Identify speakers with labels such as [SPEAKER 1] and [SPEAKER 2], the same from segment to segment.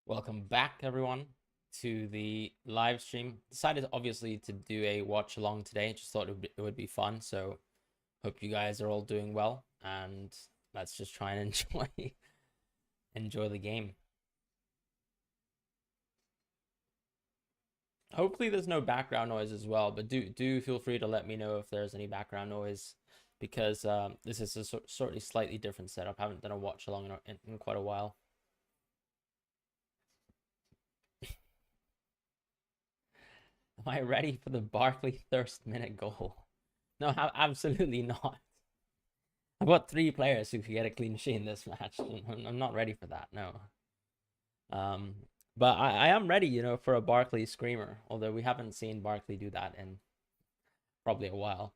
[SPEAKER 1] Welcome back, everyone, to the live stream. Decided obviously to do a watch along today. Just thought it would be fun. So hope you guys are all doing well, and let's just try and enjoy the game. Hopefully there's no background noise as well, but do feel free to let me know if there's any background noise, because this is a sort of slightly different setup. I haven't done a watch along in quite a while. Am I ready for the Barkley first minute goal? No, absolutely not. I've got three players who could get a clean sheet in this match. I'm not ready for that. No. Um, but I am ready, for a Barkley screamer. Although we haven't seen Barkley do that in probably a while.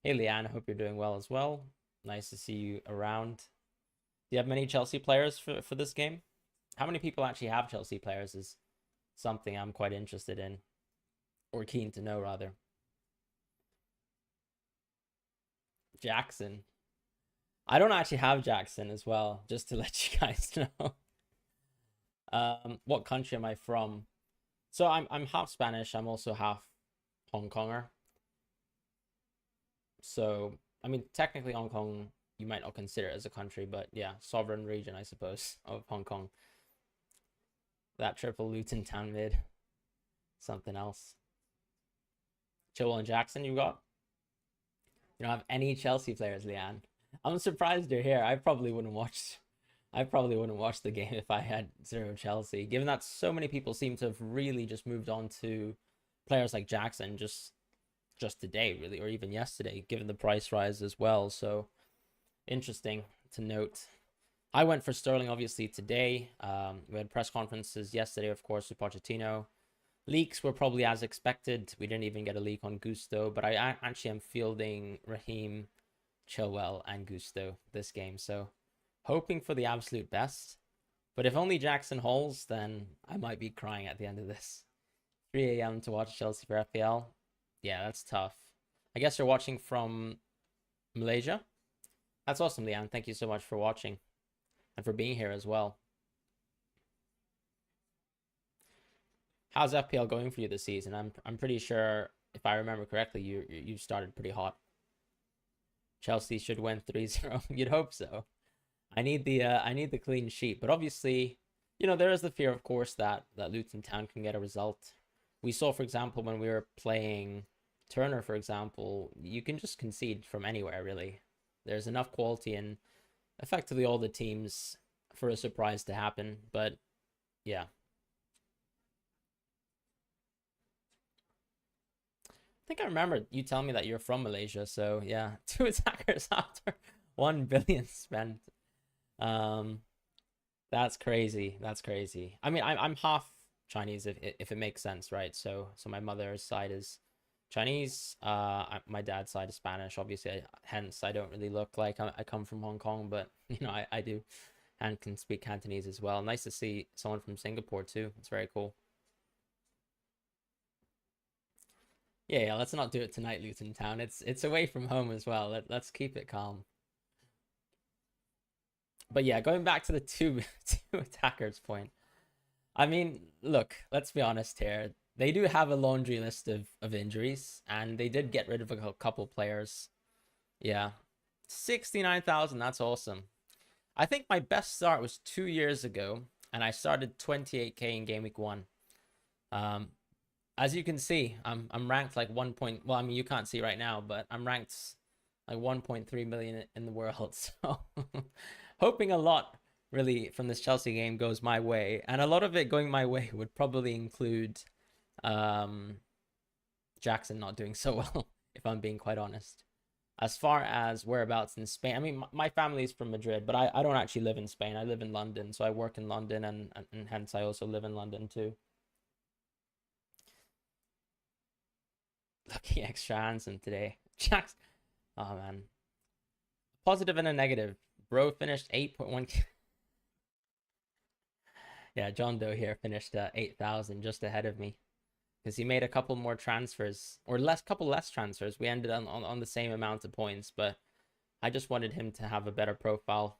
[SPEAKER 1] Hey, Leanne, hope you're doing well as well. Nice to see you around. Do you have many Chelsea players for this game? How many people actually have Chelsea players is something I'm quite interested in, or keen to know rather. Jackson. I don't actually have Jackson as well, just to let you guys know. What country am I from? So I'm half Spanish. I'm also half Hong Konger. So I mean, technically Hong Kong you might not consider it as a country, but yeah, sovereign region, I suppose, of Hong Kong. That triple Luton town mid, something else. Chilwell and Jackson, you got? You don't have any Chelsea players, Leanne. I'm surprised you're here. I probably wouldn't watch the game if I had zero Chelsea, given that so many people seem to have really just moved on to players like Jackson just today, really, or even yesterday, given the price rise as well. So interesting to note. I went for Sterling, obviously, today. We had press conferences yesterday, of course, with Pochettino. Leaks were probably as expected. We didn't even get a leak on Gusto, but I actually am fielding Raheem, Chilwell, and Gusto this game. So hoping for the absolute best. But if only Jackson holds, then I might be crying at the end of this. 3 a.m. to watch Chelsea for FPL. Yeah, that's tough. I guess you're watching from Malaysia. That's awesome, Leanne. Thank you so much for watching and for being here as well. How's FPL going for you this season? I'm pretty sure, if I remember correctly, you started pretty hot. Chelsea should win 3-0. You'd hope so. I need the clean sheet, but obviously, there is the fear, of course, that Luton Town can get a result. We saw, for example, when we were playing Turner, for example, you can just concede from anywhere, really. There's enough quality in effectively all the teams for a surprise to happen, but yeah. I think I remember you telling me that you're from Malaysia, so yeah, 2 attackers after 1 billion spent. Um, that's crazy. That's crazy. I mean, I'm half Chinese, if it makes sense, right? So my mother's side is Chinese. My dad's side is Spanish. Obviously, hence I don't really look like I come from Hong Kong, but I do, and can speak Cantonese as well. Nice to see someone from Singapore too. It's very cool. Yeah, let's not do it tonight, Luton Town. It's away from home as well. Let's keep it calm. But yeah, going back to the two two attackers point. I mean, look, let's be honest here. They do have a laundry list of injuries, and they did get rid of a couple players. Yeah. 69,000, that's awesome. I think my best start was 2 years ago, and I started 28k in game week 1. Um, as you can see, I'm ranked like 1 point. Well, I mean, you can't see right now, but I'm ranked like 1.3 million in the world. So hoping a lot really from this Chelsea game goes my way, and a lot of it going my way would probably include Jackson not doing so well, if I'm being quite honest. As far as whereabouts in Spain, I mean, my family is from Madrid, but I don't actually live in Spain. I live in London, so I work in London, and hence I also live in London too. Lucky extra handsome today. Jackson. Oh man. Positive and a negative. Bro finished 8.1. Yeah, John Doe here finished 8,000, just ahead of me, because he made a couple more transfers, or couple less transfers. We ended on the same amount of points, but I just wanted him to have a better profile.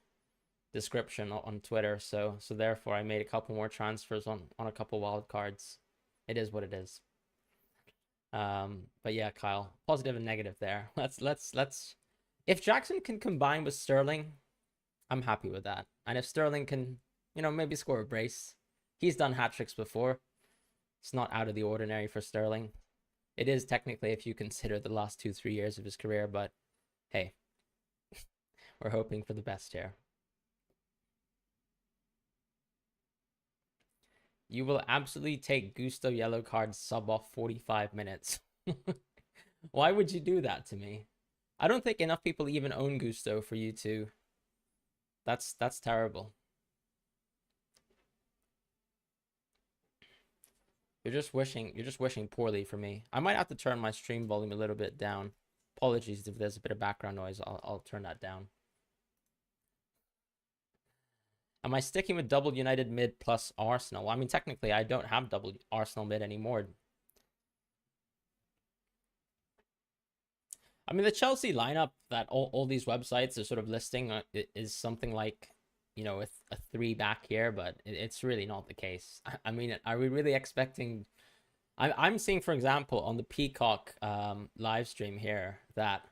[SPEAKER 1] description on Twitter. So therefore I made a couple more transfers on a couple wild cards. It is what it is. But yeah, Kyle, positive and negative there. Let's. If Jackson can combine with Sterling, I'm happy with that. And if Sterling can, maybe score a brace, he's done hat tricks before. It's not out of the ordinary for Sterling. It is technically if you consider the last 2-3 years of his career, but hey, we're hoping for the best here. You will absolutely take Gusto yellow card sub off 45 minutes. Why would you do that to me? I don't think enough people even own Gusto for you to. That's terrible. You're just wishing poorly for me. I might have to turn my stream volume a little bit down. Apologies if there's a bit of background noise. I'll turn that down. Am I sticking with double United mid plus Arsenal? Well, I mean, technically, I don't have double Arsenal mid anymore. I mean, the Chelsea lineup that all these websites are sort of listing is something like, a 3 back here, but it's really not the case. I mean, are we really expecting... I'm seeing, for example, on the Peacock live stream here that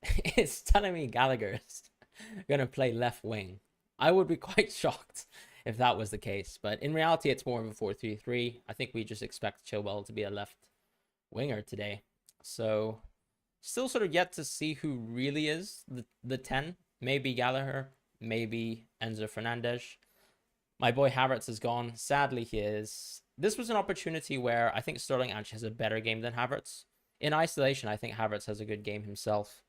[SPEAKER 1] it's telling me Gallagher's going to play left wing. I would be quite shocked if that was the case. But in reality, it's more of a 4-3-3. I think we just expect Chilwell to be a left winger today. So still sort of yet to see who really is the 10. Maybe Gallagher, maybe Enzo Fernandez. My boy Havertz is gone. Sadly, he is. This was an opportunity where I think Sterling actually has a better game than Havertz. In isolation, I think Havertz has a good game himself.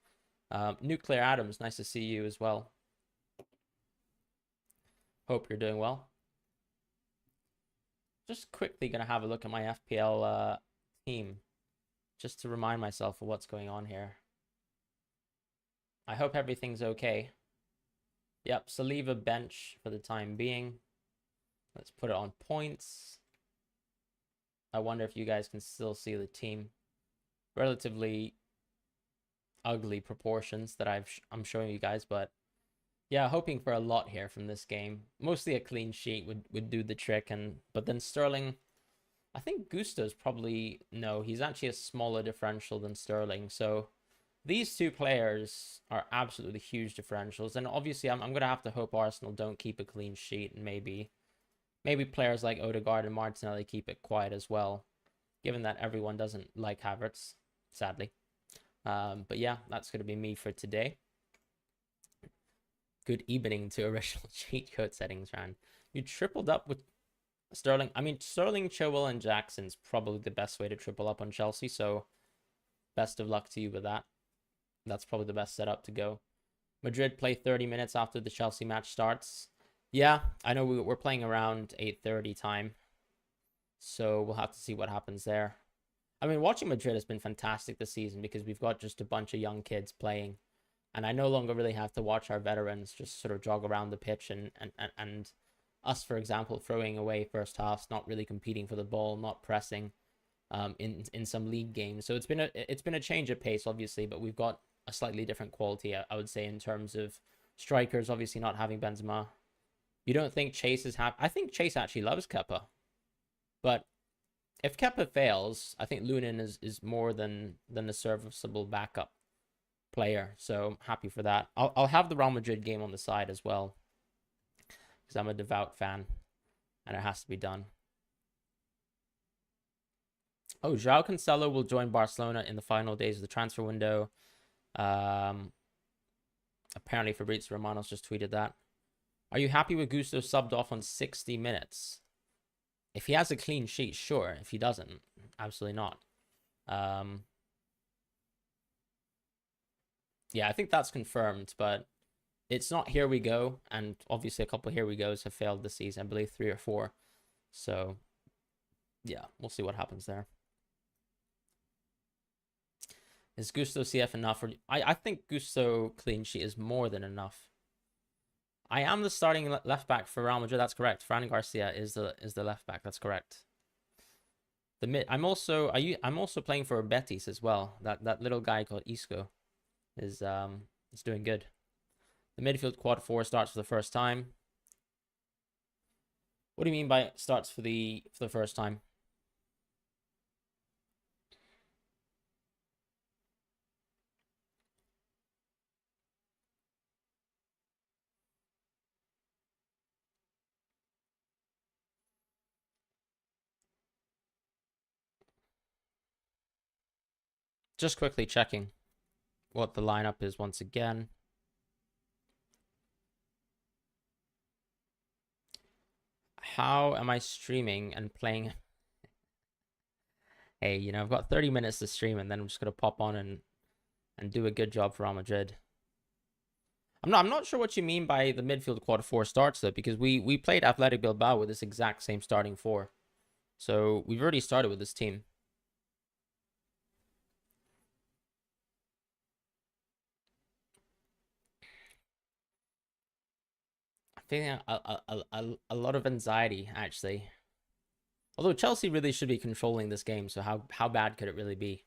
[SPEAKER 1] Nuclear Adams, nice to see you as well. Hope you're doing well. Just quickly going to have a look at my FPL team, just to remind myself of what's going on here. I hope everything's okay. Yep, Saliba bench for the time being. Let's put it on points. I wonder if you guys can still see the team. Relatively ugly proportions that I'm showing you guys, but yeah, hoping for a lot here from this game. Mostly a clean sheet would do the trick, but then Sterling, I think Gusto's probably, no, he's actually a smaller differential than Sterling. So these two players are absolutely huge differentials. And obviously I'm going to have to hope Arsenal don't keep a clean sheet, and maybe players like Odegaard and Martinelli keep it quiet as well, given that everyone doesn't like Havertz, sadly. But yeah, that's going to be me for today. Good evening to original cheat code settings, Ran. You tripled up with Sterling. I mean, Sterling, Chilwell, and Jackson's probably the best way to triple up on Chelsea. So best of luck to you with that. That's probably the best setup to go. Madrid play 30 minutes after the Chelsea match starts. Yeah, I know we're playing around 8:30 time. So we'll have to see what happens there. I mean, watching Madrid has been fantastic this season because we've got just a bunch of young kids playing. And I no longer really have to watch our veterans just sort of jog around the pitch and us, for example, throwing away first halves, not really competing for the ball, not pressing in some league games. So it's been a change of pace, obviously, but we've got a slightly different quality, I would say, in terms of strikers, obviously not having Benzema. You don't think Chase is happy? I think Chase actually loves Kepa. But if Kepa fails, I think LUTON is more than a serviceable backup player, so I'm happy for that. I'll have the Real Madrid game on the side as well, because I'm a devout fan and it has to be done. Oh, João Cancelo will join Barcelona in the final days of the transfer window. Apparently Fabrizio Romano's just tweeted that. Are you happy with Gusto subbed off on 60 minutes? If he has a clean sheet, sure. If he doesn't, absolutely not. Yeah, I think that's confirmed, but it's not here we go. And obviously a couple of here we goes have failed this season. I believe 3 or 4. So yeah, we'll see what happens there. Is Gusto CF enough? I think Gusto clean sheet is more than enough. I am the starting left back for Real Madrid. That's correct. Fran Garcia is the left back. That's correct. The mid. I'm also playing for Betis as well. That little guy called Isco is doing good. The midfield quad 4 starts for the first time. What do you mean by starts for the first time? Just quickly checking what the lineup is once again. How am I streaming and playing? Hey, you know, I've got 30 minutes to stream and then I'm just gonna pop on and do a good job for Real Madrid. I'm not sure what you mean by the midfield quad 4 starts though, because we played Athletic Bilbao with this exact same starting 4. So we've already started with this team. I'm feeling a lot of anxiety actually. Although Chelsea really should be controlling this game, so how bad could it really be?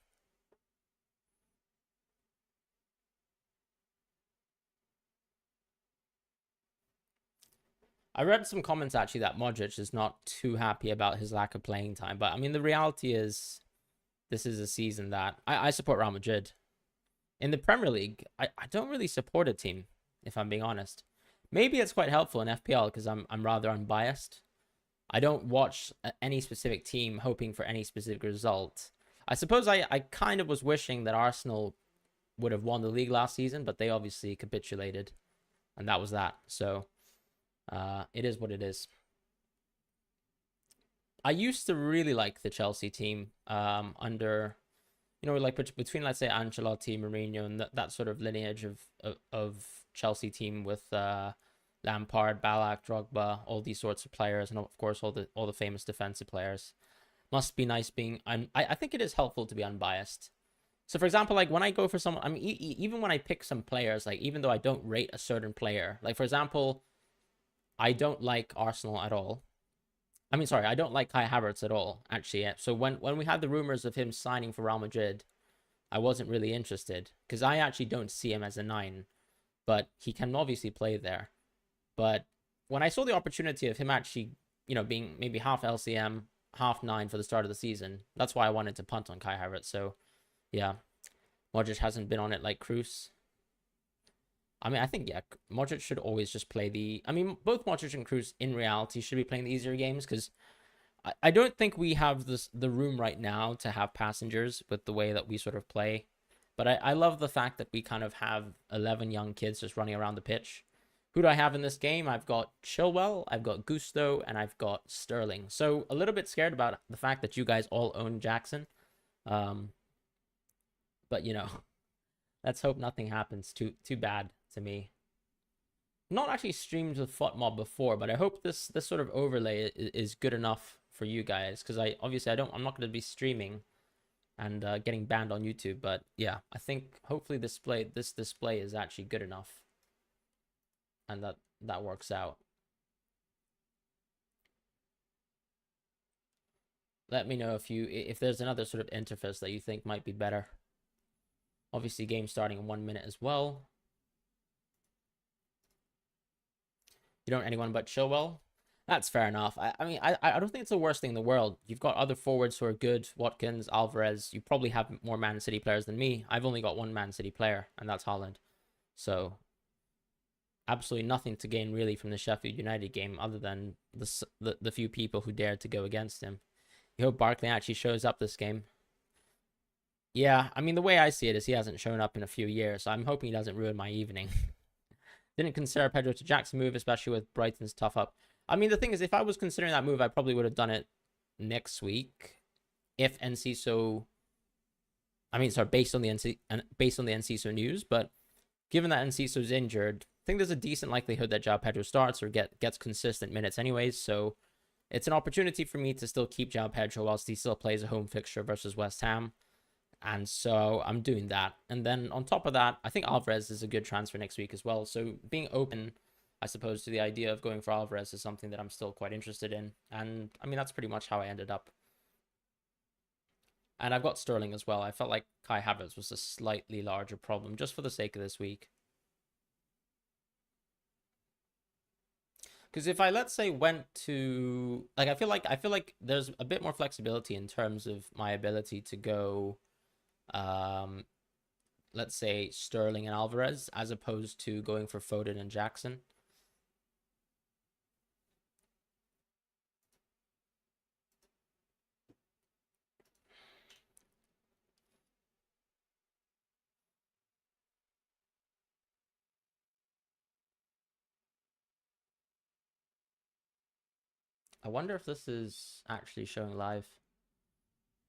[SPEAKER 1] I read some comments actually that Modric is not too happy about his lack of playing time. But I mean, the reality is this is a season that I support Real Madrid. In the Premier League, I don't really support a team, if I'm being honest. Maybe it's quite helpful in FPL because I'm rather unbiased. I don't watch any specific team hoping for any specific result. I suppose I kind of was wishing that Arsenal would have won the league last season, but they obviously capitulated, and that was that. So it is what it is. I used to really like the Chelsea team under, you know, like between, let's say, Ancelotti, Mourinho, and that sort of lineage of Chelsea team with Lampard, Ballack, Drogba, all these sorts of players, and of course all the famous defensive players. Must be nice being. I think it is helpful to be unbiased. So, for example, like when I go for someone, I mean, even when I pick some players, like even though I don't rate a certain player, like for example, I don't like Arsenal at all. I mean, sorry, I don't like Kai Havertz at all, actually. So when we had the rumors of him signing for Real Madrid, I wasn't really interested because I actually don't see him as a 9, but he can obviously play there. But when I saw the opportunity of him actually, you know, being maybe half LCM, half 9 for the start of the season, that's why I wanted to punt on Kai Havertz. So, yeah, Modric hasn't been on it like Kroos. I mean, I think, yeah, Modric should always just play the... I mean, both Modric and Kroos, in reality, should be playing the easier games, because I don't think we have the room right now to have passengers with the way that we sort of play. But I love the fact that we kind of have 11 young kids just running around the pitch. Who do I have in this game? I've got Chilwell, I've got Gusto, and I've got Sterling. So a little bit scared about the fact that you guys all own Jackson. But, you know, let's hope nothing happens too bad to me. Not actually streamed with FOTMob before, but I hope this sort of overlay is good enough for you guys, because I'm not going to be streaming and getting banned on YouTube. But yeah, I think hopefully this display is actually good enough, and that works out. Let me know if there's another sort of interface that you think might be better. Obviously, game starting in 1 minute as well. You don't anyone but Chilwell. That's fair enough. I mean, I don't think it's the worst thing in the world. You've got other forwards who are good. Watkins, Alvarez. You probably have more Man City players than me. I've only got one Man City player, and that's Haaland. So, absolutely nothing to gain really from the Sheffield United game other than the few people who dared to go against him. You hope Barkley actually shows up this game. Yeah, I mean, the way I see it is he hasn't shown up in a few years, so I'm hoping he doesn't ruin my evening. Didn't consider Pedro to Jackson move, especially with Brighton's tough up. I mean, the thing is, if I was considering that move, I probably would have done it next week if Enciso... I mean, sorry, based on the Enciso news, but given that Enciso's injured, I think there's a decent likelihood that João Pedro starts or gets consistent minutes anyways, so it's an opportunity for me to still keep João Pedro whilst he still plays a home fixture versus West Ham. And so I'm doing that. And then on top of that, I think Alvarez is a good transfer next week as well. So being open, I suppose, to the idea of going for Alvarez is something that I'm still quite interested in. And I mean, that's pretty much how I ended up. And I've got Sterling as well. I felt like Kai Havertz was a slightly larger problem just for the sake of this week. Because if I, let's say, went to, like, I feel like there's a bit more flexibility in terms of my ability to go, let's say Sterling and Alvarez, as opposed to going for Foden and Jackson. I wonder if this is actually showing live.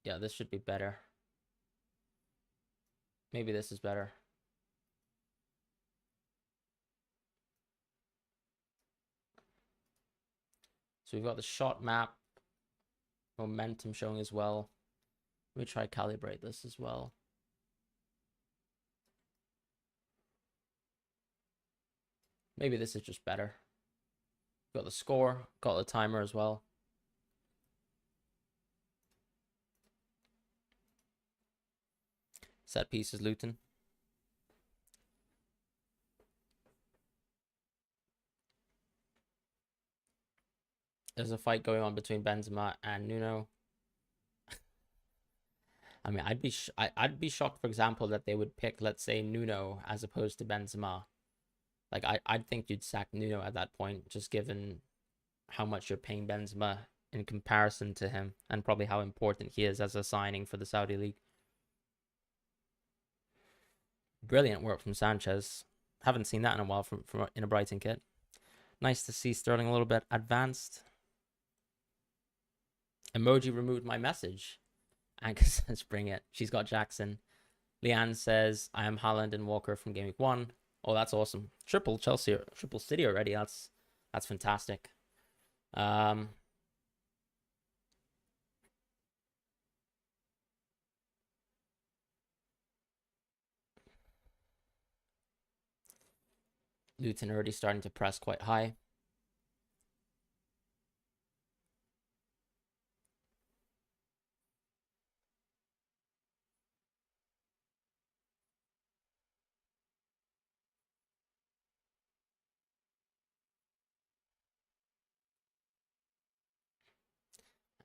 [SPEAKER 1] Yeah, this should be better. Maybe this is better. So we've got the shot map, momentum showing as well. Let me try calibrate this as well. Maybe this is just better. Got the score, got the timer as well. Set piece is Luton. There's a fight going on between Benzema and Nuno. I mean, I'd be shocked, for example, that they would pick, let's say, Nuno as opposed to Benzema. Like, I'd think you'd sack Nuno at that point, just given how much you're paying Benzema in comparison to him, and probably how important he is as a signing for the Saudi League. Brilliant work from Sanchez. Haven't seen that in a while from in a Brighton kit. Nice to see Sterling a little bit advanced. Emoji removed my message. Anka says, bring it. She's got Jackson. Leanne says, I am Haaland and Walker from Game Week 1. Oh, that's awesome. Triple Chelsea, triple City already. That's fantastic. Luton already starting to press quite high.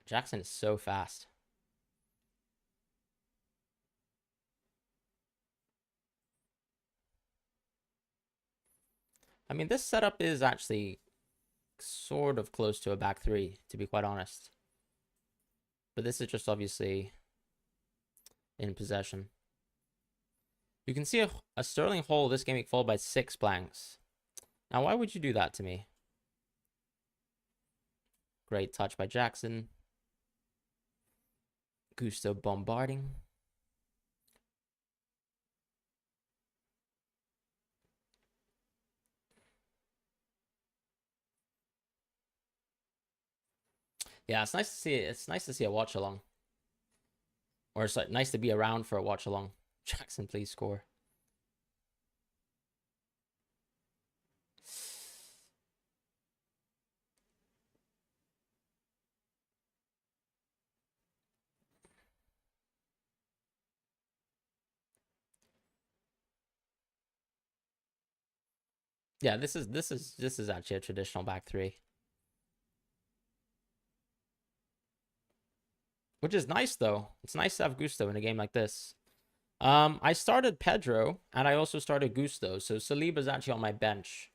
[SPEAKER 1] Jackson is so fast. I mean, this setup is actually sort of close to a back three, to be quite honest. But this is just obviously in possession. You can see a Sterling hole this game week followed by 6 blanks. Now, why would you do that to me? Great touch by Jackson. Gusto bombarding. Yeah, it's nice to see it. It's nice to see a watch along. Or it's like nice to be around for a watch along. Jackson, please score. Yeah, this is actually a traditional back three. Which is nice though. It's nice to have Gusto in a game like this. I started Pedro and I also started Gusto, so Saliba's actually on my bench.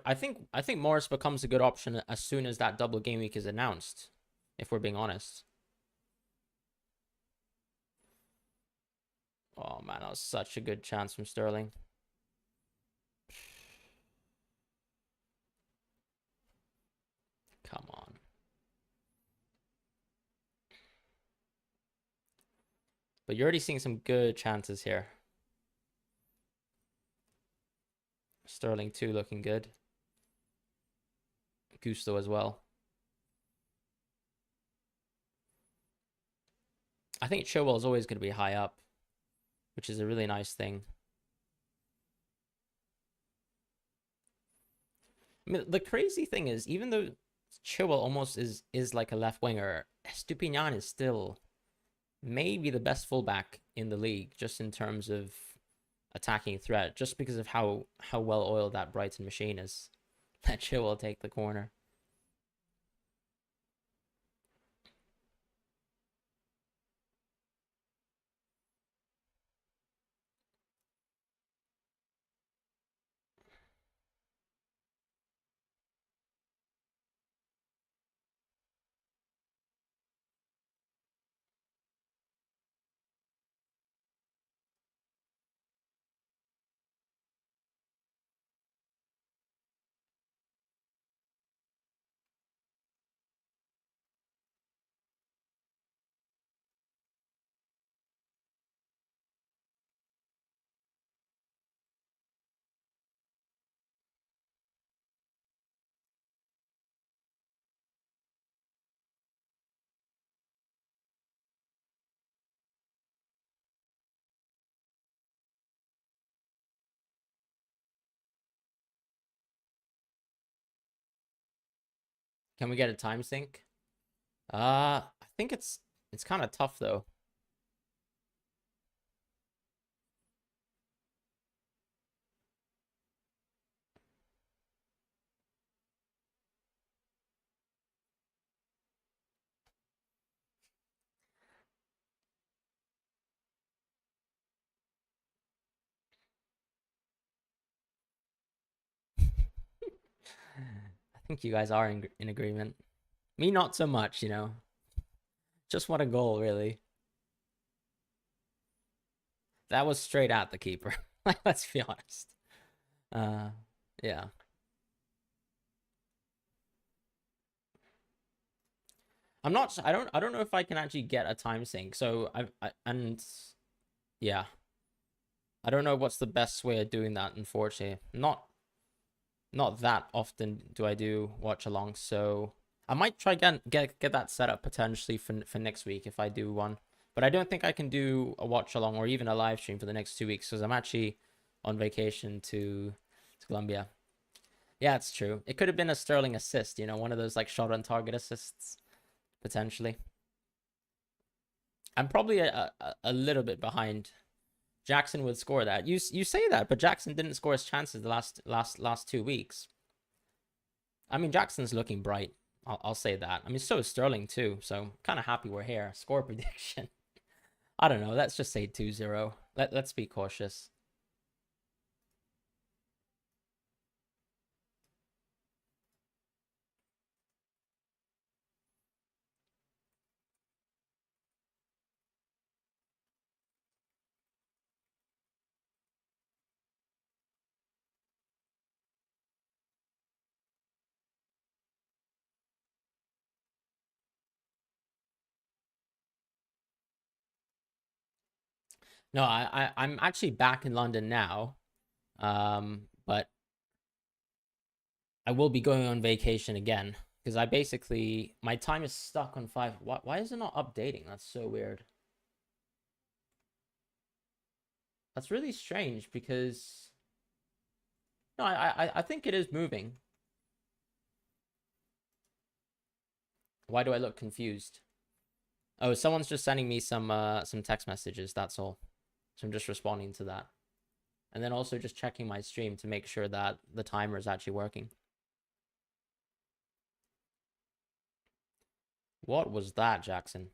[SPEAKER 1] I think Morris becomes a good option as soon as that double game week is announced, if we're being honest. Oh man, that was such a good chance from Sterling. Come on. But you're already seeing some good chances here. Sterling too looking good. Gusto as well. I think Chilwell is always going to be high up, which is a really nice thing. I mean, the crazy thing is, even though Chilwell almost is like a left winger, Estupinian is still maybe the best fullback in the league, just in terms of attacking threat, just because of how well oiled that Brighton machine is. That Chilwell will take the corner. Can we get a time sync? I think it's kind of tough though. I think you guys are in agreement. Me, not so much, you know. Just want a goal, really. That was straight at the keeper. Let's be honest. Uh, yeah. I'm not. I don't. I don't know if I can actually get a time sync. So and yeah, I don't know what's the best way of doing that. Unfortunately, not that often do I do watch along. So I might try get that set up potentially for next week if I do one. But I don't think I can do a watch along or even a live stream for the next 2 weeks because I'm actually on vacation to Colombia. Yeah, it's true. It could have been a Sterling assist, you know, one of those like shot on target assists potentially. I'm probably a little bit behind. Jackson would score that. You say that, but Jackson didn't score his chances the last 2 weeks. I mean, Jackson's looking bright. I'll say that. I mean, so is Sterling too. So kind of happy we're here. Score prediction. I don't know. Let's just say 2-0. Let's be cautious. No, I'm actually back in London now. But I will be going on vacation again because I basically my time is stuck on 5. Why is it not updating? That's so weird. That's really strange because no, I think it is moving. Why do I look confused? Oh, someone's just sending me some text messages, that's all. So I'm just responding to that. And then also just checking my stream to make sure that the timer is actually working. What was that, Jackson?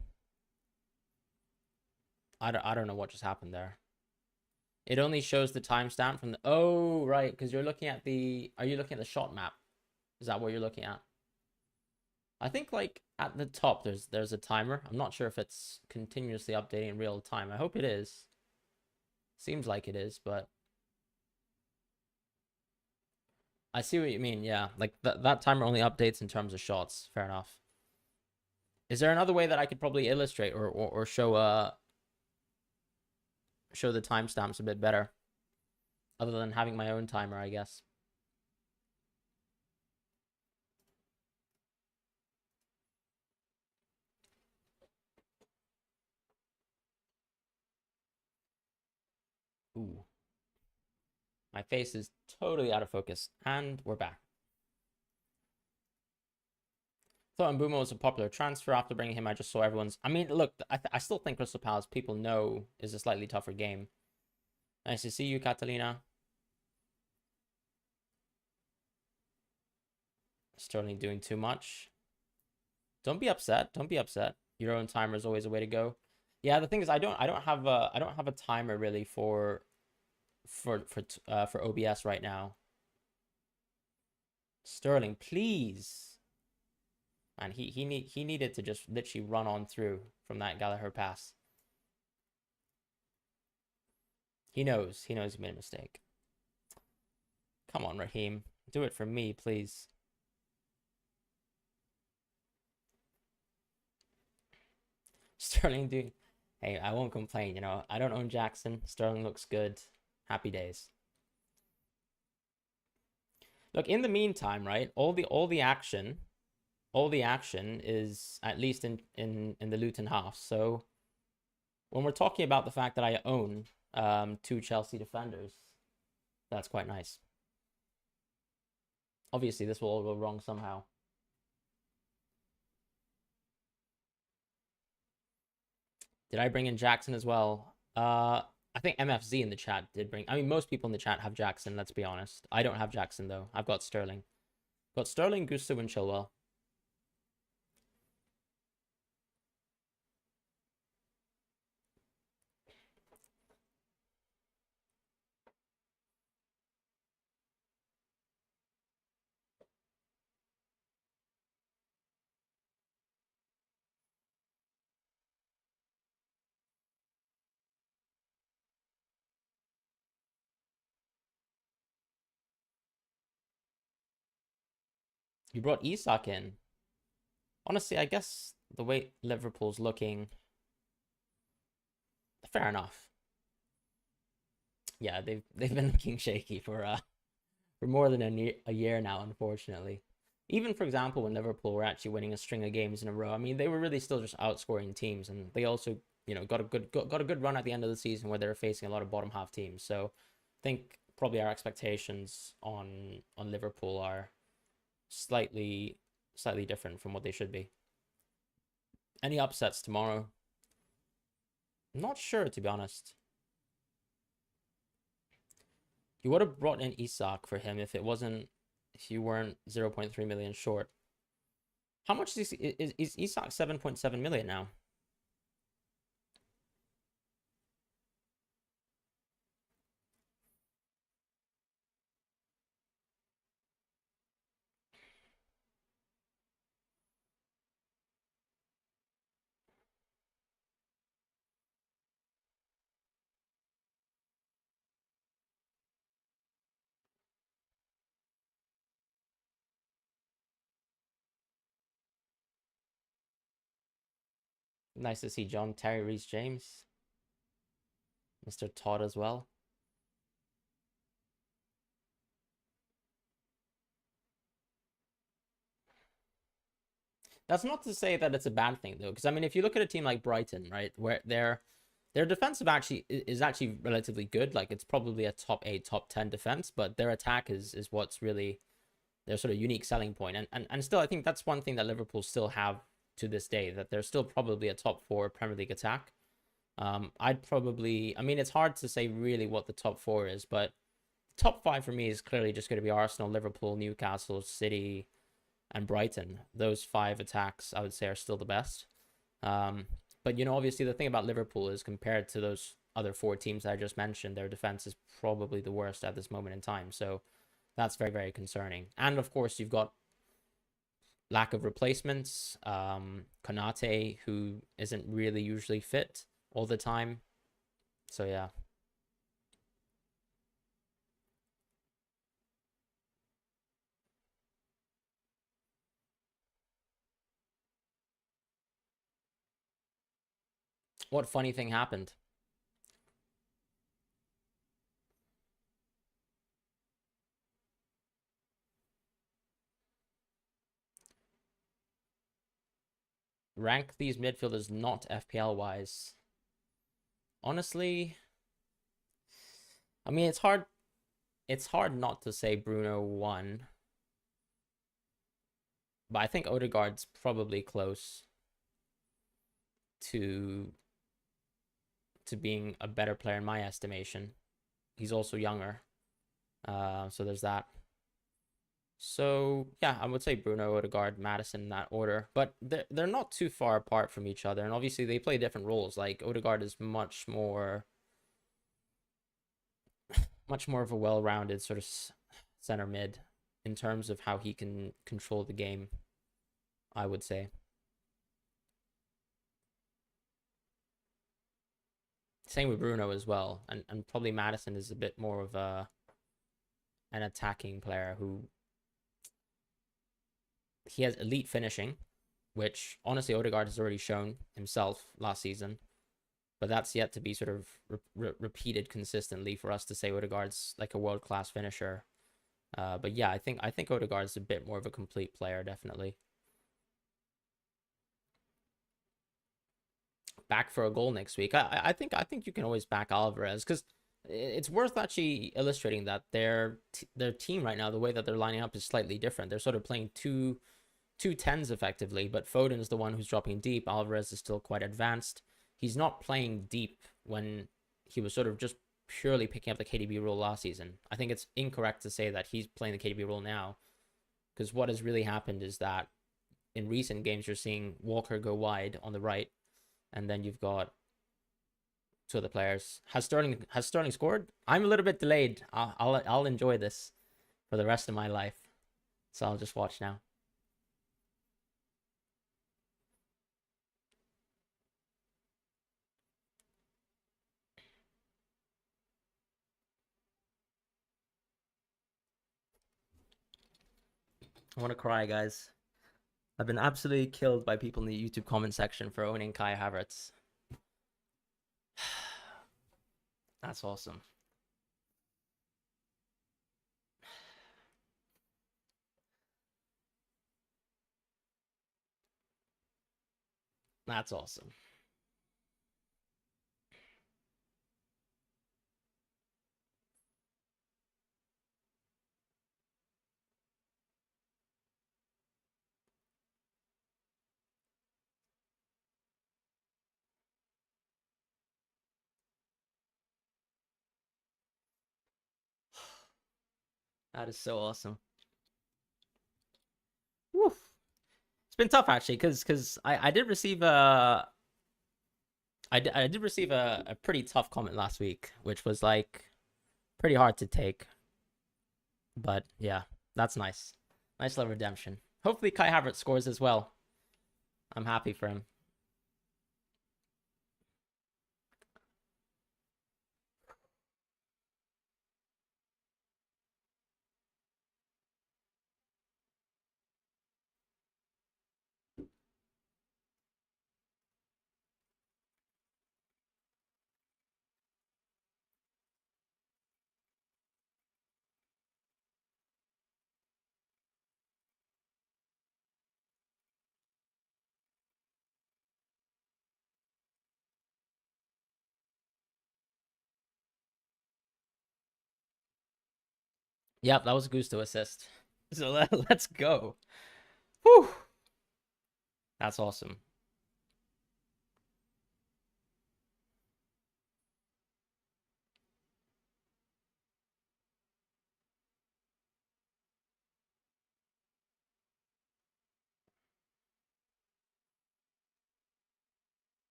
[SPEAKER 1] I don't know what just happened there. It only shows the timestamp from the... Oh, right, because you're looking at the... Are you looking at the shot map? Is that what you're looking at? I think, like, at the top, there's a timer. I'm not sure if it's continuously updating in real time. I hope it is. Seems like it is, but... I see what you mean, yeah. Like, that timer only updates in terms of shots. Fair enough. Is there another way that I could probably illustrate or show the timestamps a bit better? Other than having my own timer, I guess. Ooh. My face is totally out of focus. And we're back. Thought Mbeumo was a popular transfer. After bringing him, I just saw everyone's... I mean, look, I still think Crystal Palace, people know, is a slightly tougher game. Nice to see you, Catalina. Sterling doing too much. Don't be upset. Don't be upset. Your own timer is always a way to go. Yeah, the thing is, I don't have a timer really for OBS right now. Sterling, please. And he needed to just literally run on through from that Gallagher pass. He knows he made a mistake. Come on, Raheem. Do it for me, please. Sterling doing... Hey, I won't complain, you know. I don't own Jackson. Sterling looks good. Happy days. Look, in the meantime, right? All the action is at least in the Luton half. So when we're talking about the fact that I own 2 Chelsea defenders, that's quite nice. Obviously, this will all go wrong somehow. Did I bring in Jackson as well? I think MFZ in the chat did bring... I mean, most people in the chat have Jackson, let's be honest. I don't have Jackson, though. I've got Sterling. Got Sterling, Gusto, and Chilwell. You brought Isak in. Honestly, I guess the way Liverpool's looking... Fair enough. Yeah, they've been looking shaky for more than a year now, unfortunately. Even, for example, when Liverpool were actually winning a string of games in a row, I mean, they were really still just outscoring teams, and they also, you know, got a good run at the end of the season where they were facing a lot of bottom half teams. So, I think probably our expectations on Liverpool are slightly different from what they should be. Any upsets tomorrow? I'm not sure, to be honest. You would have brought in Isak for him if you weren't 0.3 million short. How much is Isak? 7.7 million now. Nice to see John Terry, Reece James, Mr. Todd as well. That's not to say that it's a bad thing though, because I mean, if you look at a team like Brighton, right, where their defensive actually is actually relatively good. Like it's probably a top 8, top 10 defense, but their attack is what's really their sort of unique selling point. And still, I think that's one thing that Liverpool still have to this day, that they're still probably a top 4 Premier League attack. I'd probably, I mean, it's hard to say really what the top 4 is, but top 5 for me is clearly just going to be Arsenal, Liverpool, Newcastle, City, and Brighton. Those 5 attacks, I would say, are still the best. But, you know, obviously the thing about Liverpool is compared to those other 4 teams that I just mentioned, their defense is probably the worst at this moment in time. So that's very, very concerning. And, of course, you've got lack of replacements. Konate, who isn't really usually fit all the time. So, yeah. What funny thing happened? Rank these midfielders not FPL wise. Honestly, I mean, it's hard not to say Bruno 1. But I think Odegaard's probably close to being a better player in my estimation. He's also younger. So there's that. So yeah, I would say Bruno, Odegaard, Madison in that order, but they're not too far apart from each other, and obviously they play different roles. Like Odegaard is much more of a well-rounded sort of center mid in terms of how he can control the game, I would say. Same with Bruno as well, and probably Madison is a bit more of an attacking player who he has elite finishing, which honestly Odegaard has already shown himself last season, but that's yet to be sort of repeated consistently for us to say Odegaard's like a world-class finisher. But yeah, I think Odegaard's a bit more of a complete player, definitely. Back for a goal next week. I think you can always back Alvarez because it's worth actually illustrating that their team right now, the way that they're lining up is slightly different. They're sort of playing two 10s effectively, but Foden is the one who's dropping deep. Alvarez is still quite advanced. He's not playing deep when he was sort of just purely picking up the KDB role last season. I think it's incorrect to say that he's playing the KDB role now, because what has really happened is that in recent games you're seeing Walker go wide on the right, and then you've got two other players. Has Sterling scored? I'm a little bit delayed. I'll enjoy this for the rest of my life, so I'll just watch now. I want to cry, guys. I've been absolutely killed by people in the YouTube comment section for owning Kai Havertz. That's awesome. That's awesome. That is so awesome. Woof. It's been tough actually, because I did receive I did receive a pretty tough comment last week, which was like pretty hard to take. But yeah, that's nice. Nice little redemption. Hopefully Kai Havertz scores as well. I'm happy for him. Yep, that was a Gusto assist. So let's go. Whew. That's awesome.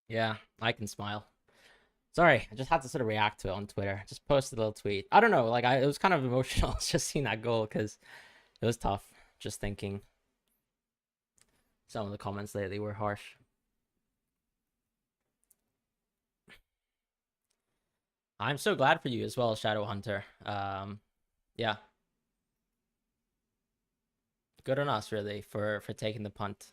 [SPEAKER 1] Yeah, I can smile. Sorry, I just had to sort of react to it on Twitter. Just posted a little tweet. I don't know, like it was kind of emotional just seeing that goal because it was tough. Just thinking some of the comments lately were harsh. I'm so glad for you as well, Shadow Hunter. Yeah, good on us really for taking the punt.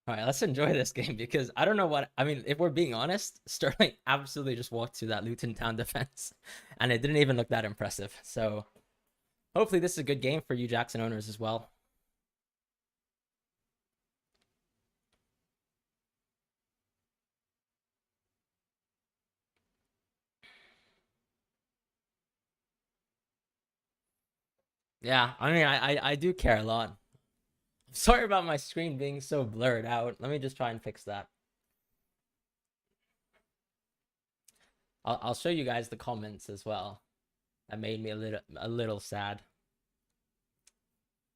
[SPEAKER 1] All right, let's enjoy this game because I don't know what I mean. If we're being honest, Sterling absolutely just walked through that Luton Town defense, and it didn't even look that impressive. So hopefully, this is a good game for you Jackson owners as well. Yeah, I mean, I do care a lot. Sorry about my screen being so blurred out. Let me just try and fix that. I'll show you guys the comments as well. That made me a little sad.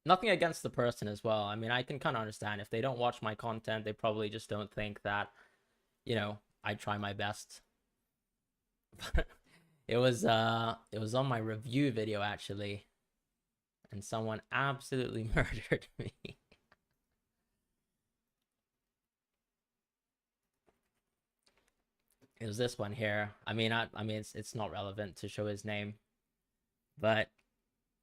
[SPEAKER 1] Nothing against the person as well. I mean, I can kind of understand if they don't watch my content, they probably just don't think that, I try my best. it was on my review video actually, and someone absolutely murdered me. It was this one here. I mean, it's not relevant to show his name, but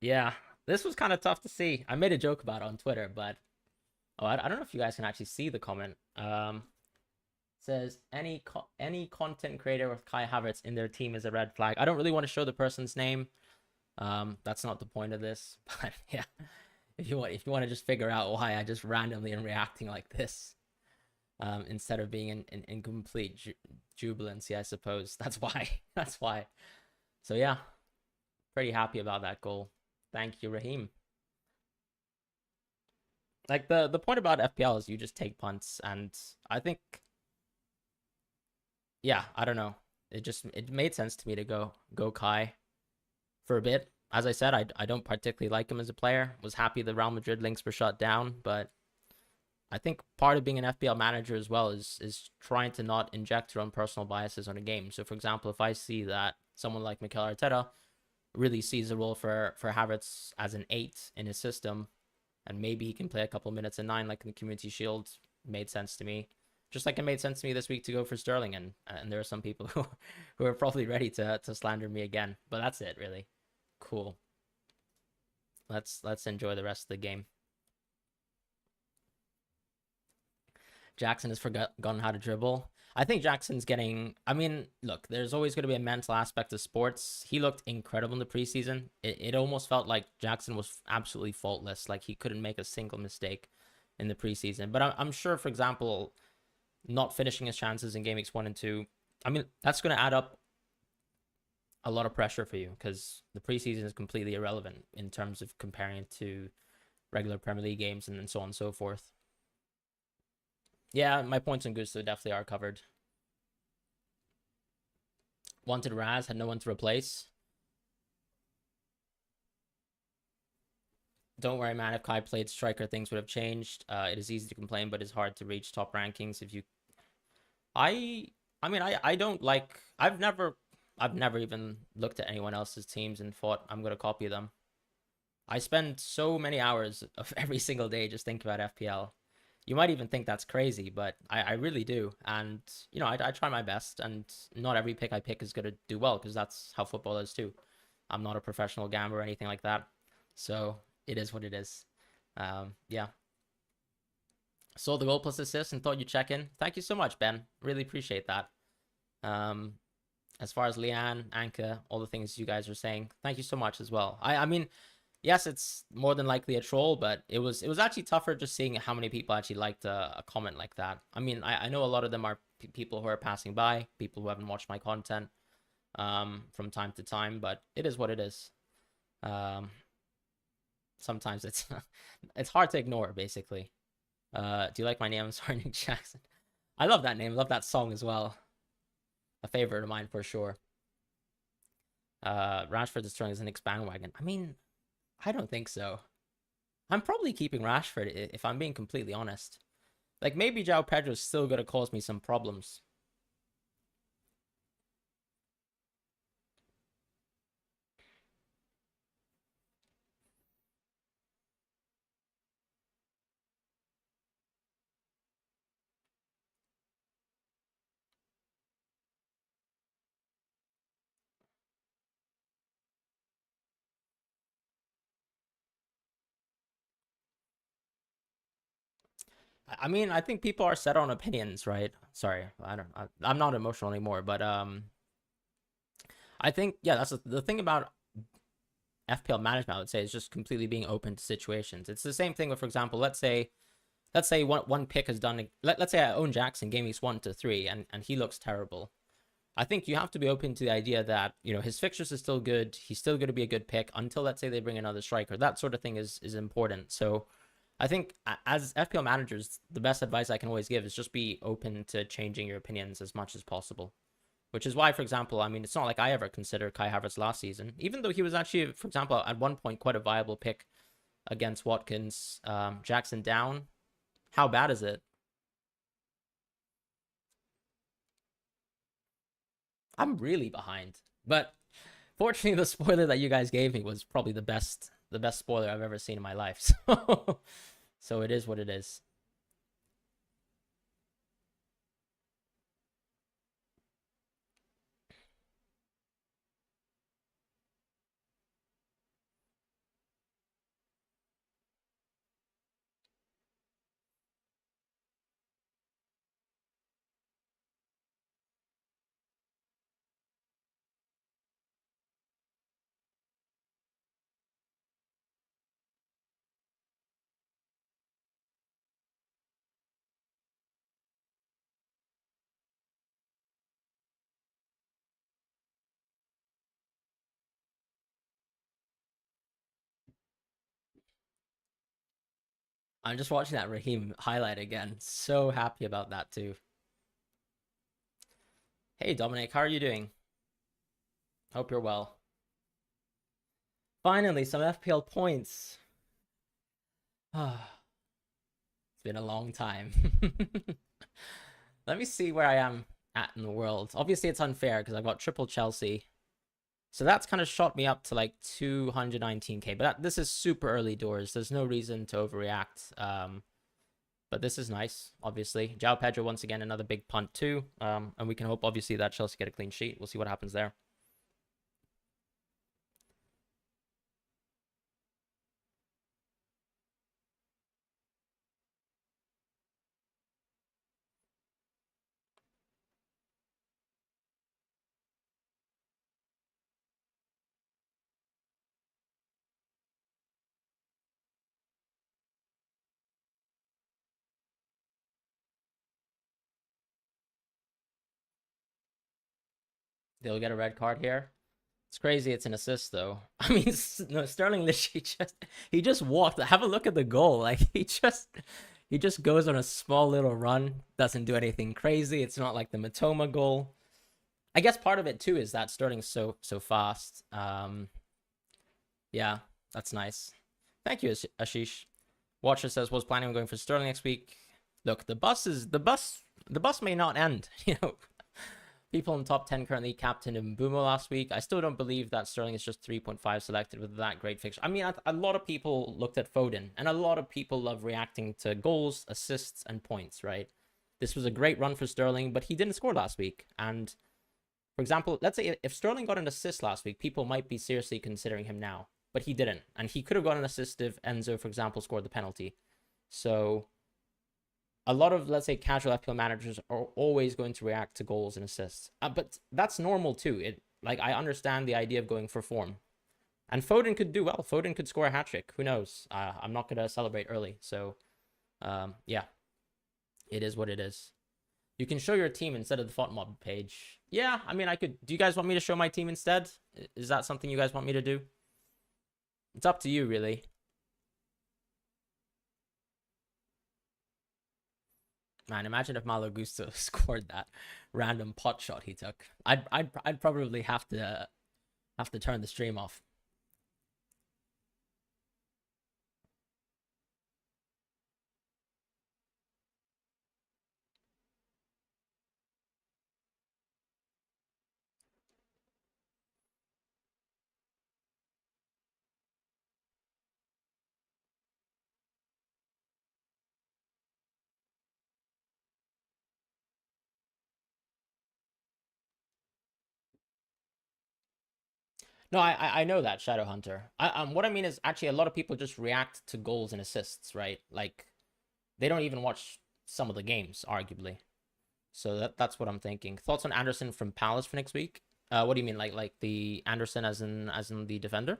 [SPEAKER 1] yeah, this was kind of tough to see. I made a joke about it on Twitter, but I don't know if you guys can actually see the comment. Says any content creator with Kai Havertz in their team is a red flag. I don't really want to show the person's name. That's not the point of this, but yeah, if you want to just figure out why I just randomly am reacting like this, instead of being in complete jubilancy, I suppose that's why. That's why. So yeah, pretty happy about that goal. Thank you, Raheem. Like the point about FPL is you just take punts, and I think, yeah, I don't know. It made sense to me to go Kai for a bit. As I said, I don't particularly like him as a player. Was happy the Real Madrid links were shut down, but I think part of being an FPL manager as well is trying to not inject your own personal biases on a game. So, for example, if I see that someone like Mikel Arteta really sees a role for Havertz as an 8 in his system, and maybe he can play a couple minutes in 9 like in the Community Shield, made sense to me. Just like it made sense to me this week to go for Sterling, and there are some people who are probably ready to slander me again. But that's it, really. Cool. Let's enjoy the rest of the game. Jackson has forgotten how to dribble. I think Jackson's getting. I mean, look, there's always going to be a mental aspect of sports. He looked incredible in the preseason. It almost felt like Jackson was absolutely faultless. Like he couldn't make a single mistake in the preseason. But I'm sure, for example, not finishing his chances in game weeks 1 and 2. I mean, that's going to add up a lot of pressure for you because the preseason is completely irrelevant in terms of comparing it to regular Premier League games and so on and so forth. Yeah, my points on Gusto definitely are covered. Wanted Raz, had no one to replace. Don't worry, man. If Kai played striker, things would have changed. It is easy to complain, but it's hard to reach top rankings if you. I mean, I don't like. I've never even looked at anyone else's teams and thought I'm gonna copy them. I spend so many hours of every single day just thinking about FPL. You might even think that's crazy, but I really do. And, I try my best, and not every pick I pick is going to do well because that's how football is too. I'm not a professional gambler or anything like that. So it is what it is. Yeah. Saw the goal plus assist and thought you'd check in. Thank you so much, Ben. Really appreciate that. As far as Leanne, Anka, all the things you guys are saying, thank you so much as well. I mean, yes, it's more than likely a troll, but it was actually tougher just seeing how many people actually liked a comment like that. I mean, I know a lot of them are people who are passing by, people who haven't watched my content from time to time, but it is what it is. sometimes it's it's hard to ignore, basically. Do you like my name? I'm sorry, Nick Jackson. I love that name. I love that song as well. A favorite of mine for sure. Rashford to Sterling is an Nick's bandwagon. I mean, I don't think so. I'm probably keeping Rashford if I'm being completely honest. Like, maybe João Pedro is still going to cause me some problems. I mean, I think people are set on opinions, right? Sorry, I'm not emotional anymore, but I think, yeah, that's the thing about FPL management, I would say, is just completely being open to situations. It's the same thing with, for example, let's say one pick has done, let's say I own Jackson game weeks 1 to 3 and he looks terrible. I think you have to be open to the idea that, you know, his fixtures is still good. He's still going to be a good pick until, let's say, they bring another striker. That sort of thing is important. So I think as FPL managers, the best advice I can always give is just be open to changing your opinions as much as possible. Which is why, for example, I mean, it's not like I ever considered Kai Havertz last season, even though he was actually, for example, at one point quite a viable pick against Watkins. Jackson down. How bad is it? I'm really behind. But fortunately, the spoiler that you guys gave me was probably the best spoiler I've ever seen in my life. So it is what it is. I'm just watching that Raheem highlight again. So happy about that too. Hey Dominic, how are you doing? Hope you're well. Finally, some FPL points. It's been a long time. Let me see where I am at in the world. Obviously, it's unfair because I've got triple Chelsea. So that's kind of shot me up to like 219k. But this is super early doors. There's no reason to overreact. But this is nice, obviously. João Pedro, once again, another big punt too. And we can hope, obviously, that Chelsea get a clean sheet. We'll see what happens there. They'll get a red card here. It's crazy. It's an assist though. I mean, no, Sterling literally he just walked. Have a look at the goal. Like he just goes on a small little run. Doesn't do anything crazy. It's not like the Matoma goal. I guess part of it too is that Sterling's so fast. Yeah, that's nice. Thank you, Ashish. Watcher says was planning on going for Sterling next week. Look, the bus may not end. You know, people in the top 10 currently captained Mbumo last week. I still don't believe that Sterling is just 3.5 selected with that great fixture. I mean, a lot of people looked at Foden, and a lot of people love reacting to goals, assists, and points, right? This was a great run for Sterling, but he didn't score last week. And, for example, let's say if Sterling got an assist last week, people might be seriously considering him now. But he didn't. And he could have got an assist if Enzo, for example, scored the penalty. So a lot of, let's say, casual FPL managers are always going to react to goals and assists. But that's normal too. I understand the idea of going for form. And Foden could do well. Foden could score a hat-trick. Who knows? I'm not going to celebrate early. So, yeah. It is what it is. You can show your team instead of the FOTMob page. Yeah, I mean, I could. Do you guys want me to show my team instead? Is that something you guys want me to do? It's up to you, really. Man, imagine if Malo Gusto scored that random pot shot he took. I'd probably have to turn the stream off. No, I know that Shadow Hunter. What I mean is actually a lot of people just react to goals and assists, right? Like they don't even watch some of the games, arguably. So that's what I'm thinking. Thoughts on Anderson from Palace for next week? What do you mean, like the Anderson as in the defender?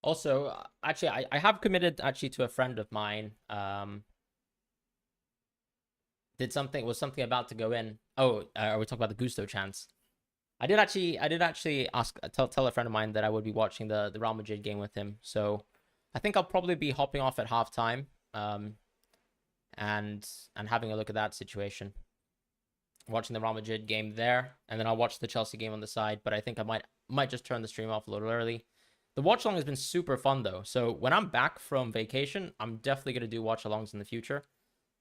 [SPEAKER 1] Also, actually, I have committed actually to a friend of mine. Was something about to go in? Oh, are we talking about the Gusto chance? I did actually ask tell a friend of mine that I would be watching the Real Madrid game with him. So I think I'll probably be hopping off at halftime, and having a look at that situation, watching the Real Madrid game there, and then I'll watch the Chelsea game on the side. But I think I might just turn the stream off a little early. The watch along has been super fun though. So when I'm back from vacation, I'm definitely gonna do watch alongs in the future.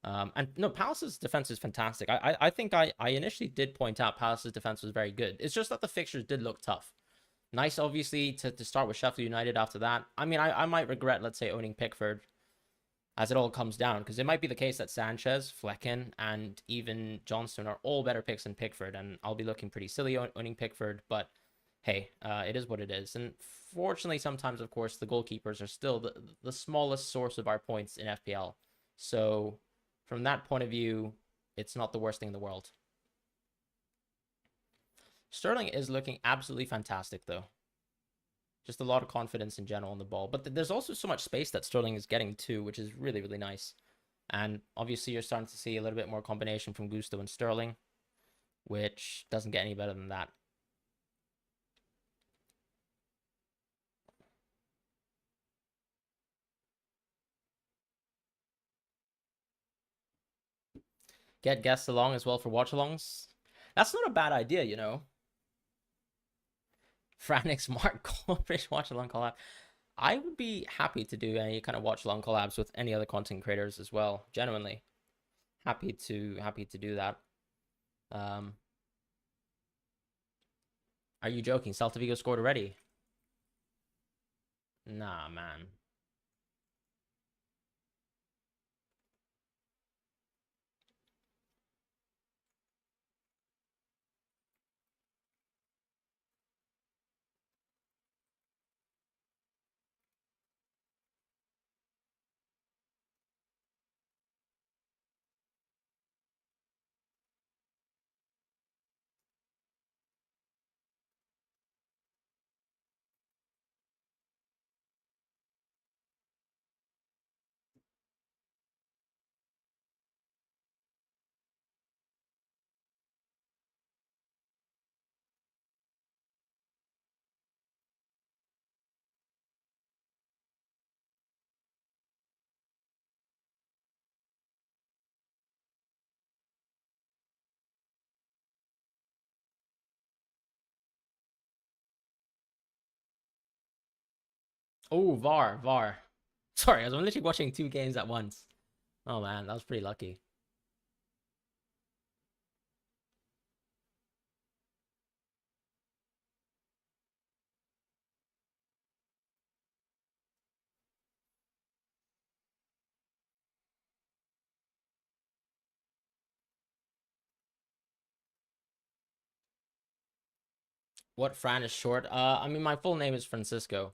[SPEAKER 1] And no, Palace's defense is fantastic. I think I initially did point out Palace's defense was very good. It's just that the fixtures did look tough. Nice, obviously, to start with Sheffield United after that. I mean, I might regret, let's say, owning Pickford as it all comes down, because it might be the case that Sanchez, Flecken, and even Johnston are all better picks than Pickford, and I'll be looking pretty silly owning Pickford, but hey, it is what it is. And fortunately, sometimes, of course, the goalkeepers are still the smallest source of our points in FPL. So from that point of view, it's not the worst thing in the world. Sterling is looking absolutely fantastic, though. Just a lot of confidence in general on the ball. But there's also so much space that Sterling is getting to, which is really, really nice. And obviously, you're starting to see a little bit more combination from Gusto and Sterling, which doesn't get any better than that. Get guests along as well for watch-alongs. That's not a bad idea, you know. Franix Mark Goldfish watch-along collab. I would be happy to do any kind of watch-along collabs with any other content creators as well. Genuinely happy to do that. Are you joking? Celta Vigo scored already? Nah, man. Oh, VAR. Sorry, I was literally watching two games at once. Oh man, that was pretty lucky. What Fran is short? I mean, my full name is Francisco.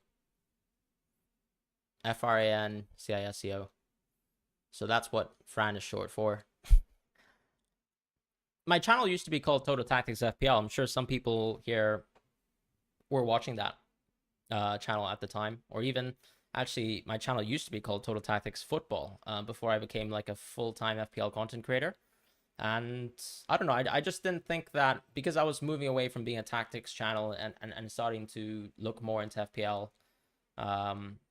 [SPEAKER 1] FRANCISCO. So that's what Fran is short for. My channel used to be called Total Tactics FPL. I'm sure some people here were watching that channel at the time, or even Actually, my channel used to be called Total Tactics Football before I became like a full-time FPL content creator. And I don't know, I just didn't think that because I was moving away from being a tactics channel and starting to look more into FPL.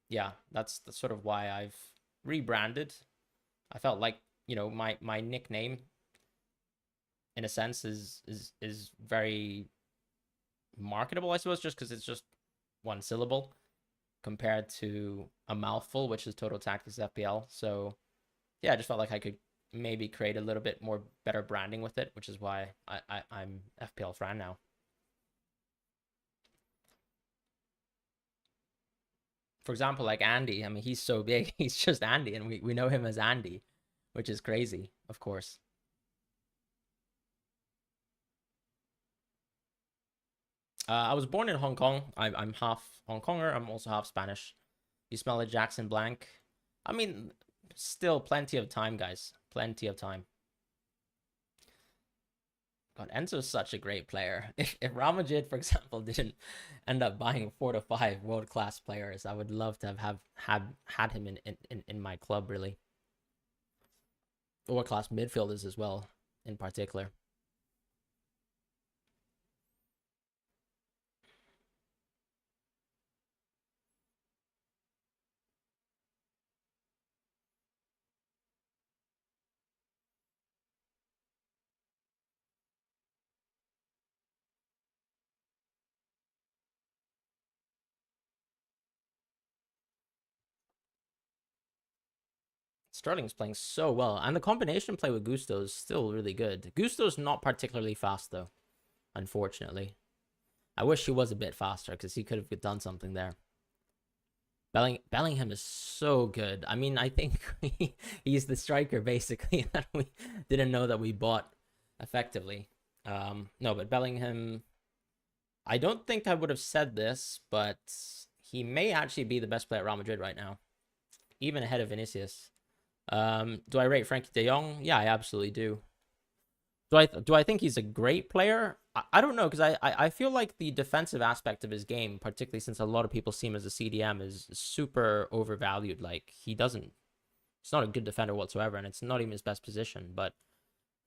[SPEAKER 1] Yeah, that's sort of why I've rebranded. I felt like, my nickname in a sense is very marketable, I suppose, just because it's just one syllable compared to a mouthful, which is Total Tactics FPL. So yeah, I just felt like I could maybe create a little bit more better branding with it, which is why I'm FPL Fran now. For example, like Andy, I mean, he's so big, he's just Andy, and we know him as Andy, which is crazy, of course. I was born in Hong Kong. I'm half Hong Konger. I'm also half Spanish. You smell a Jackson Blanc. I mean, still plenty of time, guys. Plenty of time. God, Enzo's such a great player. If Real Madrid, for example, didn't end up buying 4 to 5 world class players, I would love to have had him in my club, really. World class midfielders as well, in particular. Sterling's playing so well, and the combination play with Gusto is still really good. Gusto's not particularly fast though, unfortunately. I wish he was a bit faster because he could have done something there. Bellingham is so good. I mean, I think he's the striker basically that we didn't know that we bought effectively. No, but Bellingham, I don't think I would have said this, but he may actually be the best player at Real Madrid right now, even ahead of Vinicius. Do I rate Frankie De Jong? Yeah, I absolutely do. Do I think he's a great player? I don't know because I feel like the defensive aspect of his game, particularly since a lot of people see him as a CDM, is super overvalued. Like he's not a good defender whatsoever, and it's not even his best position. But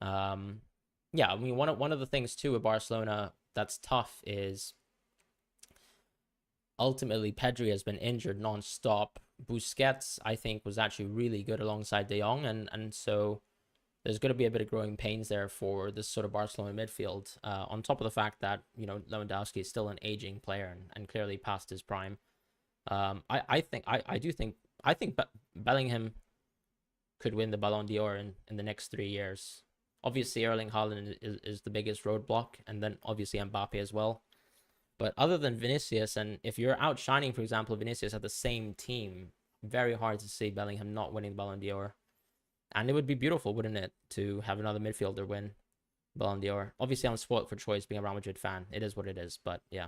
[SPEAKER 1] yeah, I mean one of the things too with Barcelona that's tough is ultimately Pedri has been injured non-stop. Busquets, I think, was actually really good alongside De Jong, and so there's going to be a bit of growing pains there for this sort of Barcelona midfield. On top of the fact that Lewandowski is still an aging player and clearly past his prime. I think Bellingham could win the Ballon d'Or in the next 3 years. Obviously, Erling Haaland is the biggest roadblock, and then obviously Mbappe as well. But other than Vinicius, and if you're outshining, for example, Vinicius at the same team, very hard to see Bellingham not winning the Ballon d'Or. And it would be beautiful, wouldn't it, to have another midfielder win Ballon d'Or. Obviously, I'm spoiled for choice being a Real Madrid fan. It is what it is. But yeah,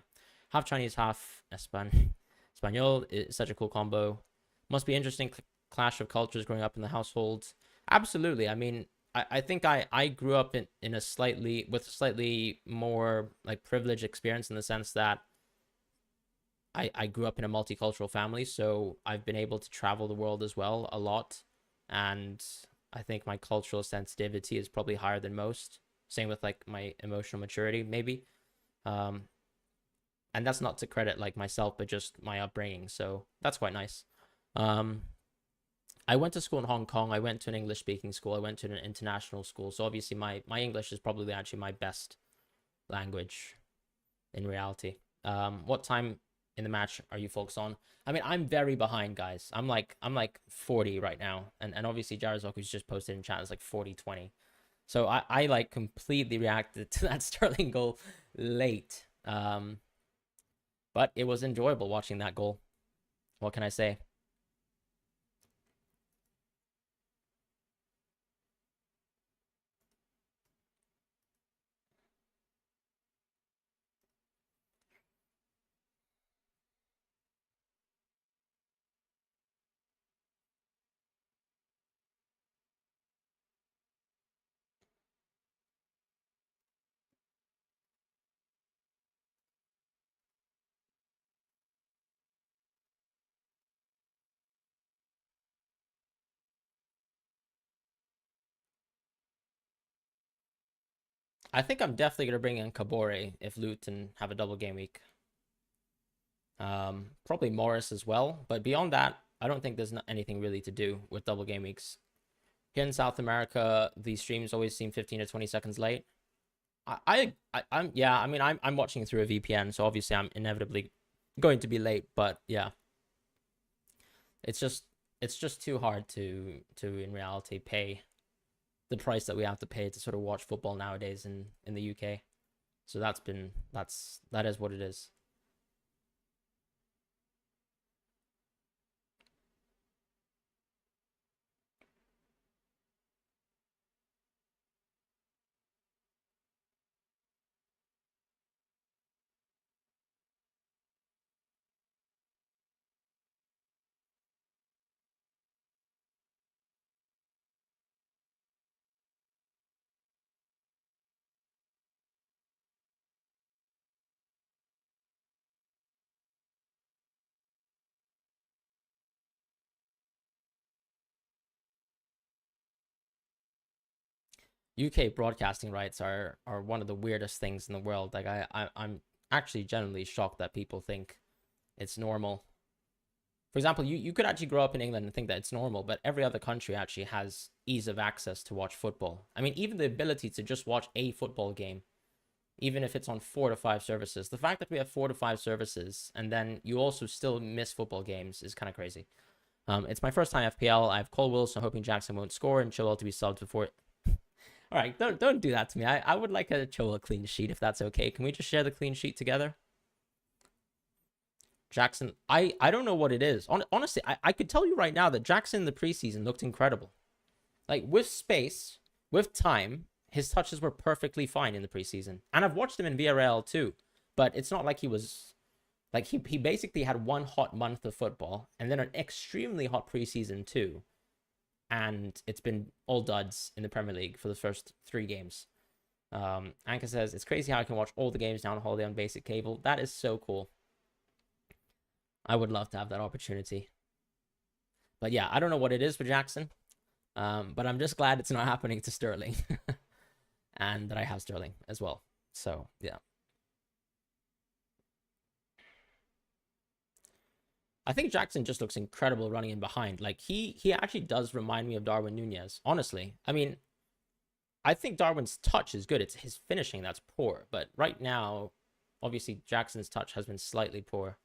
[SPEAKER 1] half Chinese, half Espanol is such a cool combo. Must be interesting clash of cultures growing up in the household. Absolutely. I mean, I think I grew up in a slightly more like privileged experience in the sense that I grew up in a multicultural family, so I've been able to travel the world as well a lot, and I think my cultural sensitivity is probably higher than most. Same with like my emotional maturity, maybe. Um, and that's not to credit like myself, but just my upbringing. So that's quite nice. Um, I went to school in Hong Kong. I went to an English speaking school. I went to an international school. So obviously my English is probably actually my best language in reality. What time in the match are you folks on? I mean, I'm very behind, guys. I'm like 40 right now, and obviously Jarazok, who's just posted in chat, is like 40-20. So I like completely reacted to that Sterling goal late. But it was enjoyable watching that goal. What can I say? I think I'm definitely gonna bring in Kabore if Luton have a double game week. Probably Morris as well, but beyond that, I don't think there's anything really to do with double game weeks. Here in South America, the streams always seem 15 to 20 seconds late. I'm yeah, I mean I'm watching through a VPN, so obviously I'm inevitably going to be late, but yeah. It's just too hard to in reality pay the price that we have to pay to sort of watch football nowadays in the UK. So that is what it is. UK broadcasting rights are one of the weirdest things in the world. Like I'm actually genuinely shocked that people think it's normal. For example, you could actually grow up in England and think that it's normal, but every other country actually has ease of access to watch football. I mean, even the ability to just watch a football game, even if it's on 4 to 5 services. The fact that we have 4 to 5 services and then you also still miss football games is kind of crazy. It's my first time FPL. I have Cole Wilson hoping Jackson won't score and Chilwell to be subbed before. All right, don't do that to me. I would like a Chilwell clean sheet if that's okay. Can we just share the clean sheet together? Jackson, I don't know what it is. Honestly, I could tell you right now that Jackson in the preseason looked incredible. Like, with space, with time, his touches were perfectly fine in the preseason. And I've watched him in Villarreal too. But it's not like he was... Like, he basically had one hot month of football and then an extremely hot preseason too. And it's been all duds in the Premier League for the first 3 games. Anka says, it's crazy how I can watch all the games now on holiday on basic cable. That is so cool. I would love to have that opportunity. But yeah, I don't know what it is for Jackson. But I'm just glad it's not happening to Sterling. And that I have Sterling as well. So, yeah. I think Jackson just looks incredible running in behind. Like, he actually does remind me of Darwin Nunez, honestly. I mean, I think Darwin's touch is good. It's his finishing that's poor. But right now, obviously, Jackson's touch has been slightly poor.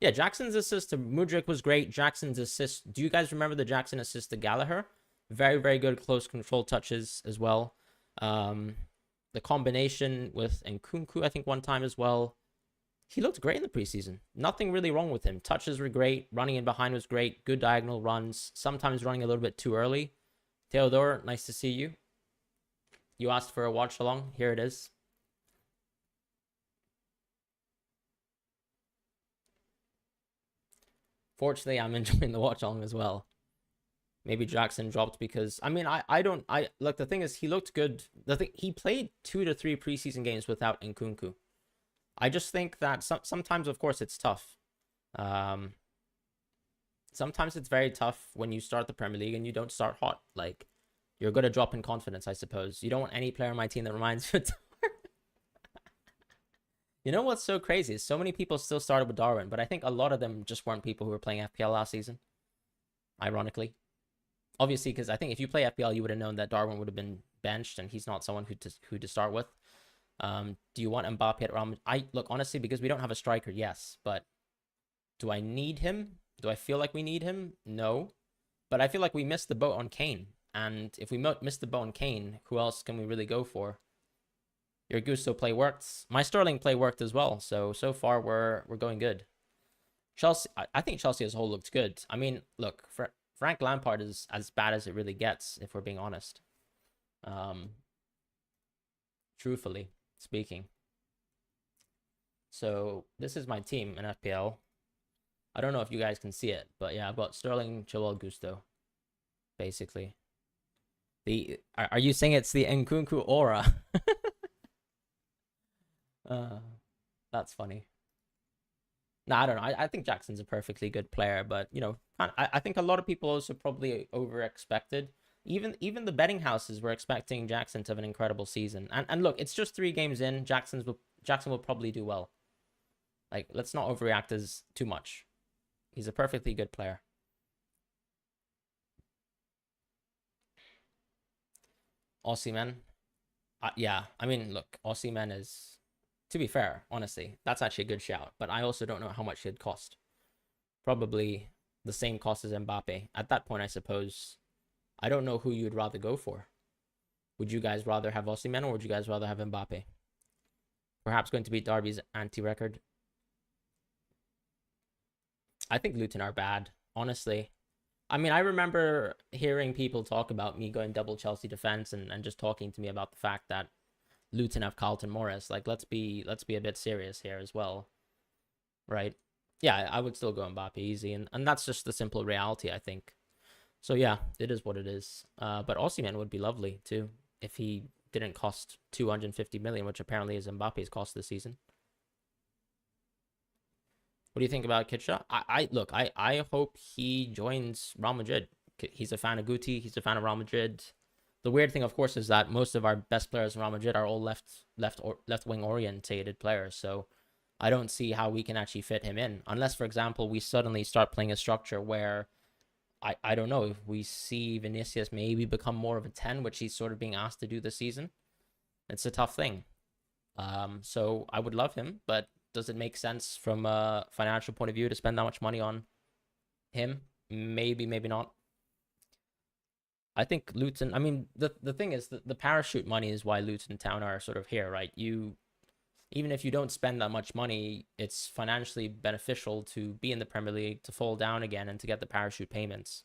[SPEAKER 1] Yeah, Jackson's assist to Mudryk was great. Jackson's assist... Do you guys remember the Jackson assist to Gallagher? Very, very good close control touches as well. The combination with Nkunku, I think, one time as well. He looked great in the preseason. Nothing really wrong with him. Touches were great. Running in behind was great. Good diagonal runs. Sometimes running a little bit too early. Theodore, nice to see you. You asked for a watch along. Here it is. Fortunately, I'm enjoying the watch along as well. Maybe Jackson dropped because... I mean, look, the thing is, he looked good. He played 2 to 3 preseason games without Nkunku. I just think that sometimes, of course, it's tough. Sometimes it's very tough when you start the Premier League and you don't start hot. Like, you're going to drop in confidence, I suppose. You don't want any player on my team that reminds you of Darwin. You know what's so crazy is so many people still started with Darwin, but I think a lot of them just weren't people who were playing FPL last season. Ironically. Obviously, because I think if you play FPL, you would have known that Darwin would have been benched, and he's not someone who to start with. Do you want Mbappe at Real Madrid? Look, honestly, because we don't have a striker, yes. But do I need him? Do I feel like we need him? No. But I feel like we missed the boat on Kane. And if we missed the boat on Kane, who else can we really go for? Your Gusto play worked. My Sterling play worked as well. So far, we're going good. Chelsea, I think Chelsea as a whole looked good. I mean, look, Frank Lampard is as bad as it really gets, if we're being honest. Truthfully speaking. So this is my team in FPL. I don't know if you guys can see it, but yeah, I've got Sterling, Chilwell, Gusto, basically. Are you saying it's the Nkunku aura? That's funny. No, I don't know. I think Jackson's a perfectly good player, but, you know, I think a lot of people also probably over-expected Even the betting houses were expecting Jackson to have an incredible season. And look, it's just 3 games in. Jackson will probably do well. Like, let's not overreact as too much. He's a perfectly good player. Osimhen. Yeah, I mean, look, Osimhen is, to be fair, honestly, that's actually a good shout. But I also don't know how much it'd cost. Probably the same cost as Mbappe. At that point, I suppose, I don't know who you'd rather go for. Would you guys rather have Osimhen or would you guys rather have Mbappe? Perhaps going to beat Derby's anti-record. I think Luton are bad, honestly. I mean, I remember hearing people talk about me going double Chelsea defense and just talking to me about the fact that Luton have Carlton Morris. Like, let's be a bit serious here as well, right? Yeah, I would still go Mbappe easy, and that's just the simple reality, I think. So yeah, it is what it is. But Osimhen would be lovely too if he didn't cost 250 million, which apparently is Mbappe's cost this season. What do you think about Kitcha? I hope he joins Real Madrid. He's a fan of Guti. He's a fan of Real Madrid. The weird thing, of course, is that most of our best players in Real Madrid are all left wing orientated players. So I don't see how we can actually fit him in, unless, for example, we suddenly start playing a structure where I don't know if we see Vinicius maybe become more of a 10, which he's sort of being asked to do this season. It's a tough thing. So I would love him, but does it make sense from a financial point of view to spend that much money on him? Maybe, maybe not. I think Luton, I mean, the thing is that the parachute money is why Luton Town are sort of here, right? Even if you don't spend that much money, it's financially beneficial to be in the Premier League, to fall down again, and to get the parachute payments.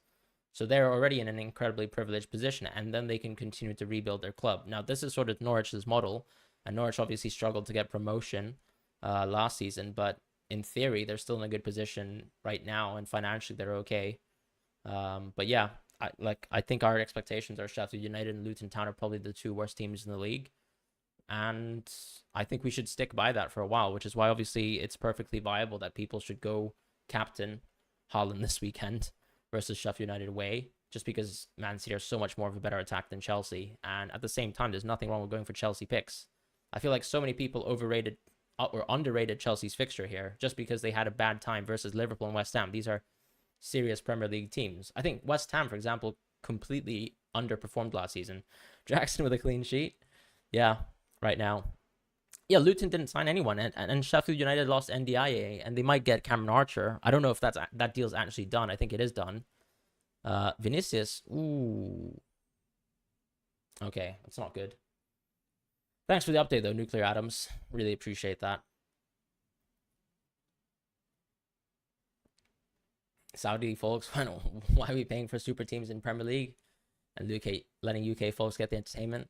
[SPEAKER 1] So they're already in an incredibly privileged position, and then they can continue to rebuild their club. Now, this is sort of Norwich's model, and Norwich obviously struggled to get promotion last season, but in theory, they're still in a good position right now, and financially, they're okay. But yeah, I think our expectations are Sheffield United and Luton Town are probably the 2 worst teams in the league. And I think we should stick by that for a while, which is why obviously it's perfectly viable that people should go captain Haaland this weekend versus Sheffield United away, just because Man City are so much more of a better attack than Chelsea. And at the same time, there's nothing wrong with going for Chelsea picks. I feel like so many people overrated or underrated Chelsea's fixture here just because they had a bad time versus Liverpool and West Ham. These are serious Premier League teams. I think West Ham, for example, completely underperformed last season. Jackson with a clean sheet. Yeah. Right now. Yeah, Luton didn't sign anyone, and Sheffield United lost NDIA, and they might get Cameron Archer. I don't know if that deal's actually done. I think it is done. Vinicius, ooh. Okay, that's not good. Thanks for the update, though, Nuclear Atoms. Really appreciate that. Saudi folks, why are we paying for super teams in Premier League and letting UK folks get the entertainment?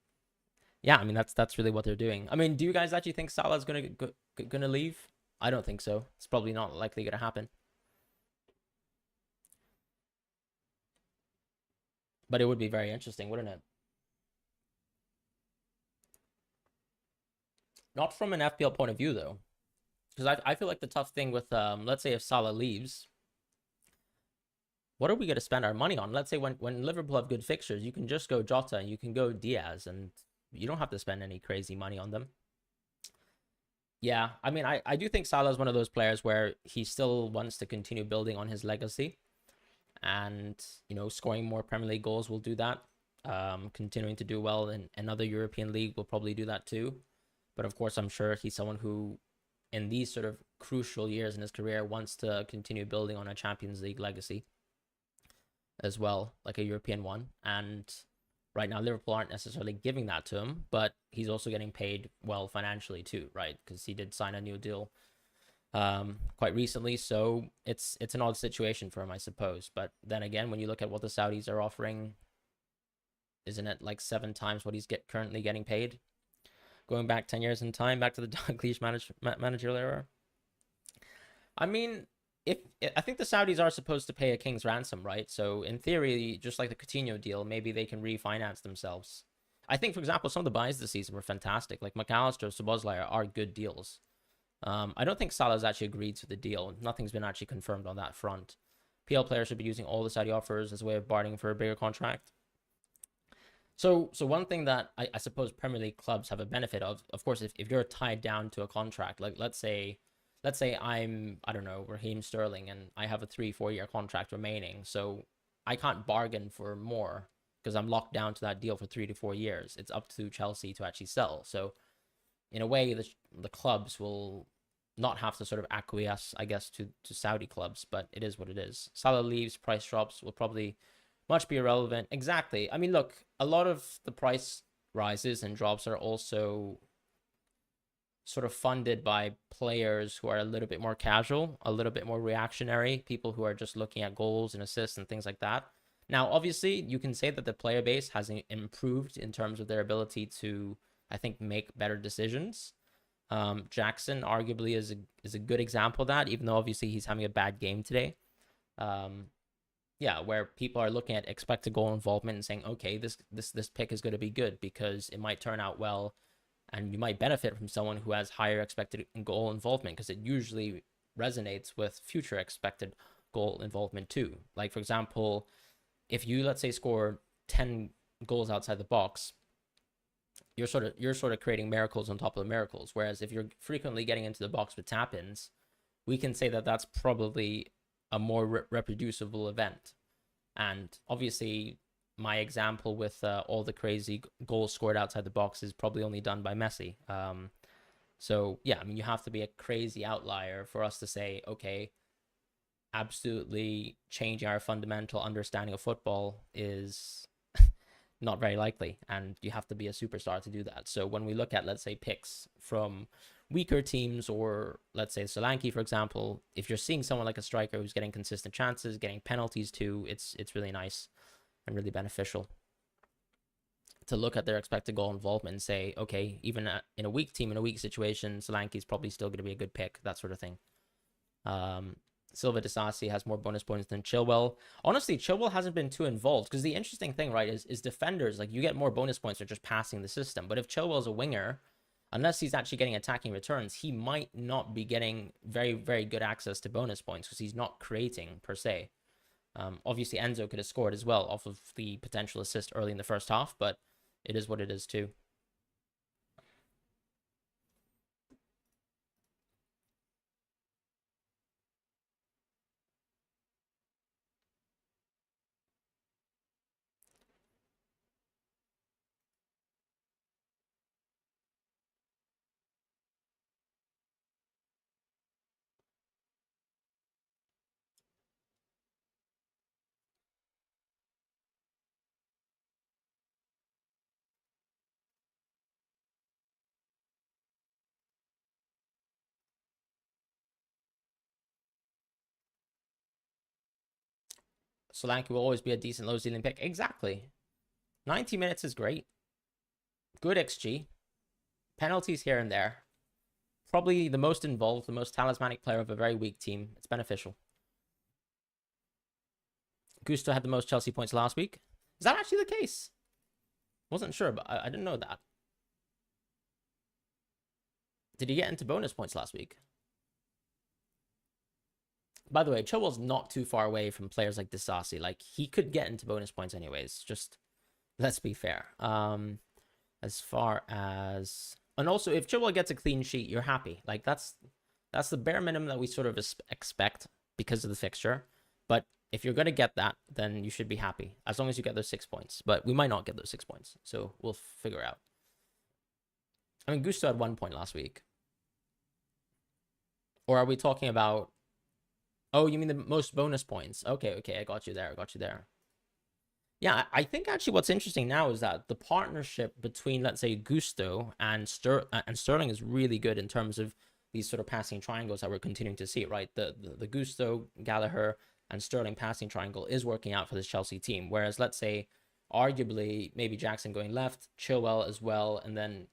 [SPEAKER 1] Yeah, I mean, that's really what they're doing. I mean, do you guys actually think Salah's gonna leave? I don't think so. It's probably not likely gonna happen. But it would be very interesting, wouldn't it? Not from an FPL point of view, though. Because I feel like the tough thing with, let's say if Salah leaves, what are we going to spend our money on? Let's say when Liverpool have good fixtures, you can just go Jota and you can go Diaz, and you don't have to spend any crazy money on them. Yeah, I mean, I do think Salah is one of those players where he still wants to continue building on his legacy. And, you know, scoring more Premier League goals will do that. Continuing to do well in another European league will probably do that too. But of course, I'm sure he's someone who, in these sort of crucial years in his career, wants to continue building on a Champions League legacy as well, like a European one. And right now, Liverpool aren't necessarily giving that to him, but he's also getting paid well financially too, right? Because he did sign a new deal quite recently, so it's an odd situation for him, I suppose. But then again, when you look at what the Saudis are offering, isn't it like 7 times what he's currently getting paid? Going back 10 years in time, back to the Dalglish managerial era. I mean, I think the Saudis are supposed to pay a king's ransom, right? So in theory, just like the Coutinho deal, maybe they can refinance themselves. I think, for example, some of the buys this season were fantastic. Like McAllister, Szoboszlai are good deals. I don't think Salah's actually agreed to the deal. Nothing's been actually confirmed on that front. PL players should be using all the Saudi offers as a way of bargaining for a bigger contract. So one thing that I suppose Premier League clubs have a benefit of course, if you're tied down to a contract, like let's say I don't know, Raheem Sterling, and I have a 3-4 year contract remaining, so I can't bargain for more because I'm locked down to that deal for 3 to 4 years. It's up to Chelsea to actually sell. So in a way, the clubs will not have to sort of acquiesce, I guess, to Saudi clubs, but it is what it is. Salah leaves, price drops will probably much be irrelevant. Exactly. I mean, look, a lot of the price rises and drops are also sort of funded by players who are a little bit more casual, a little bit more reactionary, people who are just looking at goals and assists and things like that. Now, obviously, you can say that the player base has improved in terms of their ability to, I think, make better decisions. Jackson arguably is a good example of that, even though obviously he's having a bad game today. Yeah, where people are looking at expected goal involvement and saying, okay, this pick is going to be good because it might turn out well, and you might benefit from someone who has higher expected goal involvement because it usually resonates with future expected goal involvement too. Like, for example, if you, let's say, score 10 goals outside the box, you're sort of creating miracles on top of the miracles. Whereas if you're frequently getting into the box with tap-ins, we can say that that's probably a more reproducible event. And obviously, my example with all the crazy goals scored outside the box is probably only done by Messi. So yeah, I mean, you have to be a crazy outlier for us to say, okay, absolutely changing our fundamental understanding of football is not very likely, and you have to be a superstar to do that. So when we look at, let's say, picks from weaker teams, or let's say Solanke, for example, if you're seeing someone like a striker who's getting consistent chances, getting penalties too, it's really nice and really beneficial to look at their expected goal involvement and say, okay, even in a weak team, in a weak situation, Solanke is probably still going to be a good pick, that sort of thing. Silva Disasi has more bonus points than Chilwell. Honestly, Chilwell hasn't been too involved because the interesting thing, right, is defenders, like, you get more bonus points for just passing the system. But if Chilwell's a winger, unless he's actually getting attacking returns, he might not be getting very, very good access to bonus points because he's not creating per se. Obviously, Enzo could have scored as well off of the potential assist early in the first half, but it is what it is too. Solanke will always be a decent low ceiling pick. Exactly. 90 minutes is great. Good XG. Penalties here and there. Probably the most involved, the most talismanic player of a very weak team. It's beneficial. Gusto had the most Chelsea points last week. Is that actually the case? Wasn't sure, but I didn't know that. Did he get into bonus points last week? By the way, Chilwell's not too far away from players like Disasi. Like, he could get into bonus points anyways. Just, let's be fair. As far as... And also, if Chilwell gets a clean sheet, you're happy. Like, that's the bare minimum that we sort of expect because of the fixture. But if you're going to get that, then you should be happy. As long as you get those 6 points. But we might not get those 6 points. So we'll figure out. I mean, Gusto had 1 point last week. Or are we talking about... Oh, you mean the most bonus points? Okay, I got you there. Yeah, I think actually what's interesting now is that the partnership between, let's say, Gusto and Sterling is really good in terms of these sort of passing triangles that we're continuing to see, right? The Gusto, Gallagher, and Sterling passing triangle is working out for this Chelsea team. Whereas, let's say, arguably, maybe Jackson going left, Chilwell as well, and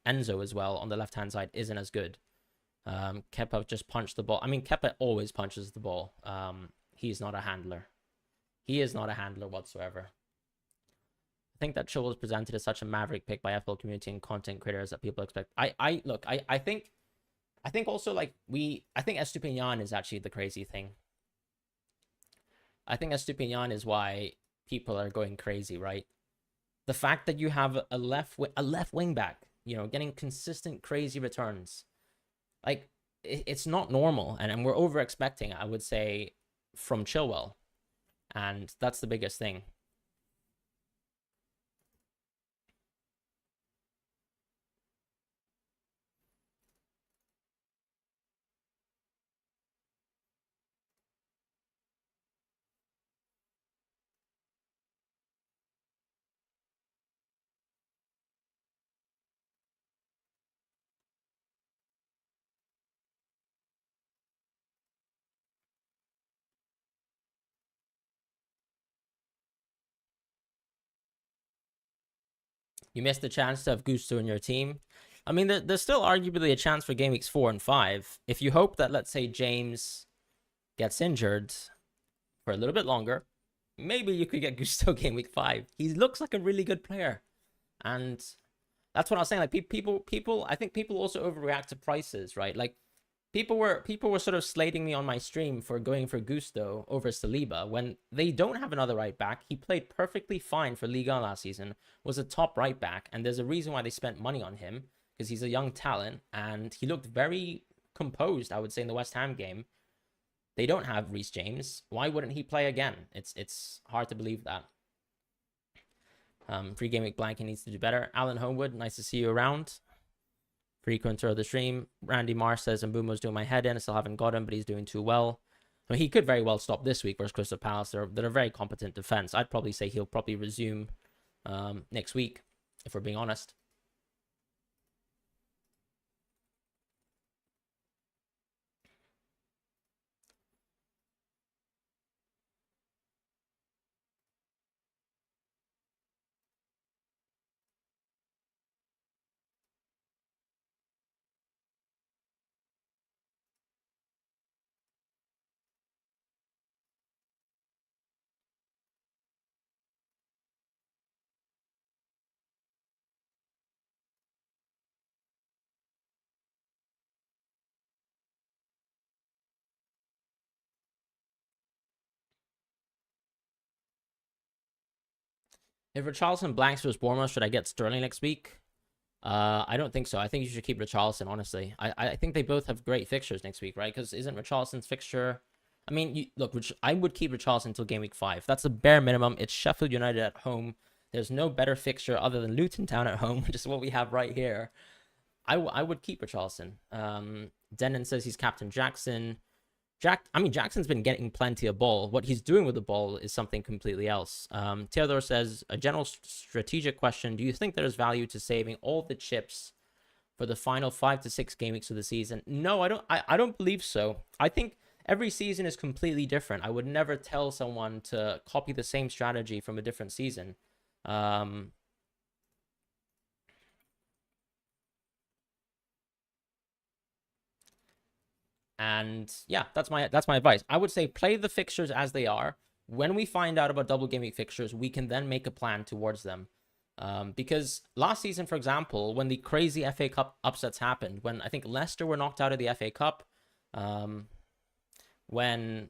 [SPEAKER 1] Enzo as well on the left-hand side isn't as good. Kepa just punched the ball. I mean, Kepa always punches the ball. He's not a handler. He is not a handler whatsoever. I think that Chilwell was presented as such a maverick pick by FPL community and content creators that people expect. I think also, like, I think Estupinian is actually the crazy thing. I think Estupinian is why people are going crazy, right? the fact that you have a left wing back, you know, getting consistent crazy returns, like it's not normal, and we're over expecting, I would say, from Chilwell, and that's the biggest thing. You missed the chance to have Gusto in your team. I mean, there's still arguably a chance for game weeks 4 and 5. If you hope that, let's say, James gets injured for a little bit longer, maybe you could get Gusto game week 5. He looks like a really good player. And that's what I was saying. Like, people, I think people also overreact to prices, right? Like, people were sort of slating me on my stream for going for Gusto over Saliba when they don't have another right back. He played perfectly fine for Liga last season, was a top right back, and there's a reason why they spent money on him, because he's a young talent, and he looked very composed, I would say, in the West Ham game. They don't have Reece James. Why wouldn't he play again? It's hard to believe that. Free game week blank, he needs to do better. Alan Homewood, nice to see you around. Frequenter of the stream. Randy Marsh says Mbumo's doing my head in. I still haven't got him, but he's doing too well. So he could very well stop this week versus Crystal Palace. They're a very competent defense. I'd probably say he'll probably resume next week, if we're being honest. If Richarlison blanks versus Bournemouth, should I get Sterling next week? I don't think so. I think you should keep Richarlison, honestly. I think they both have great fixtures next week, right? Because isn't Richarlison's fixture... I mean, look, I would keep Richarlison until game week 5. That's the bare minimum. It's Sheffield United at home. There's no better fixture other than Luton Town at home, which is what we have right here. I would keep Richarlison. Denon says he's Captain Jackson. Jackson's been getting plenty of ball. What he's doing with the ball is something completely else. Theodore says, a general strategic question. Do you think there's value to saving all the chips for the final 5 to 6 game weeks of the season? No, I don't. I don't believe so. I think every season is completely different. I would never tell someone to copy the same strategy from a different season. And yeah, that's my advice. I would say play the fixtures as they are. When we find out about double game week fixtures, we can then make a plan towards them. Because last season, for example, when the crazy FA Cup upsets happened, when I think Leicester were knocked out of the FA Cup, when...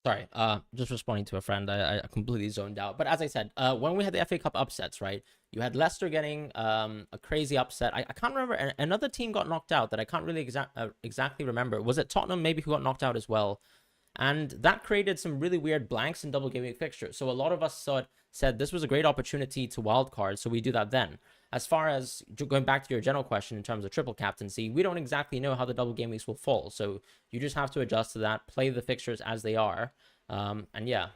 [SPEAKER 1] Sorry, just responding to a friend. I completely zoned out. But as I said, when we had the FA Cup upsets, right? You had Leicester getting a crazy upset. I can't remember. Another team got knocked out that I can't really exactly remember. Was it Tottenham maybe who got knocked out as well? And that created some really weird blanks in double game week fixtures. So a lot of us said this was a great opportunity to wildcard, so we do that then. As far as going back to your general question in terms of triple captaincy, we don't exactly know how the double game weeks will fall. So you just have to adjust to that, play the fixtures as they are. And yeah.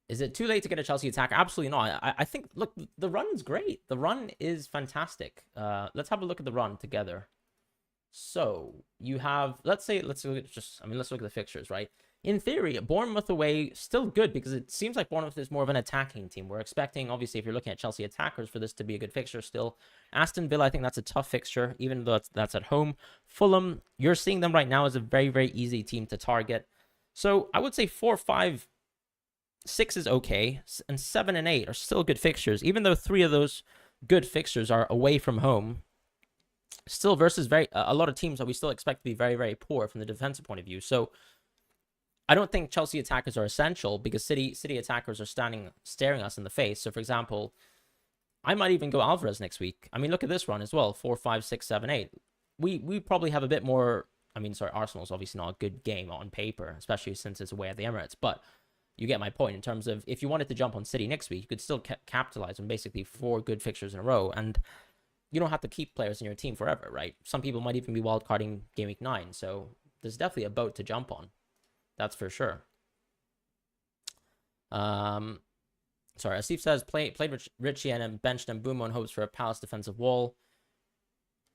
[SPEAKER 1] Is it too late to get a Chelsea attacker? Absolutely not. I think, look, the run's great. The run is fantastic. Let's have a look at the run together. So you have, let's look at the fixtures, right? In theory, Bournemouth away, still good because it seems like Bournemouth is more of an attacking team. We're expecting, obviously, if you're looking at Chelsea attackers, for this to be a good fixture still. Aston Villa, I think that's a tough fixture, even though that's at home. Fulham, you're seeing them right now as a very, very easy team to target. So I would say 4, 5, 6 is okay, and 7 and 8 are still good fixtures, even though 3 of those good fixtures are away from home. Still versus a lot of teams that we still expect to be very, very poor from the defensive point of view. So I don't think Chelsea attackers are essential because City attackers are staring us in the face. So for example, I might even go Alvarez next week. I mean, look at this run as well. 4, 5, 6, 7, 8. We probably have a bit more. I mean, sorry, Arsenal's obviously not a good game on paper, especially since it's away at the Emirates. But you get my point in terms of if you wanted to jump on City next week, you could still capitalize on basically 4 good fixtures in a row. And you don't have to keep players in your team forever, right? Some people might even be wildcarding game week 9. So there's definitely a boat to jump on. That's for sure. Sorry, as Steve says, played Richie and benched Mbeumo in hopes for a Palace defensive wall.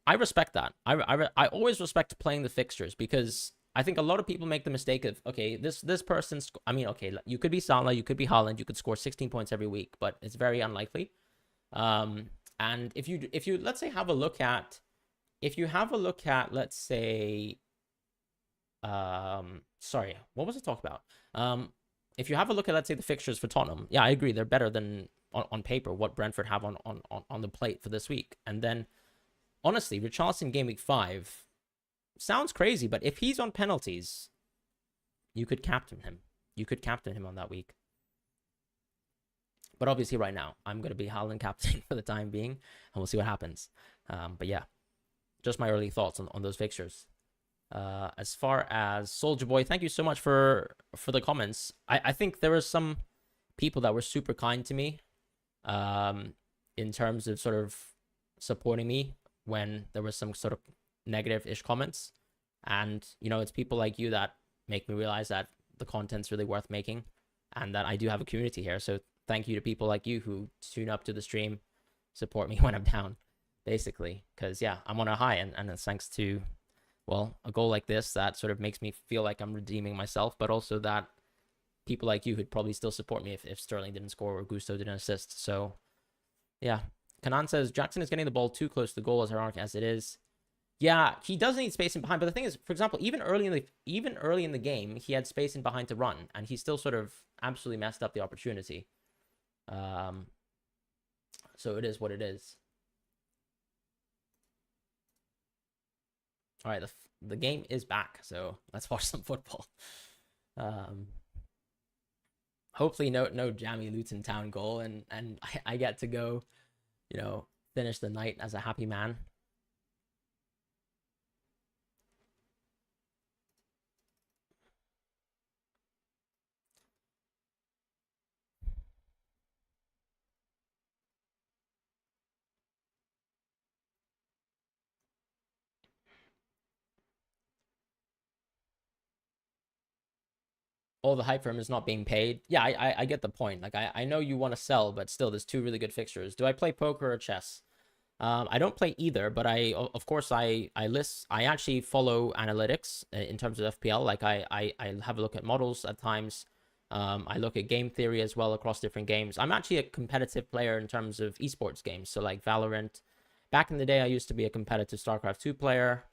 [SPEAKER 1] I respect that. I always respect playing the fixtures because I think a lot of people make the mistake of, okay, this person's, I mean, okay, you could be Salah, you could be Haaland, you could score 16 points every week, but it's very unlikely. And if you let's say have a look at, let's say, sorry, what was I talking about? If you have a look at, let's say, the fixtures for Tottenham, yeah, I agree, they're better than on paper what Brentford have on the plate for this week. And then, honestly, Richarlison game week 5 sounds crazy, but if he's on penalties, you could captain him. You could captain him on that week. But obviously right now, I'm going to be Haaland captain for the time being, and we'll see what happens. But yeah, just my early thoughts on those fixtures. As far as Soldier Boy, thank you so much for the comments. I think there were some people that were super kind to me in terms of sort of supporting me when there was some sort of negative-ish comments. And, you know, it's people like you that make me realize that the content's really worth making and that I do have a community here. So thank you to people like you who tune up to the stream, support me when I'm down, basically. Because, yeah, I'm on a high, and it's thanks to, well, a goal like this that sort of makes me feel like I'm redeeming myself, but also that people like you would probably still support me if Sterling didn't score or Gusto didn't assist. So, yeah. Kanan says, Jackson is getting the ball too close to the goal, as ironic as it is. Yeah, he does need space in behind, but the thing is, for example, even early in the game, he had space in behind to run, and he still sort of absolutely messed up the opportunity. So it is what it is. All right, the game is back, so let's watch some football. Hopefully, no jammy Luton Town goal, and I get to go, you know, finish the night as a happy man. All the hype for him is not being paid. Yeah, I get the point. Like, I know you want to sell, but still, there's 2 really good fixtures. Do I play poker or chess? I don't play either, but of course I actually follow analytics in terms of FPL. Like I have a look at models at times. I look at game theory as well across different games. I'm actually a competitive player in terms of esports games. So like Valorant. Back in the day, I used to be a competitive StarCraft 2 player.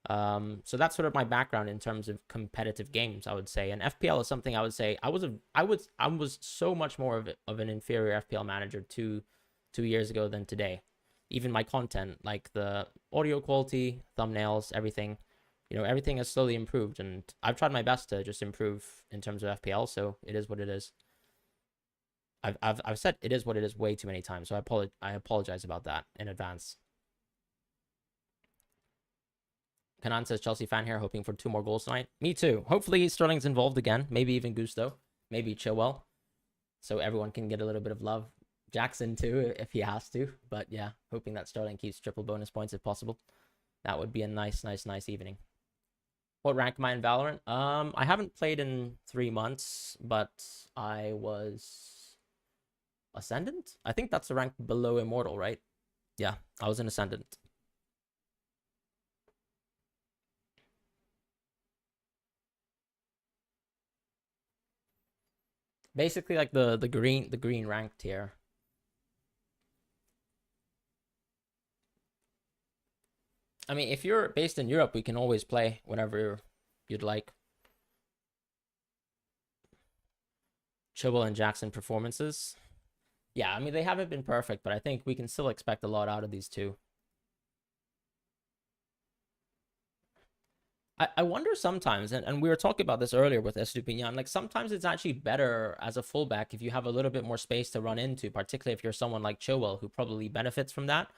[SPEAKER 1] So that's sort of my background in terms of competitive games, I would say. And FPL is something I would say I was so much more of an inferior FPL manager 2 years ago than today. Even my content, like the audio quality, thumbnails, everything, you know, everything has slowly improved, and I've tried my best to just improve in terms of FPL. So it is what it is. I've said it is what it is way too many times, so I apologize about that in advance. Kanan says Chelsea fan here, hoping for 2 more goals tonight. Me too. Hopefully Sterling's involved again. Maybe even Gusto. Maybe Chilwell. So everyone can get a little bit of love. Jackson too, if he has to. But yeah, hoping that Sterling keeps triple bonus points if possible. That would be a nice evening. What rank am I in Valorant? I haven't played in 3 months, but I was Ascendant? I think that's the rank below Immortal, right? Yeah, I was an Ascendant. Basically like the green rank tier. I mean, if you're based in Europe, we can always play whenever you'd like. Chilwell and Jackson performances. Yeah, I mean, they haven't been perfect, but I think we can still expect a lot out of these two. I wonder sometimes, and we were talking about this earlier with Estupinian, like sometimes it's actually better as a fullback if you have a little bit more space to run into, particularly if you're someone like Chilwell who probably benefits from that.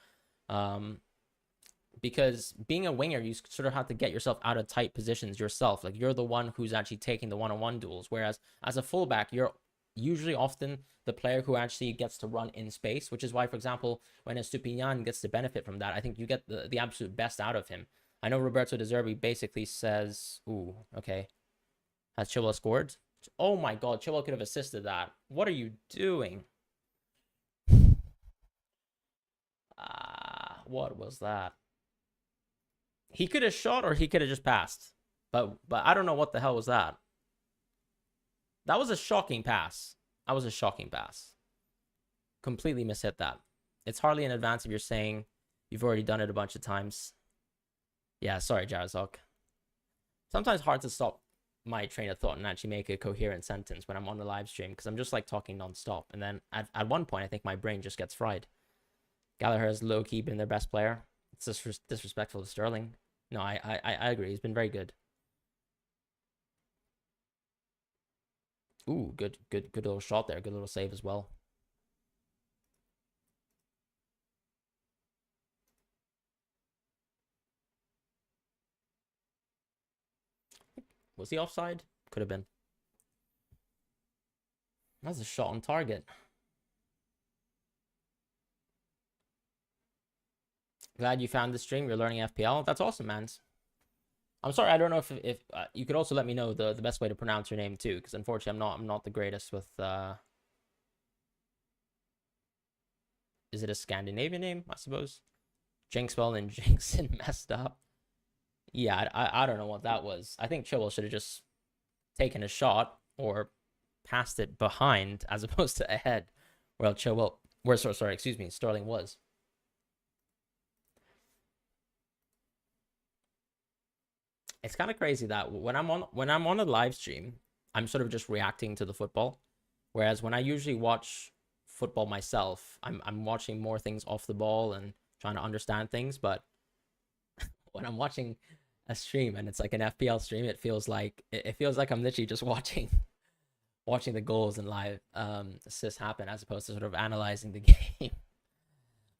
[SPEAKER 1] Because being a winger, you sort of have to get yourself out of tight positions yourself. Like you're the one who's actually taking the one-on-one duels. Whereas as a fullback, you're usually often the player who actually gets to run in space, which is why, for example, when Estupinian gets to benefit from that, I think you get the absolute best out of him. I know Roberto De Zerbi basically says, ooh, okay. Has Chilwell scored? Oh my god, Chilwell could have assisted that. What are you doing? What was that? He could have shot or he could have just passed. But I don't know what the hell was that. That was a shocking pass. That was a shocking pass. Completely mishit that. It's hardly in advance if you're saying you've already done it a bunch of times. Yeah, sorry, Jarazok. Sometimes hard to stop my train of thought and actually make a coherent sentence when I'm on the live stream because I'm just like talking nonstop. And then at one point, I think my brain just gets fried. Gallagher has low-key been their best player. It's just disrespectful to Sterling. No, I agree. He's been very good. Ooh, good little shot there. Good little save as well. Was he offside? Could have been. That's a shot on target. Glad you found the stream. You're learning FPL. That's awesome, man. I'm sorry. I don't know if you could also let me know the best way to pronounce your name too, because unfortunately I'm not the greatest with. Is it a Scandinavian name? I suppose. Jinxwell and Jinxon messed up. Yeah, I don't know what that was. I think Chilwell should have just taken a shot or passed it behind as opposed to ahead. Well, Chilwell, sorry, excuse me, Sterling was. It's kind of crazy that when I'm on a live stream, I'm sort of just reacting to the football, whereas when I usually watch football myself, I'm watching more things off the ball and trying to understand things. But when I'm watching a stream and it's like an FPL stream, it feels like I'm literally just watching the goals and live assists happen as opposed to sort of analyzing the game.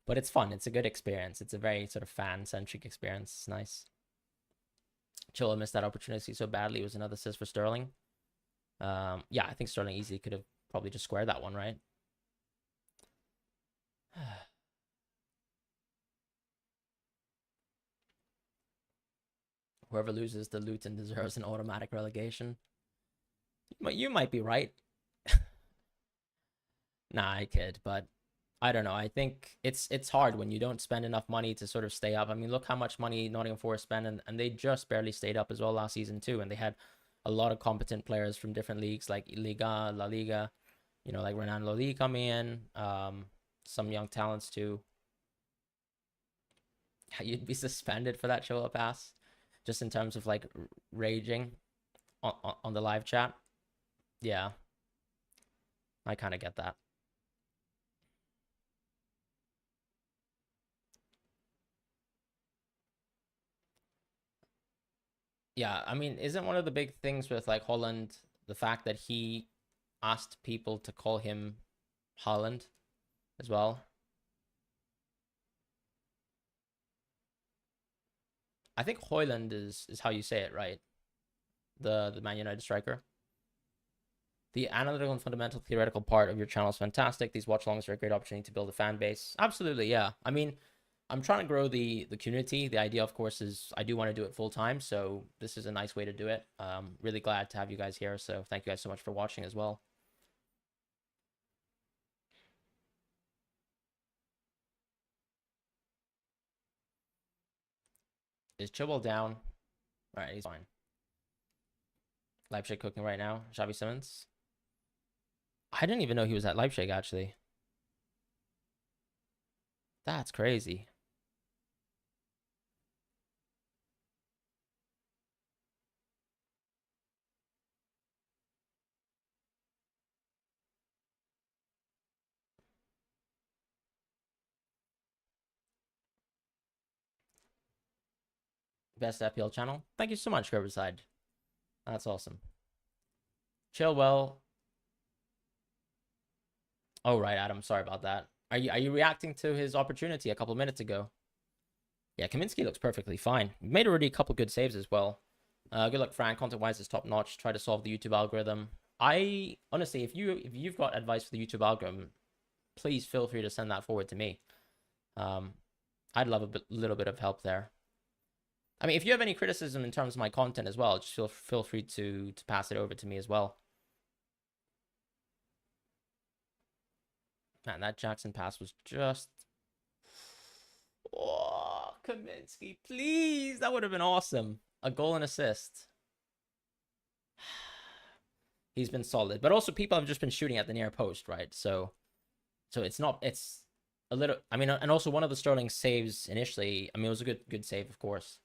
[SPEAKER 1] But it's fun. It's a good experience. It's a very sort of fan-centric experience. It's nice. Chilwell missed that opportunity so badly. It was another assist for Sterling. Yeah, I think Sterling easily could have probably just squared that one, right? Whoever loses to Luton deserves an automatic relegation. But you might be right. Nah, I kid, but I don't know. I think it's hard when you don't spend enough money to sort of stay up. I mean, look how much money Nottingham Forest spent, and they just barely stayed up as well last season too. And they had a lot of competent players from different leagues like Liga, La Liga, you know, like Renan Lodi coming in, some young talents too. You'd be suspended for that Chilwell pass, just in terms of like raging on the live chat. Yeah, I kind of get that. Yeah, I mean, isn't one of the big things with like Holland the fact that he asked people to call him Haaland as well. I think Hoyland is how you say it, right? The Man United striker. The analytical and fundamental theoretical part of your channel is fantastic. These watch-alongs are a great opportunity to build a fan base. Absolutely, yeah. I mean, I'm trying to grow the community. The idea, of course, is I do want to do it full time, so this is a nice way to do it. Really glad to have you guys here, so thank you guys so much for watching as well. Is Chilwell down? All right, he's fine. Leipzig cooking right now. Xavi Simons. I didn't even know he was at Leipzig, actually. That's crazy. Best FPL channel. Thank you so much, Riverside. That's awesome. Chilwell. Oh, right, Adam. Sorry about that. Are you reacting to his opportunity a couple of minutes ago? Yeah, Kaminsky looks perfectly fine. Made already a couple good saves as well. Good luck, Frank. Content-wise is top notch. Try to solve the YouTube algorithm. I honestly, if you've got advice for the YouTube algorithm, please feel free to send that forward to me. I'd love a little bit of help there. I mean, if you have any criticism in terms of my content as well, just feel free to pass it over to me as well. Man, that Jackson pass was just... Oh, Kaminsky, please. That would have been awesome. A goal and assist. He's been solid. But also, people have just been shooting at the near post, right? So it's not... It's a little... I mean, and also one of the Sterling saves initially... I mean, it was a good save, of course.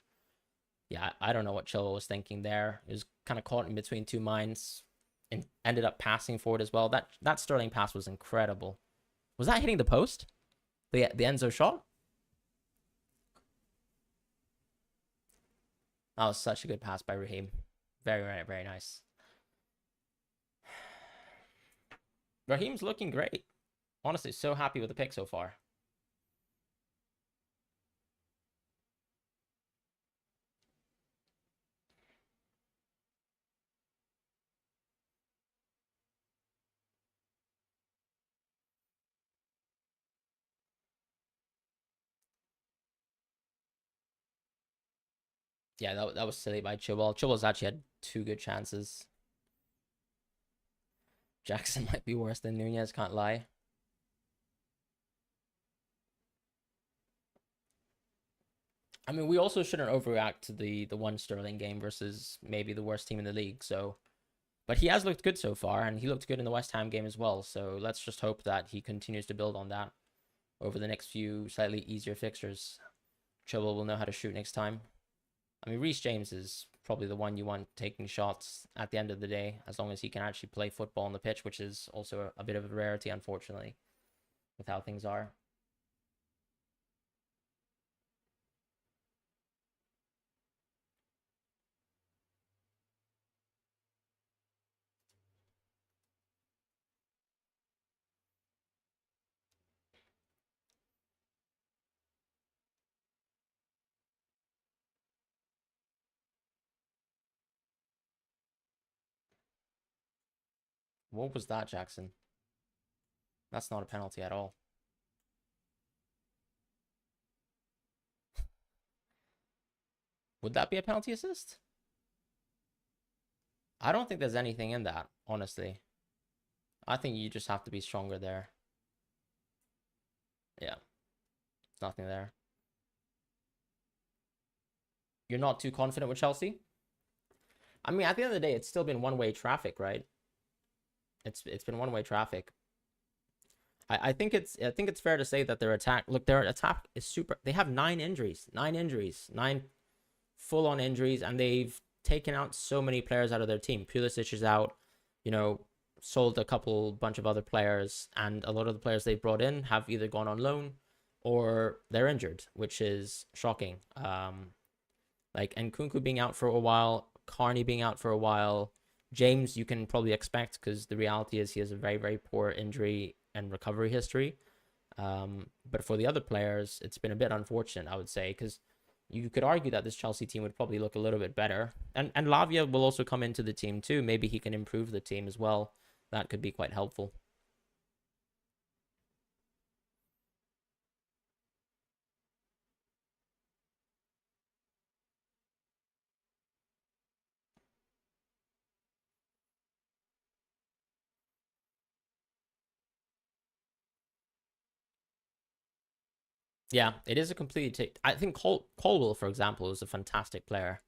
[SPEAKER 1] Yeah, I don't know what Chilwell was thinking there. He was kind of caught in between two minds and ended up passing forward as well. That Sterling pass was incredible. Was that hitting the post? The Enzo shot? That was such a good pass by Raheem. Very, very, very nice. Raheem's looking great. Honestly, so happy with the pick so far. Yeah, that was silly by Chilwell. Chilwell's actually had two good chances. Jackson might be worse than Nunez, can't lie. I mean, we also shouldn't overreact to the one Sterling game versus maybe the worst team in the league. So, but he has looked good so far, and he looked good in the West Ham game as well. So let's just hope that he continues to build on that over the next few slightly easier fixtures. Chilwell will know how to shoot next time. I mean, Reece James is probably the one you want taking shots at the end of the day, as long as he can actually play football on the pitch, which is also a bit of a rarity, unfortunately, with how things are. What was that, Jackson? That's not a penalty at all. Would that be a penalty assist? I don't think there's anything in that, honestly. I think you just have to be stronger there. Yeah. There's nothing there. You're not too confident with Chelsea? I mean, at the end of the day, it's still been one-way traffic, right? It's been one-way traffic. I think it's fair to say that their attack is super. They have 9 injuries, 9 full-on injuries, and they've taken out so many players out of their team. Pulisic is out, sold a bunch of other players, and a lot of the players they brought in have either gone on loan or they're injured, which is shocking. Like Nkunku being out for a while, Carney being out for a while. James, you can probably expect, because the reality is he has a very, very poor injury and recovery history. But for the other players, it's been a bit unfortunate, I would say, because you could argue that this Chelsea team would probably look a little bit better. And Lavia will also come into the team too. Maybe he can improve the team as well. That could be quite helpful. Yeah, it is a completely. I think Colwell, for example, is a fantastic player.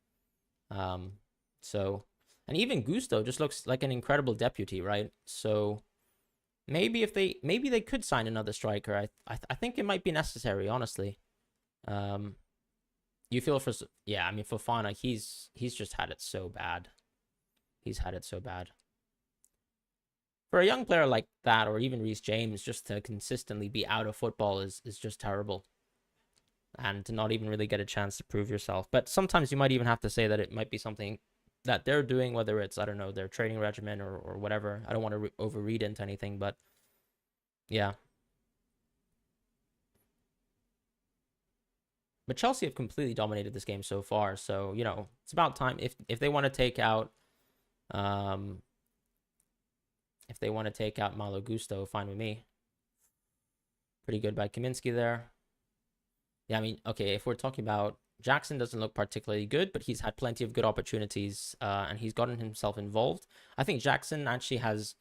[SPEAKER 1] Um, so, and even Gusto just looks like an incredible deputy, right? So maybe maybe they could sign another striker. I think it might be necessary, honestly. Um, you feel for yeah, I mean Fofana, he's just had it so bad. He's had it so bad. For a young player like that, or even Reece James, just to consistently be out of football is just terrible. And to not even really get a chance to prove yourself. But sometimes you might even have to say that it might be something that they're doing, whether it's, I don't know, their training regimen or whatever. I don't want to overread into anything, but yeah. But Chelsea have completely dominated this game so far, so you know it's about time if they want to take out, um, if they want to take out Malo Gusto, fine with me. Pretty good by Kaminsky there. Yeah, I mean, okay, if we're talking about Jackson, doesn't look particularly good, but he's had plenty of good opportunities, and he's gotten himself involved. I think Jackson actually has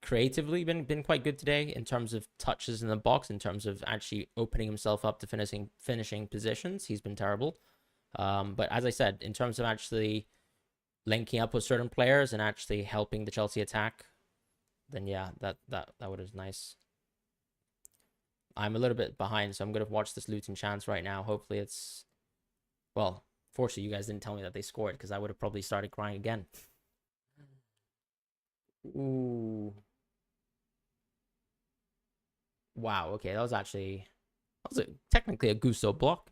[SPEAKER 1] creatively been quite good today in terms of touches in the box, in terms of actually opening himself up to finishing positions. He's been terrible. But as I said, in terms of actually linking up with certain players and actually helping the Chelsea attack, then yeah, that would is nice. I'm a little bit behind, so I'm gonna watch this Luton chance right now. Hopefully it's, well, fortunately you guys didn't tell me that they scored, because I would have probably started crying again. Ooh. Wow, okay, that was technically a Gusto block.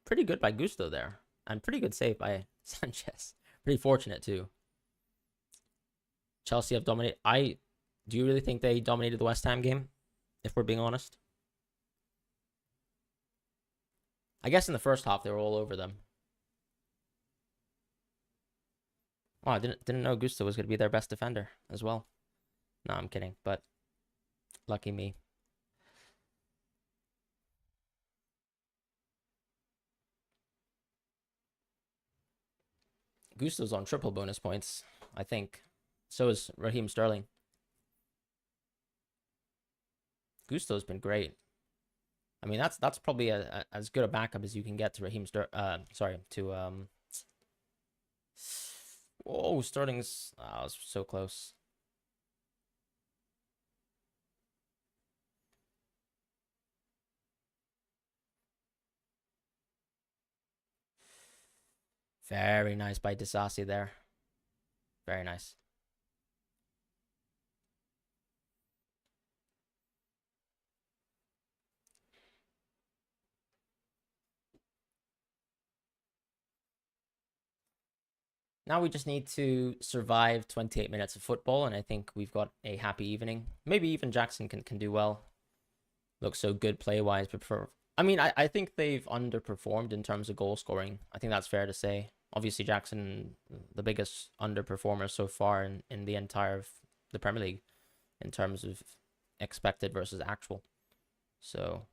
[SPEAKER 1] Pretty good by Gusto there. And pretty good save by Sanchez. Pretty fortunate too. Chelsea have dominated. Do you really think they dominated the West Ham game? If we're being honest, I guess in the first half they were all over them. Oh, I didn't know Gusto was going to be their best defender as well. No, I'm kidding, but lucky me. Gusto's on triple bonus points, I think. So is Raheem Sterling. Gusto's been great. I mean, that's probably as good a backup as you can get to Raheem Oh, Sterling's. Oh, I was so close. Very nice by Disasi there. Very nice. Now we just need to survive 28 minutes of football, and I think we've got a happy evening. Maybe even Jackson can do well. Looks so good play-wise, but I mean, I think they've underperformed in terms of goal scoring. I think that's fair to say. Obviously, Jackson, the biggest underperformer so far in the entire of the Premier League in terms of expected versus actual. So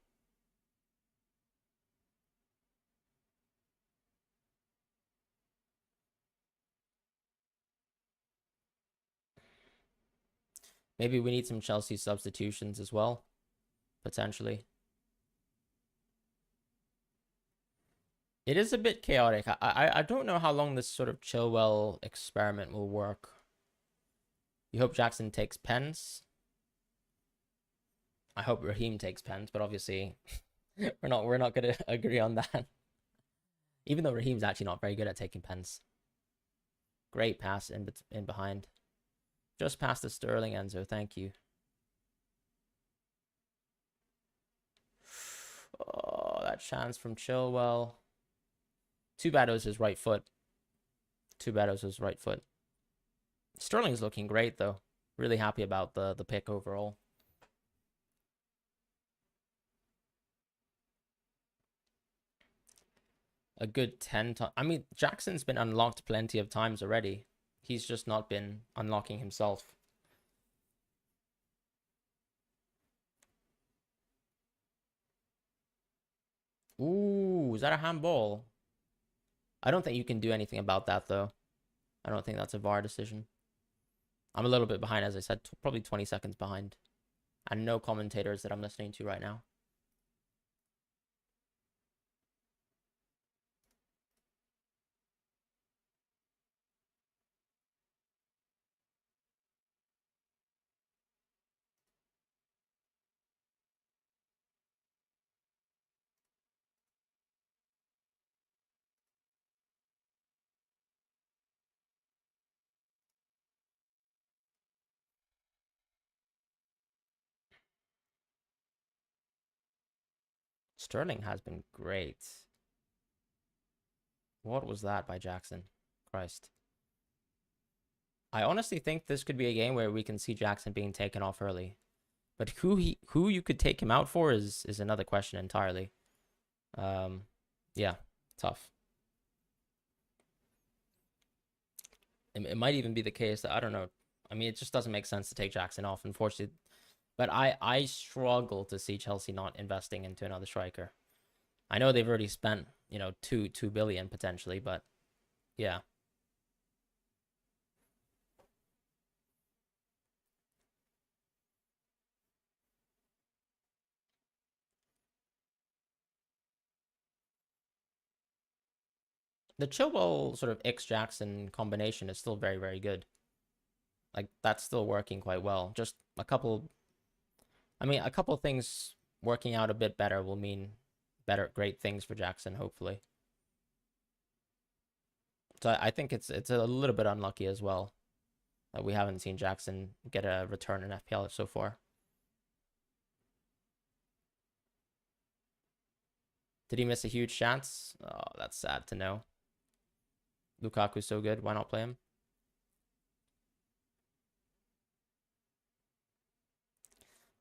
[SPEAKER 1] maybe we need some Chelsea substitutions as well, potentially. It is a bit chaotic. I don't know how long this sort of Chilwell experiment will work. You hope Jackson takes pens. I hope Raheem takes pens, but obviously we're not gonna agree on that. Even though Raheem's actually not very good at taking pens. Great pass in behind. Just past the Sterling, Enzo. Thank you. Oh, that chance from Chilwell. Too bad it was his right foot. too bad it was his right foot. Sterling's looking great though. Really happy about the pick overall. A good 10 times. I mean, Jackson's been unlocked plenty of times already. He's just not been unlocking himself. Ooh, is that a handball? I don't think you can do anything about that, though. I don't think that's a VAR decision. I'm a little bit behind, as I said, probably 20 seconds behind. And no commentators that I'm listening to right now. Sterling has been great. What was that by Jackson? Christ. I honestly think this could be a game where we can see Jackson being taken off early. But who you could take him out for is another question entirely. Yeah, tough. It might even be the case that, I don't know. I mean, it just doesn't make sense to take Jackson off, unfortunately. But I struggle to see Chelsea not investing into another striker. I know they've already spent, you know, 2 billion potentially, but yeah. The Chilwell sort of X-Jackson combination is still very, very good. Like, that's still working quite well. Just a couple of things working out a bit better will mean great things for Jackson, hopefully. So I think it's a little bit unlucky as well that we haven't seen Jackson get a return in FPL so far. Did he miss a huge chance? Oh, that's sad to know. Lukaku's so good. Why not play him?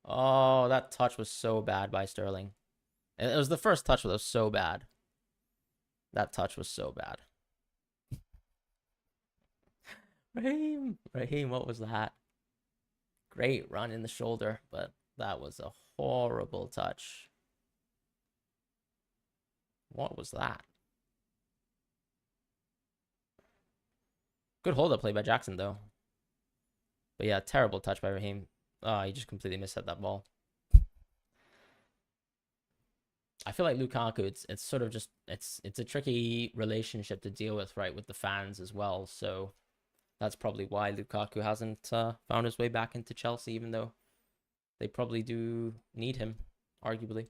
[SPEAKER 1] Oh, that touch was so bad by Sterling. It was the first touch that was so bad. That touch was so bad. Raheem, what was that? Great run in the shoulder, but that was a horrible touch. What was that? Good hold-up play by Jackson, though. But yeah, terrible touch by Raheem. Oh, he just completely missed that ball. I feel like Lukaku, it's sort of just it's a tricky relationship to deal with, right, with the fans as well. So that's probably why Lukaku hasn't found his way back into Chelsea, even though they probably do need him, arguably.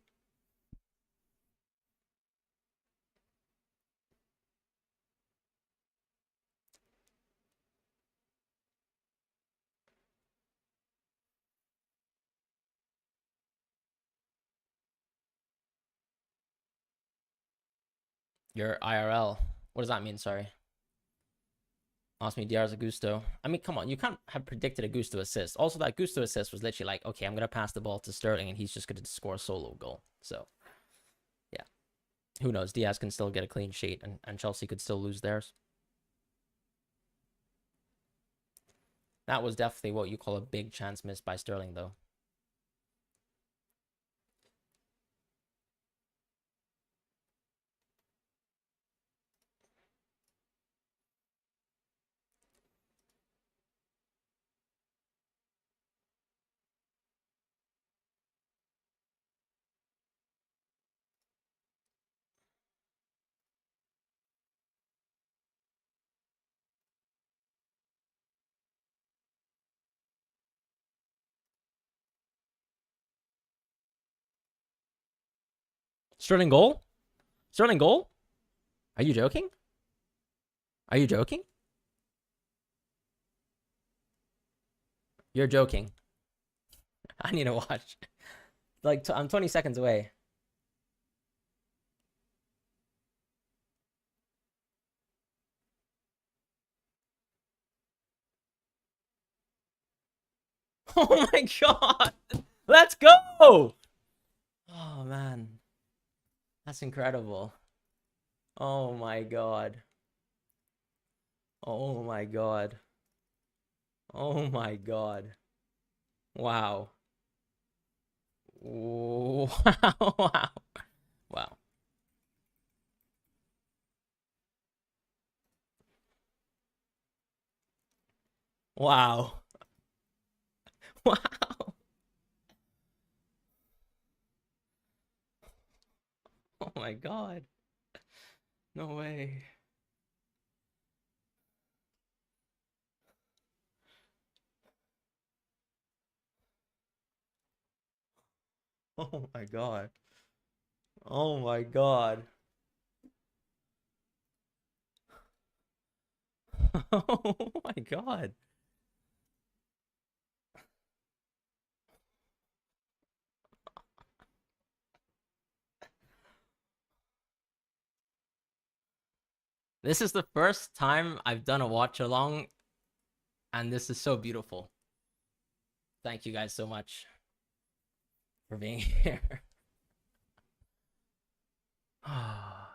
[SPEAKER 1] Your IRL. What does that mean? Sorry. Ask me Diar's a Gusto. I mean, come on, you can't have predicted a Gusto assist. Also, that Gusto assist was literally like, okay, I'm gonna pass the ball to Sterling, and he's just gonna score a solo goal. So, yeah, who knows? Diaz can still get a clean sheet, and Chelsea could still lose theirs. That was definitely what you call a big chance missed by Sterling, though. Sterling goal? Sterling goal? Are you joking? Are you joking? You're joking. I need to watch. Like, I'm 20 seconds away. Oh my god! Let's go! Oh man. That's incredible. Oh my god. Oh my god. Oh my god. Wow. Wow. Wow. Wow. Wow. Wow. Oh my god. No way. Oh my god. Oh my god. Oh my god. This is the first time I've done a watch along, and this is so beautiful. Thank you guys so much for being here. Oh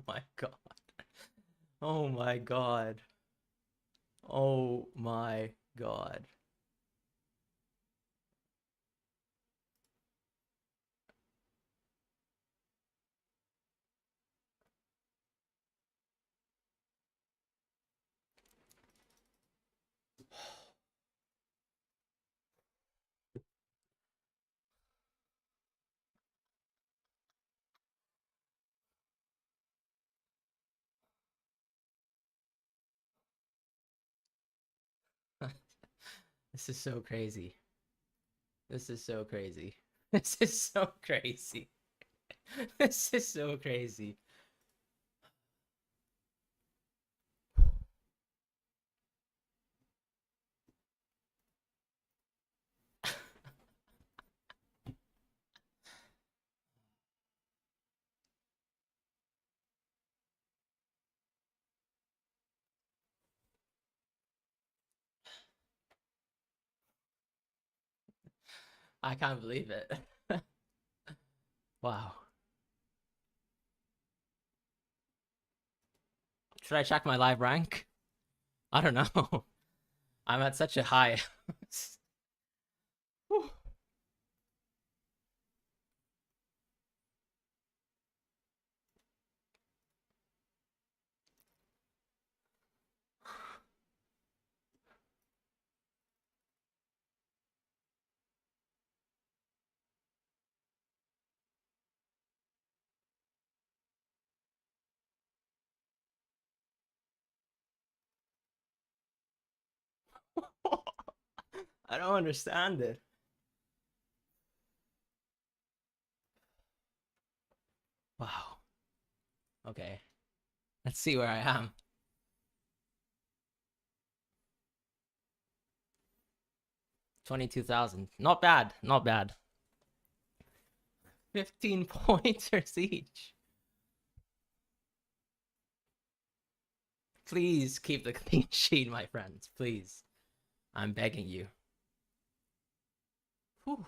[SPEAKER 1] my god. Oh my god. Oh my god. This is so crazy. This is so crazy. This is so crazy. This is so crazy. I can't believe it. Wow. Should I check my live rank? I don't know. I'm at such a high. I don't understand it. Wow. Okay. Let's see where I am. 22,000. Not bad. Not bad. 15 pointers each. Please keep the clean sheet, my friends. Please. I'm begging you. Whew.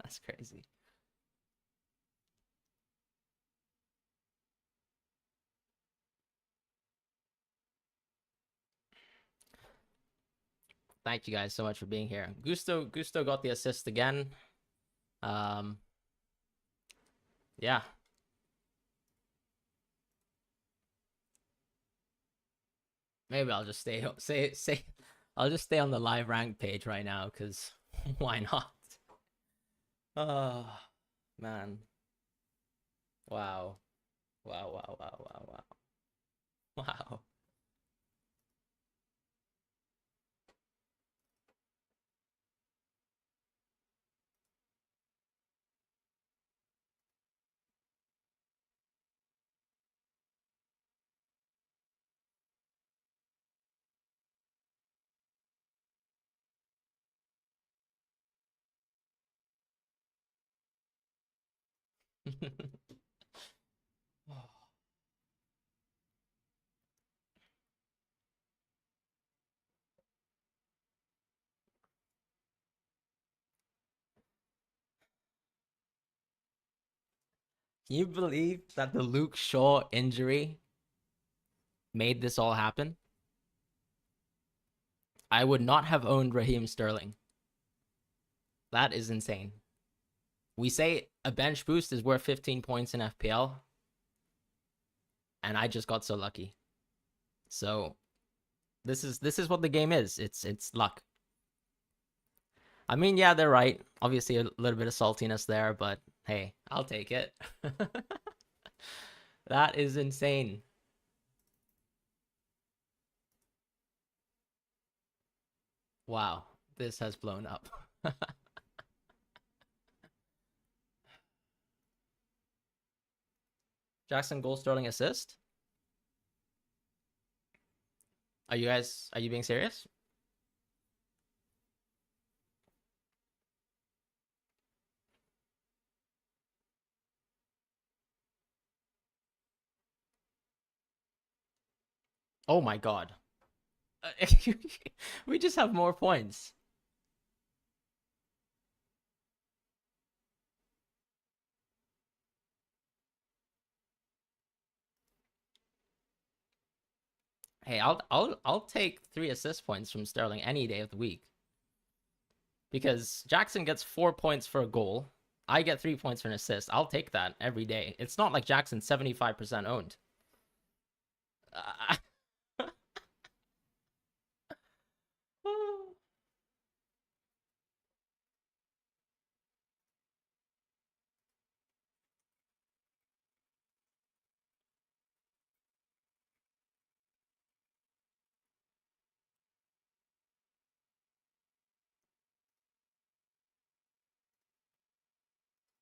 [SPEAKER 1] That's crazy. Thank you guys so much for being here. Gusto got the assist again. Yeah. Maybe I'll just stay I'll just stay on the live rank page right now, because why not? Oh man. Wow. Wow, wow, wow, wow, wow. Wow. Can you believe that the Luke Shaw injury made this all happen? I would not have owned Raheem Sterling. That is insane. We say a bench boost is worth 15 points in FPL, and I just got so lucky. So this is what the game is. It's luck. I mean, yeah, they're right. Obviously, a little bit of saltiness there, but hey, I'll take it. That is insane. Wow, this has blown up. Jackson goal, Sterling assist. Are you being serious? Oh my god. We just have more points. Hey, I'll take 3 assist points from Sterling any day of the week. Because Jackson gets 4 points for a goal. I get 3 points for an assist. I'll take that every day. It's not like Jackson's 75% owned.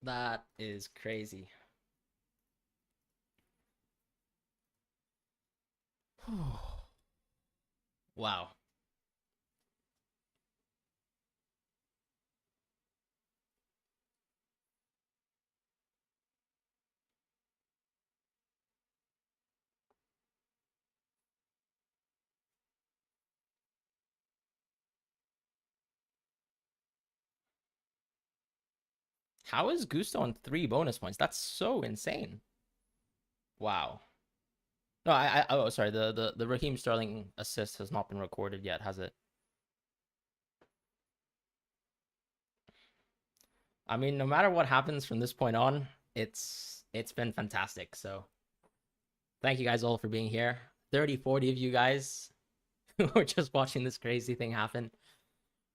[SPEAKER 1] That is crazy. Wow. How is Gusto on 3 bonus points? That's so insane. Wow. No, oh sorry, the Raheem Sterling assist has not been recorded yet, has it? I mean, no matter what happens from this point on, it's been fantastic. So thank you guys all for being here. 30, 40 of you guys who are just watching this crazy thing happen.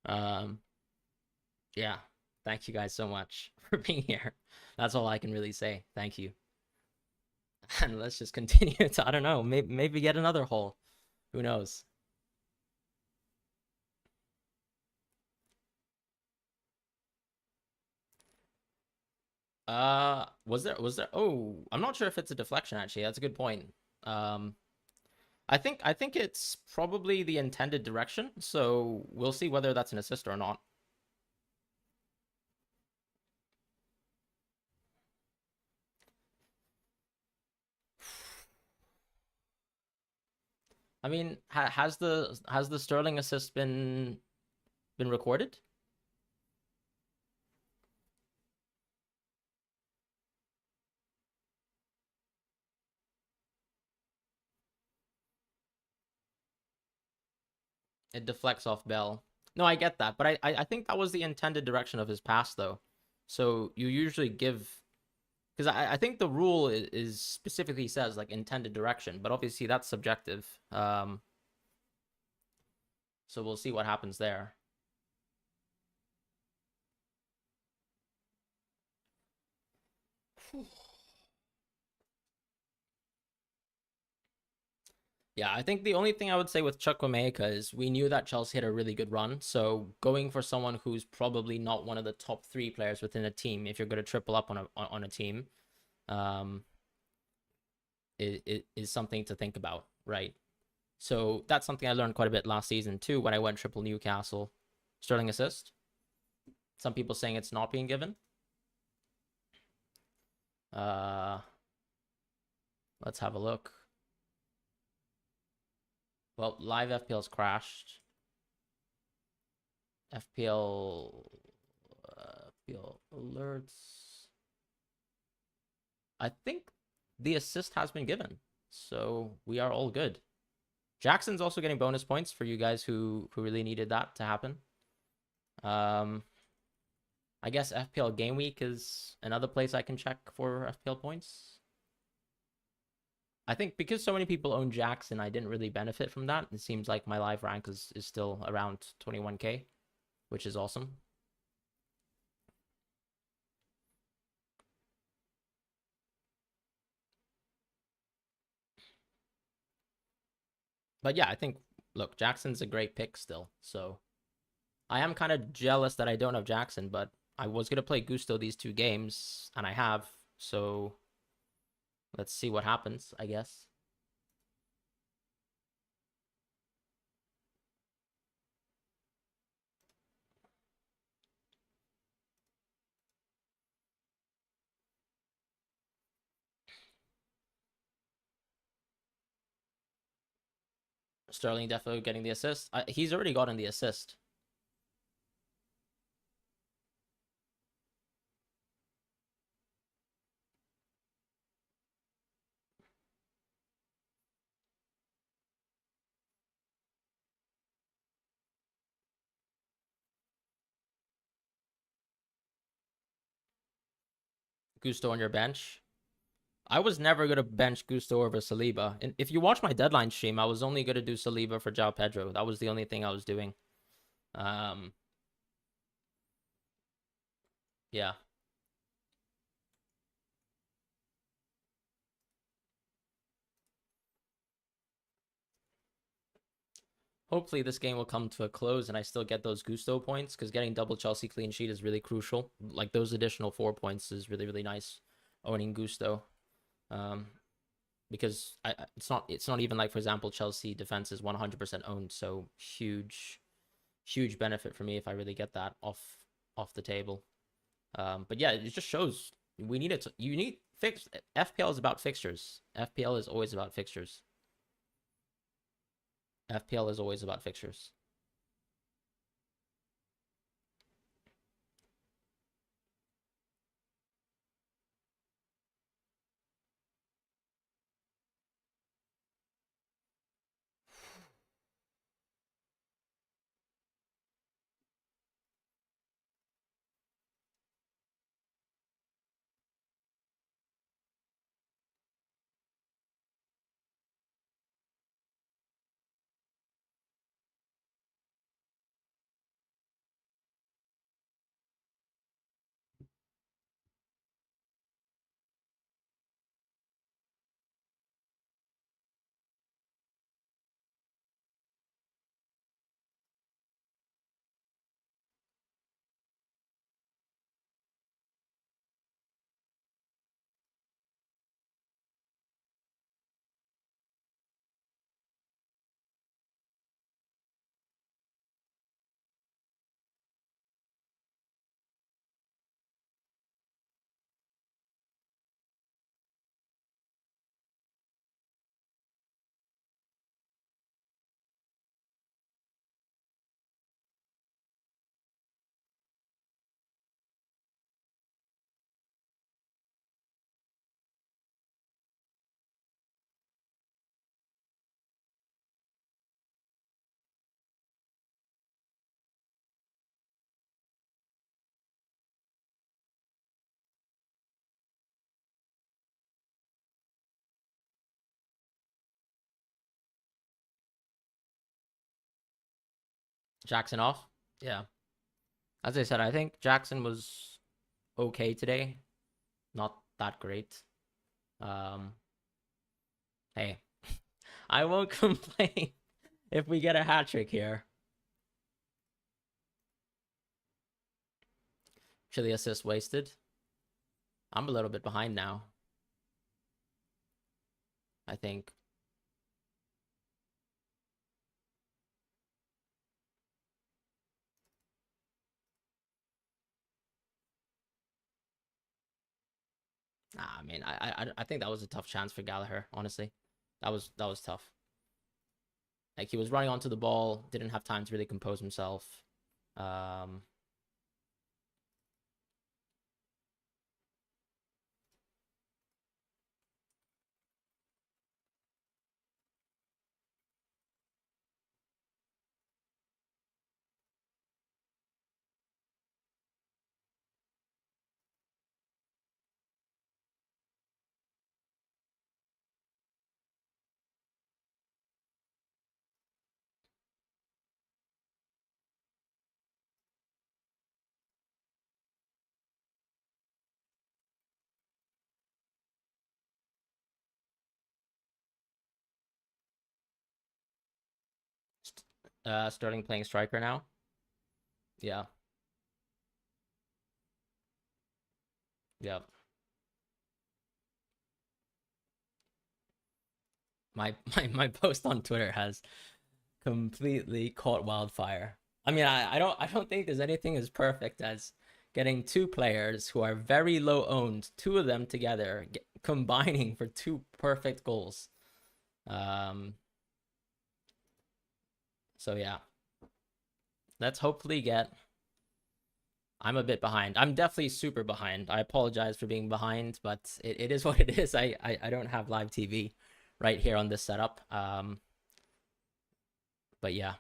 [SPEAKER 1] Yeah, thank you guys so much for being here. That's all I can really say. Thank you. And let's just continue to, I don't know, maybe get another hole. Who knows? Was there oh, I'm not sure if it's a deflection actually. That's a good point. Um I think it's probably the intended direction, so we'll see whether that's an assist or not. I mean, has the Sterling assist been recorded? It deflects off Bell. No, I get that, but I think that was the intended direction of his pass though. So you usually give, because I think the rule is specifically says like intended direction, but obviously that's subjective. So we'll see what happens there. Yeah, I think the only thing I would say with Chukwuemeka is we knew that Chelsea had a really good run. So going for someone who's probably not one of the top 3 players within a team, if you're going to triple up on a team, um, is something to think about, right? So that's something I learned quite a bit last season too when I went triple Newcastle. Sterling assist. Some people saying it's not being given. Uh, let's have a look. Well, live FPL's crashed. FPL alerts. I think the assist has been given, so we are all good. Jackson's also getting bonus points for you guys who really needed that to happen. I guess FPL Game Week is another place I can check for FPL points. I think because so many people own Jackson, I didn't really benefit from that. It seems like my live rank is still around 21k, which is awesome. But yeah, I think, look, Jackson's a great pick still. So I am kind of jealous that I don't have Jackson, but I was going to play Gusto these 2 games, and I have. So let's see what happens, I guess. Sterling definitely getting the assist. He's already gotten the assist. Gusto on your bench. I was never going to bench Gusto over Saliba. And if you watch my deadline stream, I was only going to do Saliba for João Pedro. That was the only thing I was doing. Yeah. Hopefully this game will come to a close and I still get those Gusto points, because getting double Chelsea clean sheet is really crucial. Like those additional 4 points is really, really nice owning Gusto. Because it's not even like, for example, Chelsea defense is 100% owned, so huge benefit for me if I really get that off the table. But yeah, it just shows we need it. You need fix. FPL is about fixtures. FPL is always about fixtures. FPL is always about fixtures. Jackson off. Yeah. As I said, I think Jackson was okay today. Not that great. Hey, I won't complain if we get a hat trick here. Chile assist wasted. I'm a little bit behind now, I think. Nah, I mean, I think that was a tough chance for Gallagher. Honestly, that was tough. Like, he was running onto the ball, didn't have time to really compose himself. Um, Sterling playing striker now. Yeah, yeah. My post on Twitter has completely caught wildfire. I mean, I don't think there's anything as perfect as getting two players who are very low owned, two of them together, combining for two perfect goals. Um, so yeah, let's hopefully get. I'm a bit behind. I'm definitely super behind. I apologize for being behind, but it is what it is. I don't have live TV right here on this setup. But yeah,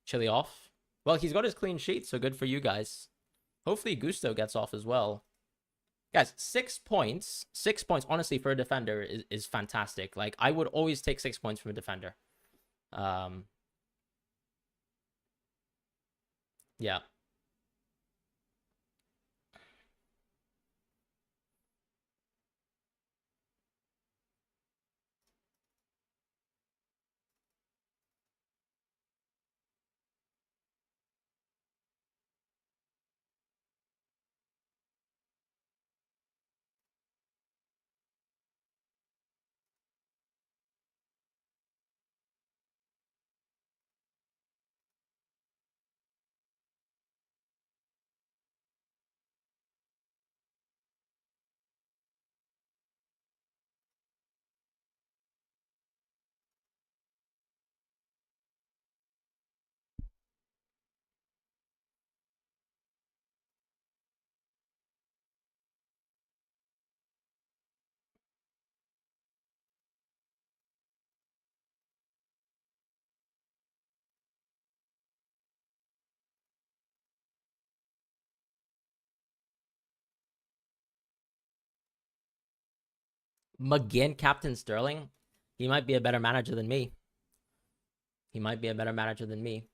[SPEAKER 1] Chile off. Well, he's got his clean sheet, so good for you guys. Hopefully Gusto gets off as well. Guys, 6 points. 6 points, honestly, for a defender is fantastic. Like, I would always take 6 points from a defender. Yeah. McGinn, Captain Sterling. He might be a better manager than me. He might be a better manager than me.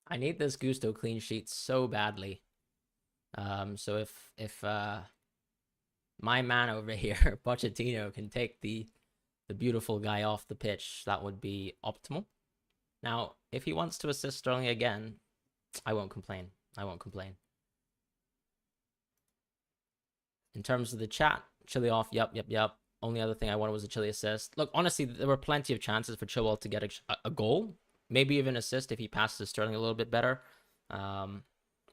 [SPEAKER 1] I need this Gusto clean sheet so badly. So if my man over here, Pochettino, can take the beautiful guy off the pitch, that would be optimal. Now, if he wants to assist Sterling again, I won't complain. I won't complain. In terms of the chat, Chile off. Yep. Only other thing I wanted was a Chile assist. Look, honestly, there were plenty of chances for Chilwell to get a goal, maybe even assist if he passes Sterling a little bit better.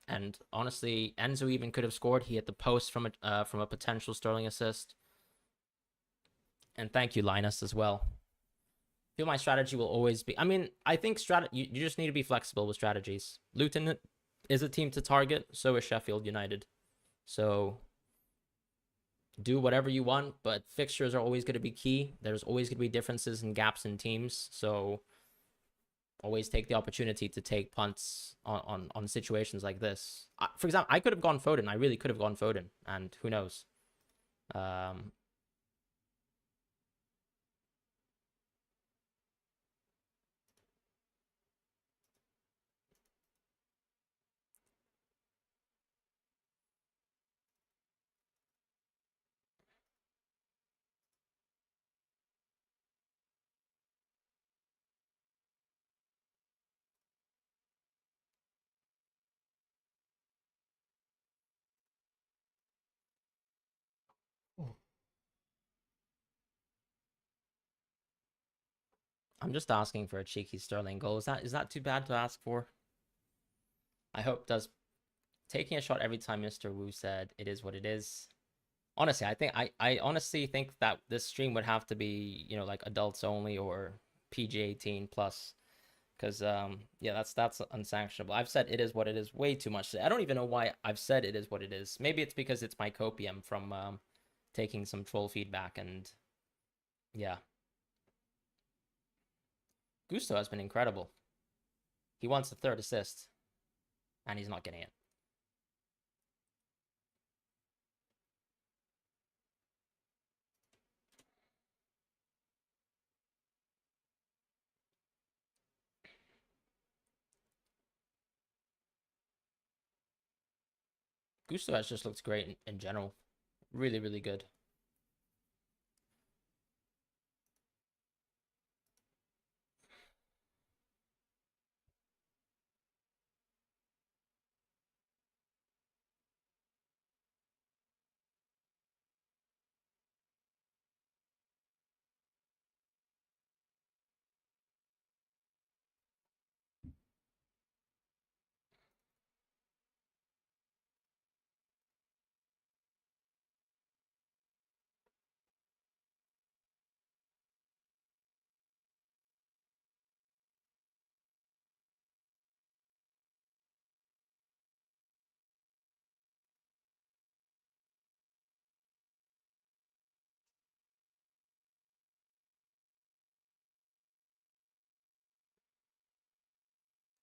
[SPEAKER 1] And honestly, Enzo even could have scored. He hit the post from a potential Sterling assist. And thank you, Linus, as well. I feel my strategy will always be. I mean, I think you just need to be flexible with strategies. Luton is a team to target. So is Sheffield United. So do whatever you want, but fixtures are always going to be key. There's always going to be differences and gaps in teams. So always take the opportunity to take punts on situations like this. For example, I could have gone Foden. I really could have gone Foden, and who knows? I'm just asking for a cheeky Sterling goal. Is that too bad to ask for? I hope does taking a shot every time Mr. Wu said it is what it is. Honestly, I honestly think that this stream would have to be, you know, like adults only or PG 18 plus. Because yeah, that's unsanctionable. I've said it is what it is way too much today. I don't even know why I've said it is what it is. Maybe it's because it's my copium from taking some troll feedback, and yeah. Gusto has been incredible. He wants the third assist, and he's not getting it. Gusto has just looked great in general. Really, really good.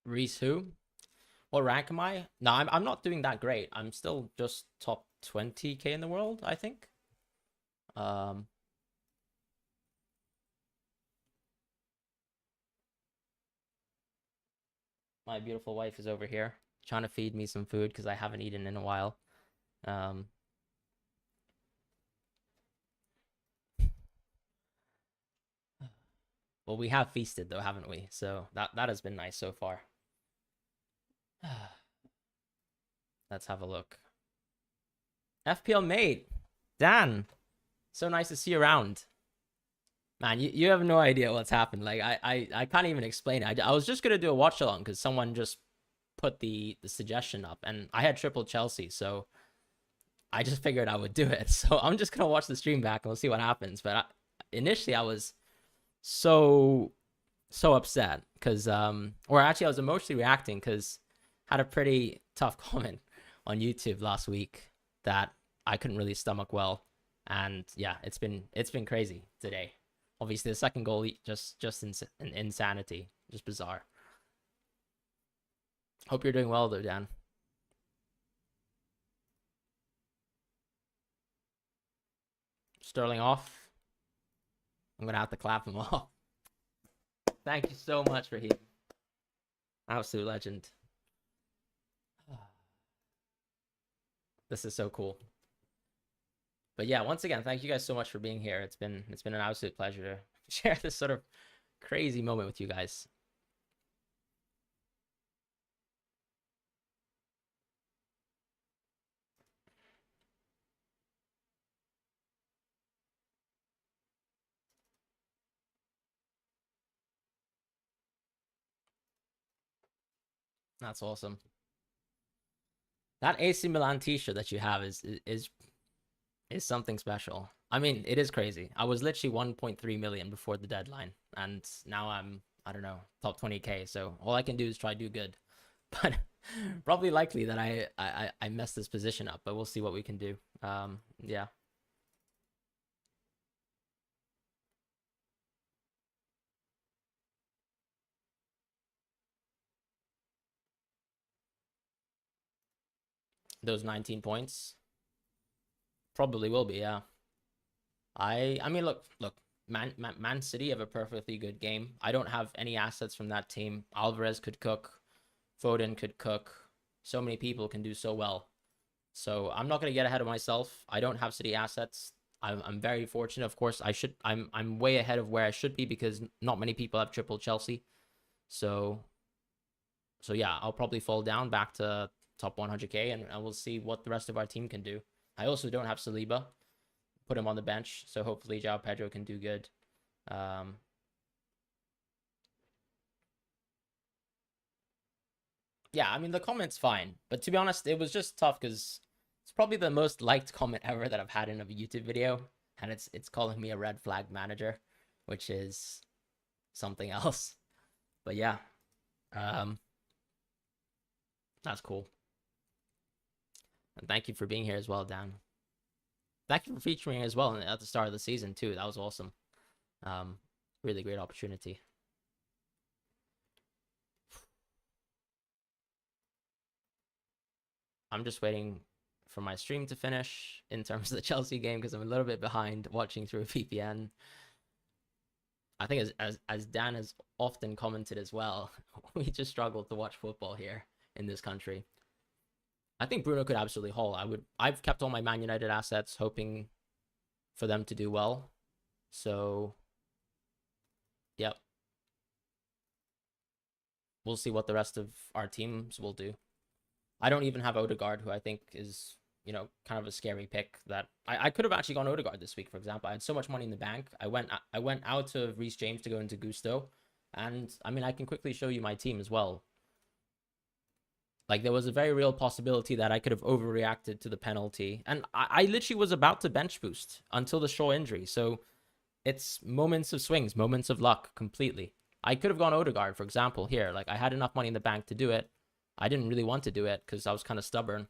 [SPEAKER 1] Reece who? What rank am I? No, I'm not doing that great. I'm still just top 20k in the world, I think. Um, my beautiful wife is over here trying to feed me some food because I haven't eaten in a while. Um, well, we have feasted though, haven't we? So that has been nice so far. Let's have a look. FPL mate, Dan, so nice to see you around. Man, you have no idea what's happened. Like I can't even explain it. I was just gonna do a watch along because someone just put the suggestion up, and I had triple Chelsea, so I just figured I would do it. So I'm just gonna watch the stream back and we'll see what happens. But initially I was so upset because or actually I was emotionally reacting because I had a pretty tough comment on YouTube last week that I couldn't really stomach well, and yeah, it's been crazy today. Obviously, the second goal just insanity, just bizarre. Hope you're doing well though, Dan. Sterling off. I'm gonna have to clap him off. Thank you so much, Raheem. Absolute legend. This is so cool. But yeah, once again, thank you guys so much for being here. It's been an absolute pleasure to share this sort of crazy moment with you guys. That's awesome. That AC Milan t-shirt that you have is something special. I mean, it is crazy. I was literally 1.3 million before the deadline, and now I'm, I don't know, top 20k. So all I can do is try to do good, but probably likely that I messed this position up. But we'll see what we can do. Yeah. Those 19 points probably will be, yeah. I mean, look, Man City have a perfectly good game. I don't have any assets from that team. Alvarez could cook, Foden could cook. So many people can do so well. So I'm not gonna get ahead of myself. I don't have City assets. I'm very fortunate. Of course, I'm way ahead of where I should be because not many people have triple Chelsea. So yeah, I'll probably fall down back to top 100k, and we'll see what the rest of our team can do. I also don't have Saliba. Put him on the bench, so hopefully João Pedro can do good. Yeah, I mean, the comment's fine. But to be honest, it was just tough because it's probably the most liked comment ever that I've had in a YouTube video. And it's calling me a red flag manager, which is something else. But yeah, um, that's cool. And thank you for being here as well, Dan. Thank you for featuring as well at the start of the season too. That was awesome. Um, really great opportunity. I'm just waiting for my stream to finish in terms of the Chelsea game because I'm a little bit behind watching through a VPN. I think as Dan has often commented as well, we just struggle to watch football here in this country. I think Bruno could absolutely haul. I've kept all my Man United assets hoping for them to do well. So yep. We'll see what the rest of our teams will do. I don't even have Odegaard, who I think is, kind of a scary pick. That I could have actually gone Odegaard this week, for example. I had so much money in the bank. I went out of Reece James to go into Gusto. And I mean, I can quickly show you my team as well. Like, there was a very real possibility that I could have overreacted to the penalty. And I literally was about to bench boost until the Shaw injury. So it's moments of swings, moments of luck completely. I could have gone Odegaard, for example, here. Like, I had enough money in the bank to do it. I didn't really want to do it because I was kind of stubborn.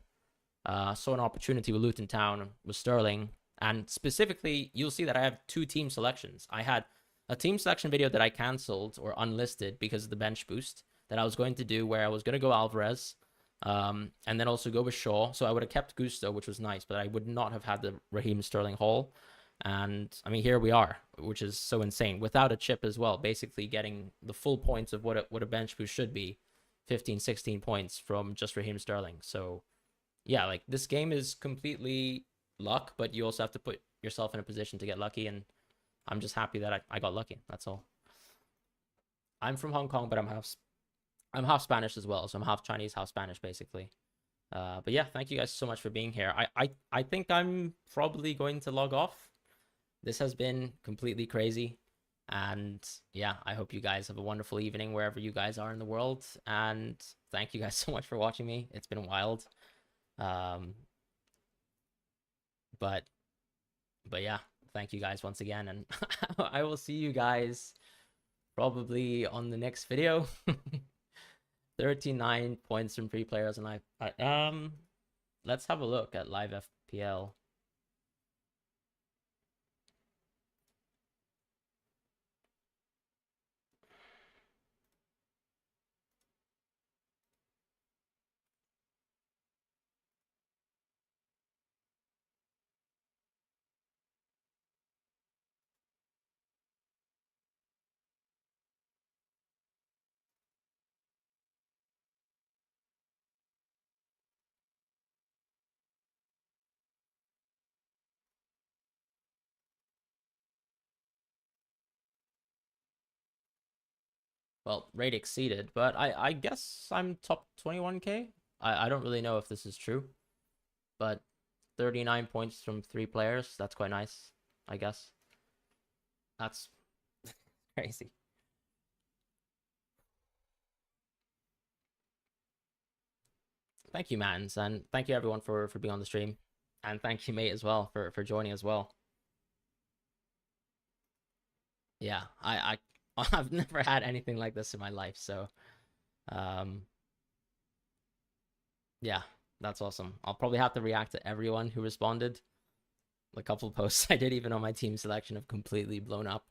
[SPEAKER 1] Saw an opportunity with Luton Town, with Sterling. And specifically, you'll see that I have 2 team selections. I had a team selection video that I cancelled or unlisted because of the bench boost that I was going to do, where I was going to go Alvarez, and then also go with Shaw. So I would have kept Gusto, which was nice, but I would not have had the Raheem Sterling haul. And I mean, here we are, which is so insane, without a chip as well, basically getting the full points of what a bench boost should be, 15, 16 points from just Raheem Sterling. So yeah, like, this game is completely luck, but you also have to put yourself in a position to get lucky. And I'm just happy that I got lucky. That's all. I'm from Hong Kong, but I'm half Spanish as well. So I'm half Chinese, half Spanish, basically. But yeah, thank you guys so much for being here. I think I'm probably going to log off. This has been completely crazy. And yeah, I hope you guys have a wonderful evening wherever you guys are in the world. And thank you guys so much for watching me. It's been wild. But yeah, thank you guys once again. And I will see you guys probably on the next video. 39 points from free players and let's have a look at live FPL. Well, rate exceeded, but I guess I'm top 21k. I don't really know if this is true, but 39 points from 3 players, that's quite nice, I guess. That's crazy. Thank you, Mans, and thank you everyone for being on the stream. And thank you, mate, as well, for joining as well. Yeah, I've never had anything like this in my life, so yeah, that's awesome. I'll probably have to react to everyone who responded. A couple of posts I did even on my team selection have completely blown up.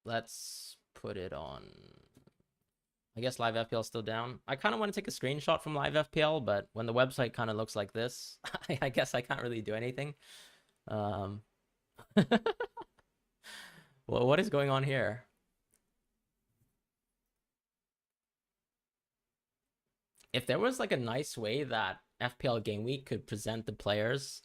[SPEAKER 1] Let's put it on. I guess live FPL is still down. I kind of want to take a screenshot from live FPL, but when the website kind of looks like this, I guess I can't really do anything. Well, what is going on here? If there was like a nice way that FPL Game Week could present the players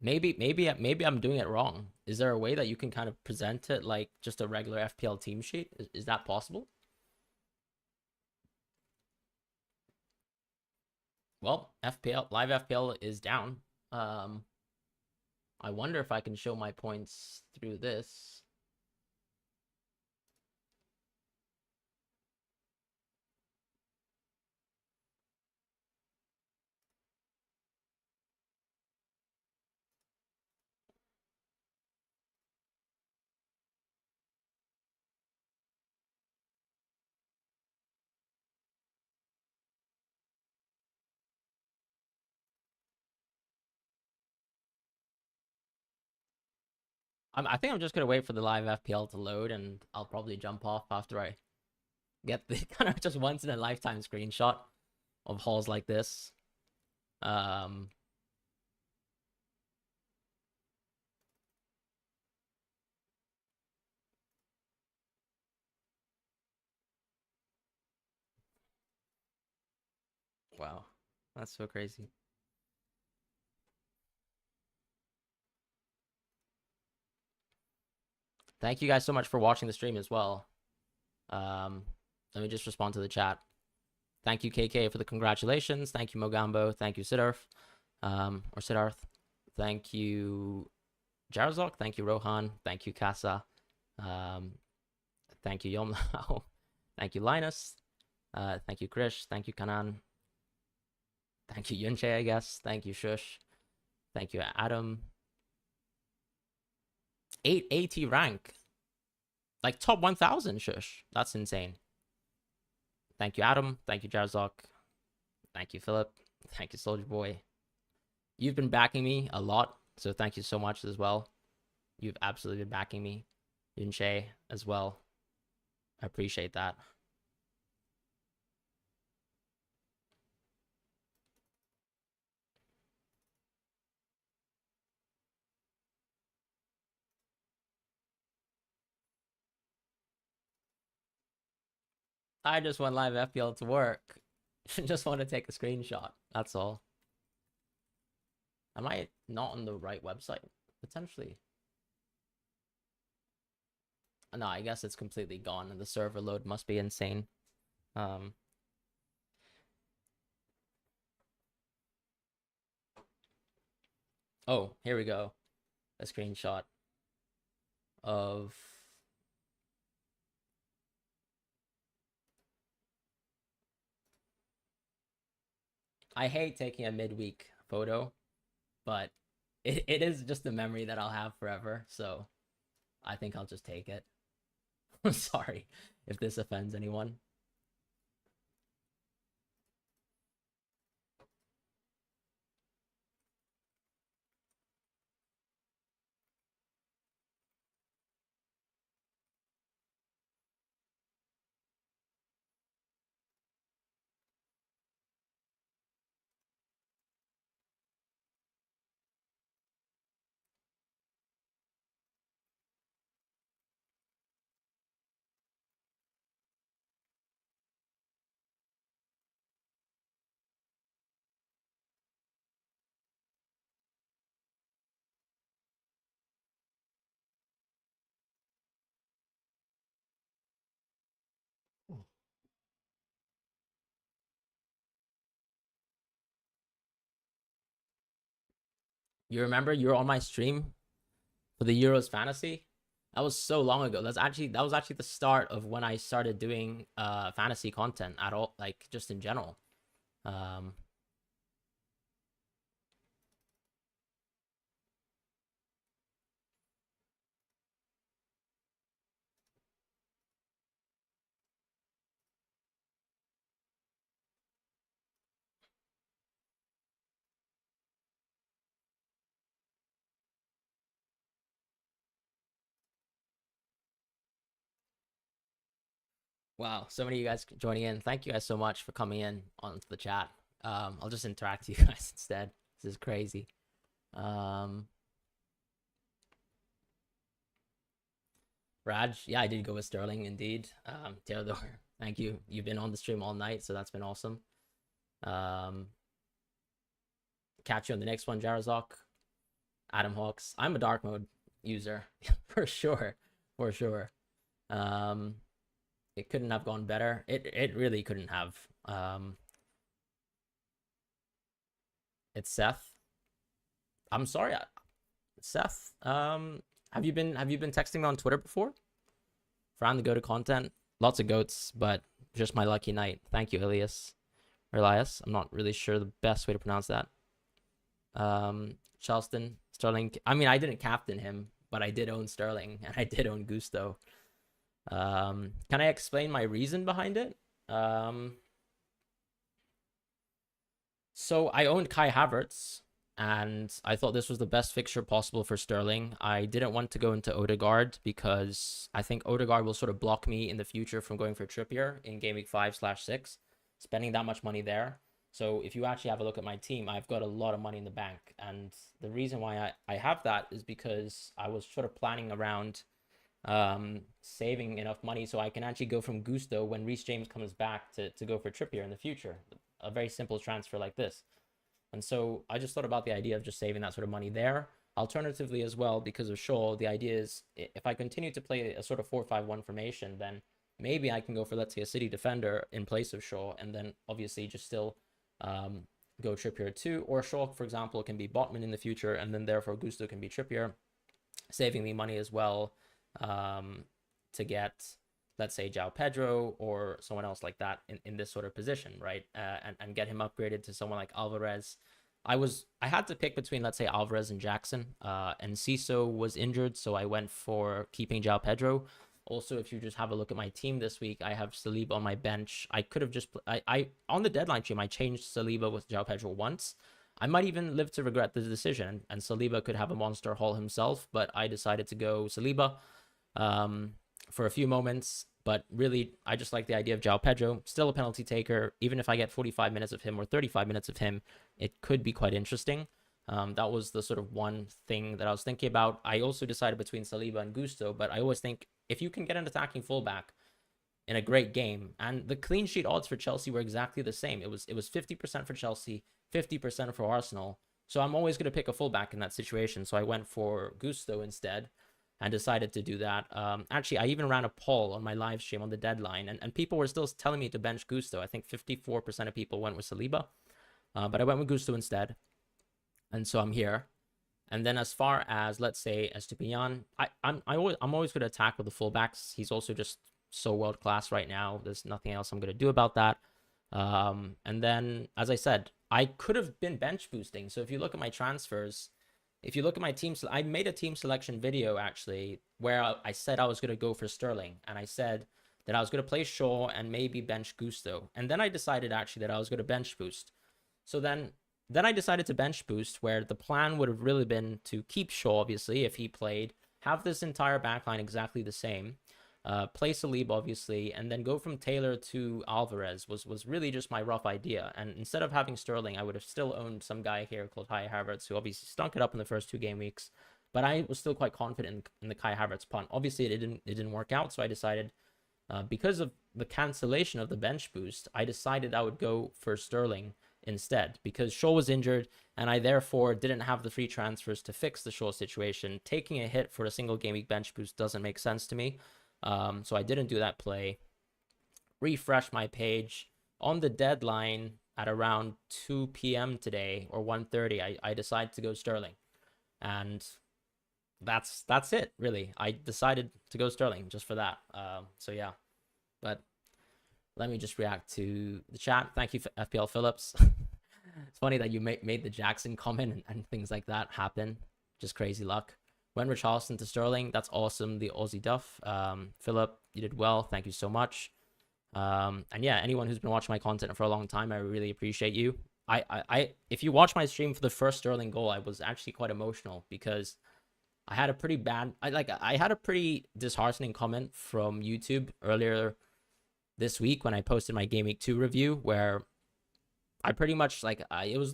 [SPEAKER 1] Maybe I'm doing it wrong. Is there a way that you can kind of present it like just a regular FPL team sheet? Is that possible? Well, FPL live FPL is down. Um, I wonder if I can show my points through this. I think I'm just gonna wait for the live FPL to load, and I'll probably jump off after I get the kind of just once in a lifetime screenshot of hauls like this. Um, wow, that's so crazy. Thank you guys so much for watching the stream as well. Um, Let me just respond to the chat. Thank you, KK, for the congratulations. Thank you, Mogambo. Thank you, Siddharth. Or Siddharth. Thank you, Jarzok. Thank you, Rohan. Thank you, Kasa. Thank you, Yomlao. Thank you, Linus. Thank you, Krish. Thank you, Kanan. Thank you, Yunche, I guess. Thank you, Shush. Thank you, Adam. 880 rank. Like top 1000, Shush. That's insane. Thank you, Adam. Thank you, Jarzok. Thank you, Philip. Thank you, Soldier Boy. You've been backing me a lot, so thank you so much as well. You've absolutely been backing me. Yunche as well. I appreciate that. I just want live FPL to work. Just want to take a screenshot. That's all. Am I not on the right website? Potentially. No, I guess it's completely gone and the server load must be insane. Oh, here we go. A screenshot of I hate taking a midweek photo, but it is just a memory that I'll have forever, so I think I'll just take it. I'm sorry if this offends anyone. You remember you were on my stream for the Euros fantasy? That was so long ago. That was actually the start of when I started doing fantasy content at all, like just in general. Wow, so many of you guys joining in. Thank you guys so much for coming in onto the chat. I'll just interact with you guys instead. This is crazy. Raj, yeah, I did go with Sterling indeed. Theodore, thank you. You've been on the stream all night, so that's been awesome. Catch you on the next one, Jarazok. Adam Hawks. I'm a dark mode user for sure, for sure. Um, it couldn't have gone better. It really couldn't have. It's Seth. I'm sorry, Seth. Have you been texting me on Twitter before? Found the go-to content. Lots of goats, but just my lucky night. Thank you, Elias. I'm not really sure the best way to pronounce that. Charleston, Sterling. I mean, I didn't captain him, but I did own Sterling and I did own Gusto. Can I explain my reason behind it? So I owned Kai Havertz, and I thought this was the best fixture possible for Sterling. I didn't want to go into Odegaard because I think Odegaard will sort of block me in the future from going for Trippier in Game Week 5/6, spending that much money there. So if you actually have a look at my team, I've got a lot of money in the bank. And the reason why I have that is because I was sort of planning around saving enough money so I can actually go from Gusto when Reece James comes back to go for Trippier in the future. A very simple transfer like this. And so I just thought about the idea of just saving that sort of money there. Alternatively as well, because of Shaw, the idea is if I continue to play a sort of 4-5-1 formation, then maybe I can go for, let's say, a City defender in place of Shaw, and then obviously just still go Trippier too. Or Shaw, for example, can be Botman in the future, and then therefore Gusto can be Trippier, saving me money as well to get, let's say, João Pedro or someone else like that in this sort of position, right? And get him upgraded to someone like Alvarez. I had to pick between, let's say, Alvarez and Jackson, and Ciso was injured, so I went for keeping João Pedro. Also, if you just have a look at my team this week, I have Saliba on my bench. I could have just, I on the deadline stream, I changed Saliba with João Pedro once. I might even live to regret the decision, and Saliba could have a monster haul himself, but I decided to go Saliba for a few moments. But really, I just like the idea of João Pedro, still a penalty taker. Even if I get 45 minutes of him or 35 minutes of him, it could be quite interesting. That was the sort of one thing that I was thinking about. I also decided between Saliba and Gusto, but I always think if you can get an attacking fullback in a great game, and the clean sheet odds for Chelsea were exactly the same. It was 50% for Chelsea, 50% for Arsenal. So I'm always going to pick a fullback in that situation. So I went for Gusto instead and decided to do that. Actually, I even ran a poll on my live stream on the deadline, and people were still telling me to bench Gusto. I think 54% of people went with Saliba, but I went with Gusto instead. And so I'm here. And then as far as, let's say, Estupiñán, I'm always going to attack with the fullbacks. He's also just so world class right now. There's nothing else I'm going to do about that. And then, as I said, I could have been bench boosting. So if you look at my transfers, if you look at my team, I made a team selection video actually where I said I was going to go for Sterling, and I said that I was going to play Shaw and maybe bench Gusto. And then I decided actually that I was going to bench boost. So then I decided to bench boost, where the plan would have really been to keep Shaw, obviously, if he played, have this entire backline exactly the same, play Saliba, obviously, and then go from Taylor to Alvarez was really just my rough idea. And instead of having Sterling, I would have still owned some guy here called Kai Havertz, who obviously stunk it up in the first 2 game weeks. But I was still quite confident in the Kai Havertz punt. Obviously, it didn't work out, so I decided, because of the cancellation of the bench boost, I decided I would go for Sterling instead, because Shaw was injured and I therefore didn't have the free transfers to fix the Shaw situation. Taking a hit for a single game week bench boost doesn't make sense to me. So I didn't do that play. Refresh my page. On the deadline at around 2 p.m. today, or 1:30, I decided to go Sterling. And that's it, really. I decided to go Sterling just for that. So yeah. But let me just react to the chat. Thank you for FPL Phillips. It's funny that you made the Jackson comment and things like that happen. Just crazy luck. Went Richarlison to Sterling. That's awesome. The Aussie Duff. Philip, you did well. Thank you so much. And yeah, anyone who's been watching my content for a long time, I really appreciate you. If you watch my stream for the first Sterling goal, I was actually quite emotional because I had a pretty bad, I had a pretty disheartening comment from YouTube earlier this week when I posted my Game Week 2 review, where I pretty much, it was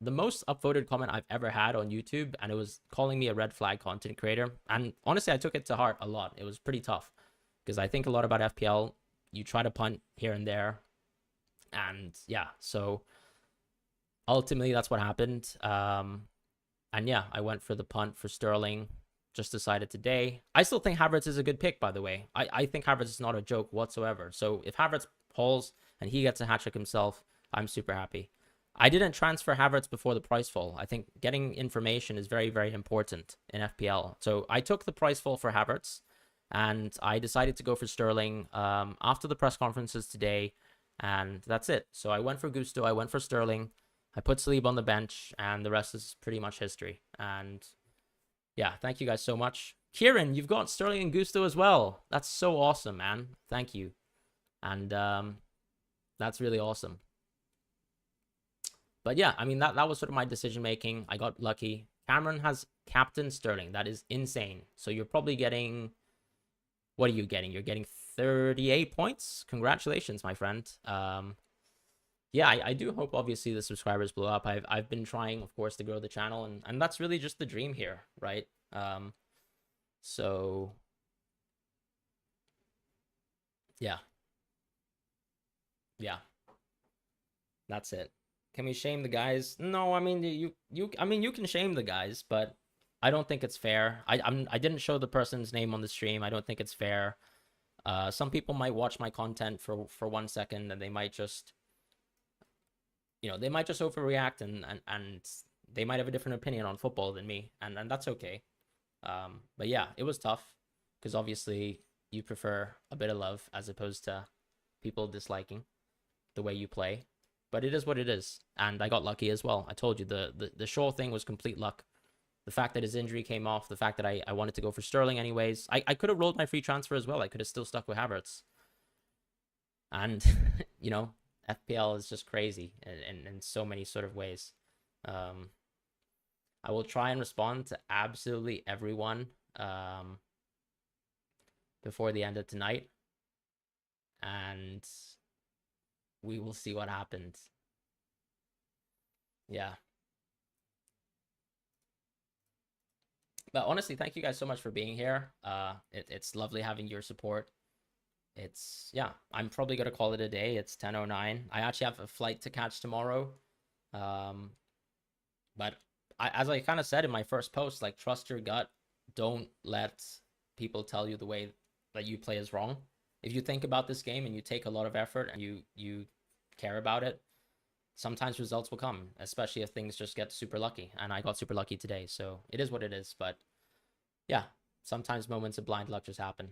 [SPEAKER 1] the most upvoted comment I've ever had on YouTube, and it was calling me a red flag content creator. And honestly, I took it to heart a lot. It was pretty tough because I think a lot about FPL. You try to punt here and there, and yeah, so ultimately that's what happened. And yeah, I went for the punt for Sterling. Just decided today. I still think Havertz is a good pick, by the way. I think Havertz is not a joke whatsoever. So if Havertz pulls and he gets a hat trick himself, I'm super happy. I didn't transfer Havertz before the price fall. I think getting information is very, very important in FPL. So I took the price fall for Havertz, and I decided to go for Sterling after the press conferences today, and that's it. So I went for Gusto, I went for Sterling, I put Saliba on the bench, and the rest is pretty much history. And yeah, thank you guys so much. Kieran, you've got Sterling and Gusto as well. That's so awesome, man. Thank you. And that's really awesome. But yeah, I mean, that was sort of my decision making. I got lucky. Cameron has Captain Sterling. That is insane. So you're probably getting... What are you getting? You're getting 38 points. Congratulations, my friend. Yeah, I do hope, obviously, the subscribers blow up. I've been trying, of course, to grow the channel, and that's really just the dream here, right? So... Yeah. Yeah. That's it. Can we shame the guys? No, I mean you can shame the guys, but I don't think it's fair. I didn't show the person's name on the stream. I don't think it's fair. Some people might watch my content for 1 second, and they might just, they might just overreact, and they might have a different opinion on football than me, and that's okay. But yeah, it was tough because obviously you prefer a bit of love as opposed to people disliking the way you play. But it is what it is, and I got lucky as well. I told you, the Shaw thing was complete luck. The fact that his injury came off, the fact that I wanted to go for Sterling anyways. I could have rolled my free transfer as well. I could have still stuck with Havertz. And, FPL is just crazy in so many sort of ways. I will try and respond to absolutely everyone before the end of tonight. And... we will see what happens. Yeah. But honestly, thank you guys so much for being here. It's lovely having your support. Yeah, I'm probably going to call it a day. It's 10:09. I actually have a flight to catch tomorrow. But as I kind of said in my first post, like, trust your gut. Don't let people tell you the way that you play is wrong. If you think about this game and you take a lot of effort and you care about it, sometimes results will come, especially if things just get super lucky. And I got super lucky today, so it is what it is. But yeah, sometimes moments of blind luck just happen.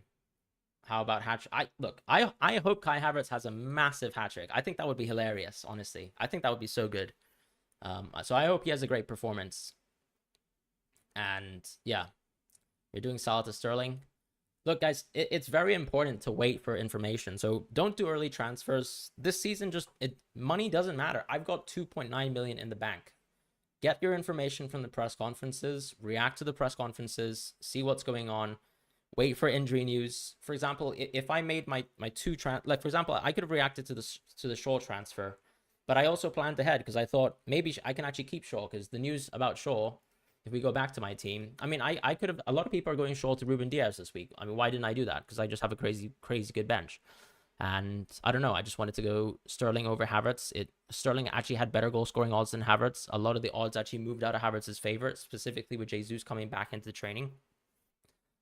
[SPEAKER 1] How about hat trick? I hope Kai Havertz has a massive hat trick. I think that would be hilarious, honestly. I think that would be so good. So I hope he has a great performance. And yeah, you're doing Salah to Sterling. Look, guys, it's very important to wait for information. So don't do early transfers. This season, money doesn't matter. I've got 2.9 million in the bank. Get your information from the press conferences, react to the press conferences, see what's going on, wait for injury news. For example, if I made my two for example, I could have reacted to the Shaw transfer, but I also planned ahead because I thought maybe I can actually keep Shaw, because the news about Shaw, if we go back to my team, I mean, I could have... A lot of people are going Shaw to Ruben Diaz this week. I mean, why didn't I do that? Because I just have a crazy good bench. And I don't know. I just wanted to go Sterling over Havertz. Sterling actually had better goal scoring odds than Havertz. A lot of the odds actually moved out of Havertz's favor, specifically with Jesus coming back into training.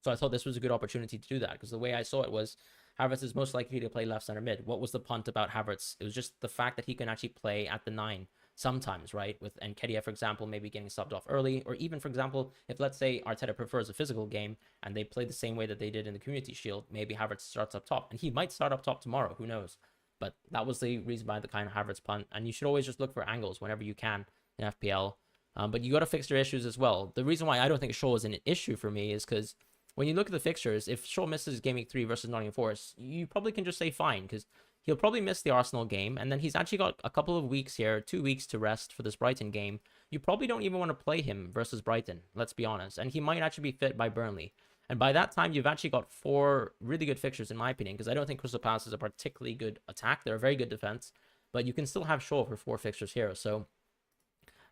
[SPEAKER 1] So I thought this was a good opportunity to do that, because the way I saw it was Havertz is most likely to play left center mid. What was the punt about Havertz? It was just the fact that he can actually play at the 9. Sometimes, right? With Nketiah, for example, maybe getting subbed off early, or even, for example, if let's say Arteta prefers a physical game and they play the same way that they did in the Community Shield, maybe Havertz starts up top, and he might start up top tomorrow, who knows? But that was the reason behind the kind of Havertz punt, and you should always just look for angles whenever you can in FPL. But you got to fix your issues as well. The reason why I don't think Shaw is an issue for me is because when you look at the fixtures, if Shaw misses Game Week 3 versus Nottingham Forest, you probably can just say fine, because he'll probably miss the Arsenal game, and then he's actually got a couple of weeks here, 2 weeks to rest for this Brighton game. You probably don't even want to play him versus Brighton, let's be honest. And he might actually be fit by Burnley. And by that time, you've actually got 4 really good fixtures, in my opinion, because I don't think Crystal Palace is a particularly good attack. They're a very good defense, but you can still have Shaw for 4 fixtures here. So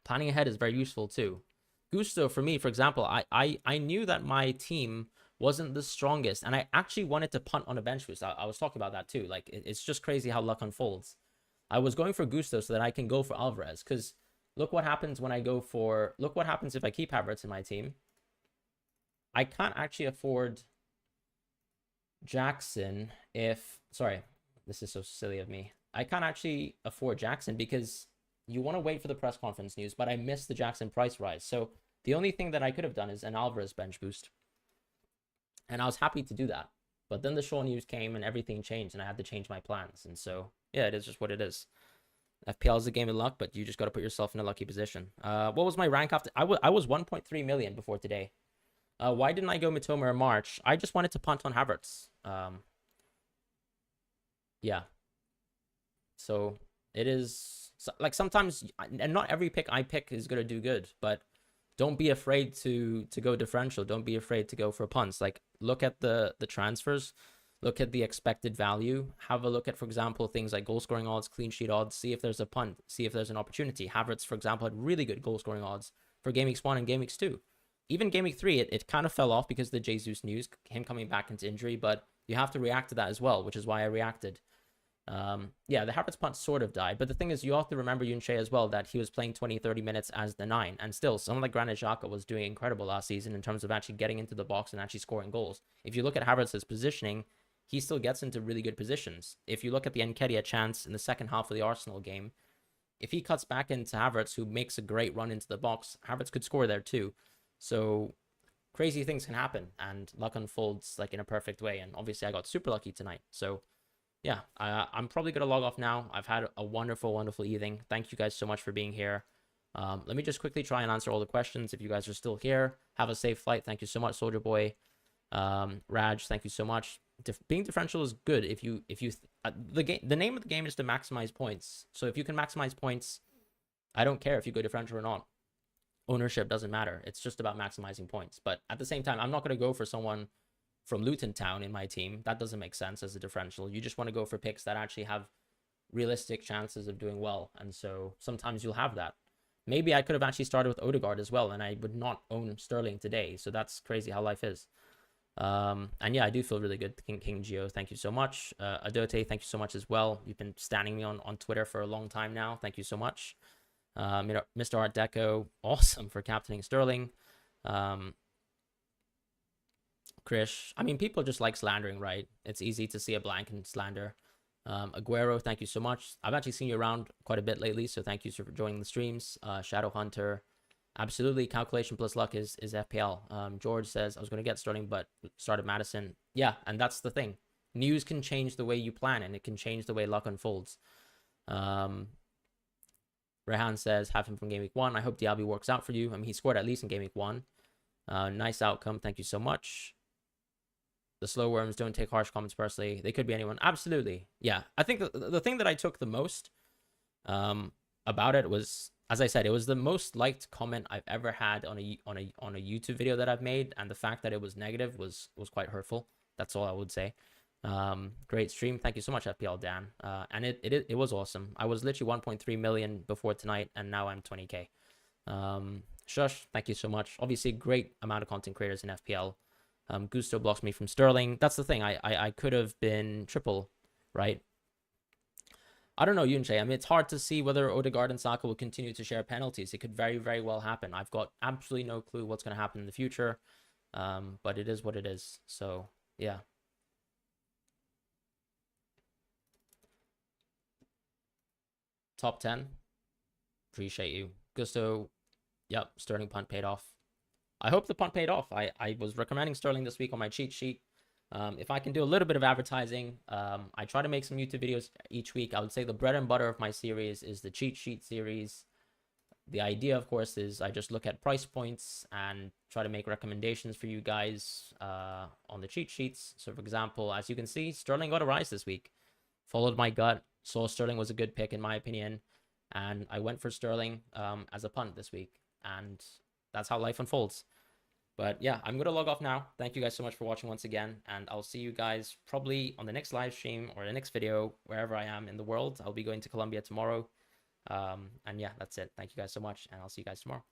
[SPEAKER 1] planning ahead is very useful too. Gusto, for me, for example, I knew that my team wasn't the strongest, and I actually wanted to punt on a bench boost. I was talking about that too. Like, it's just crazy how luck unfolds. I was going for Gusto so that I can go for Alvarez, because look what happens when I go for, look what happens if I keep Havertz in my team. I can't actually afford Jackson if, sorry, this is so silly of me. I can't actually afford Jackson because you want to wait for the press conference news, but I missed the Jackson price rise. So the only thing that I could have done is an Alvarez bench boost. And I was happy to do that. But then the Shaw news came and everything changed and I had to change my plans. And so, yeah, it is just what it is. FPL is a game of luck, but you just got to put yourself in a lucky position. What was my rank after? I was 1.3 million before today. Why didn't I go Mitoma in March? I just wanted to punt on Havertz. Yeah. So it is like sometimes, and not every pick I pick is going to do good, but don't be afraid to go differential. Don't be afraid to go for punts. Like look at the transfers, look at the expected value. Have a look at, for example, things like goal scoring odds, clean sheet odds. See if there's a punt. See if there's an opportunity. Havertz, for example, had really good goal scoring odds for Game Weeks 1 and Game Weeks 2. Even Game Week 3, it kind of fell off because of the Jesus news, him coming back into injury. But you have to react to that as well, which is why I reacted. Yeah, the Havertz punt sort of died. But the thing is, you have to remember Yunche as well, that he was playing 20, 30 minutes as the 9. And still, someone like Granit Xhaka was doing incredible last season in terms of actually getting into the box and actually scoring goals. If you look at Havertz's positioning, he still gets into really good positions. If you look at the Nketiah chance in the second half of the Arsenal game, if he cuts back into Havertz, who makes a great run into the box, Havertz could score there too. So crazy things can happen, and luck unfolds like in a perfect way. And obviously I got super lucky tonight. So yeah, I'm probably going to log off now. I've had a wonderful, wonderful evening. Thank you guys so much for being here. Let me just quickly try and answer all the questions. If you guys are still here, have a safe flight. Thank you so much, Soldier Boy. Raj, thank you so much. Being differential is good. The name of the game is to maximize points. So if you can maximize points, I don't care if you go differential or not. Ownership doesn't matter. It's just about maximizing points. But at the same time, I'm not going to go for someone from Luton Town in my team. That doesn't make sense as a differential. You just want to go for picks that actually have realistic chances of doing well. And so sometimes you'll have that. Maybe I could have actually started with Odegaard as well, and I would not own Sterling today. So that's crazy how life is. And yeah, I do feel really good. King Geo, thank you so much. Adote, thank you so much as well. You've been standing me on Twitter for a long time now. Thank you so much. Mr. Art Deco, awesome for captaining Sterling. Krish, I mean, people just like slandering, right? It's easy to see a blank and slander. Aguero, thank you so much. I've actually seen you around quite a bit lately, so thank you for joining the streams. Shadow Hunter, absolutely. Calculation plus luck is FPL. George says, I was going to get Sterling, but started Madison. Yeah, and that's the thing. News can change the way you plan, and it can change the way luck unfolds. Rehan says, have him from Game Week 1. I hope Diaby works out for you. I mean, he scored at least in Game Week 1. Nice outcome. Thank you so much. The slow worms don't take harsh comments personally. They could be anyone. Absolutely. Yeah. I think the thing that I took the most about it was, as I said, it was the most liked comment I've ever had on a YouTube video that I've made, and the fact that it was negative was quite hurtful. That's all I would say. Great stream. Thank you so much, FPL Dan. And it was awesome. I was literally 1.3 million before tonight, and now I'm 20k. Shush, thank you so much. Obviously, great amount of content creators in FPL. Gusto blocks me from Sterling. That's the thing. I could have been triple, right? I don't know, Yunche. I mean, it's hard to see whether Odegaard and Saka will continue to share penalties. It could very, very well happen. I've got absolutely no clue what's going to happen in the future. But it is what it is. So, yeah. Top 10. Appreciate you. Gusto. Yep. Sterling punt paid off. I hope the punt paid off. I was recommending Sterling this week on my cheat sheet. If I can do a little bit of advertising, I try to make some YouTube videos each week. I would say the bread and butter of my series is the cheat sheet series. The idea, of course, is I just look at price points and try to make recommendations for you guys on the cheat sheets. So, for example, as you can see, Sterling got a rise this week. Followed my gut, saw Sterling was a good pick in my opinion, and I went for Sterling as a punt this week. And that's how life unfolds. But yeah, I'm going to log off now. Thank you guys so much for watching once again. And I'll see you guys probably on the next live stream or the next video, wherever I am in the world. I'll be going to Colombia tomorrow. And yeah, that's it. Thank you guys so much. And I'll see you guys tomorrow.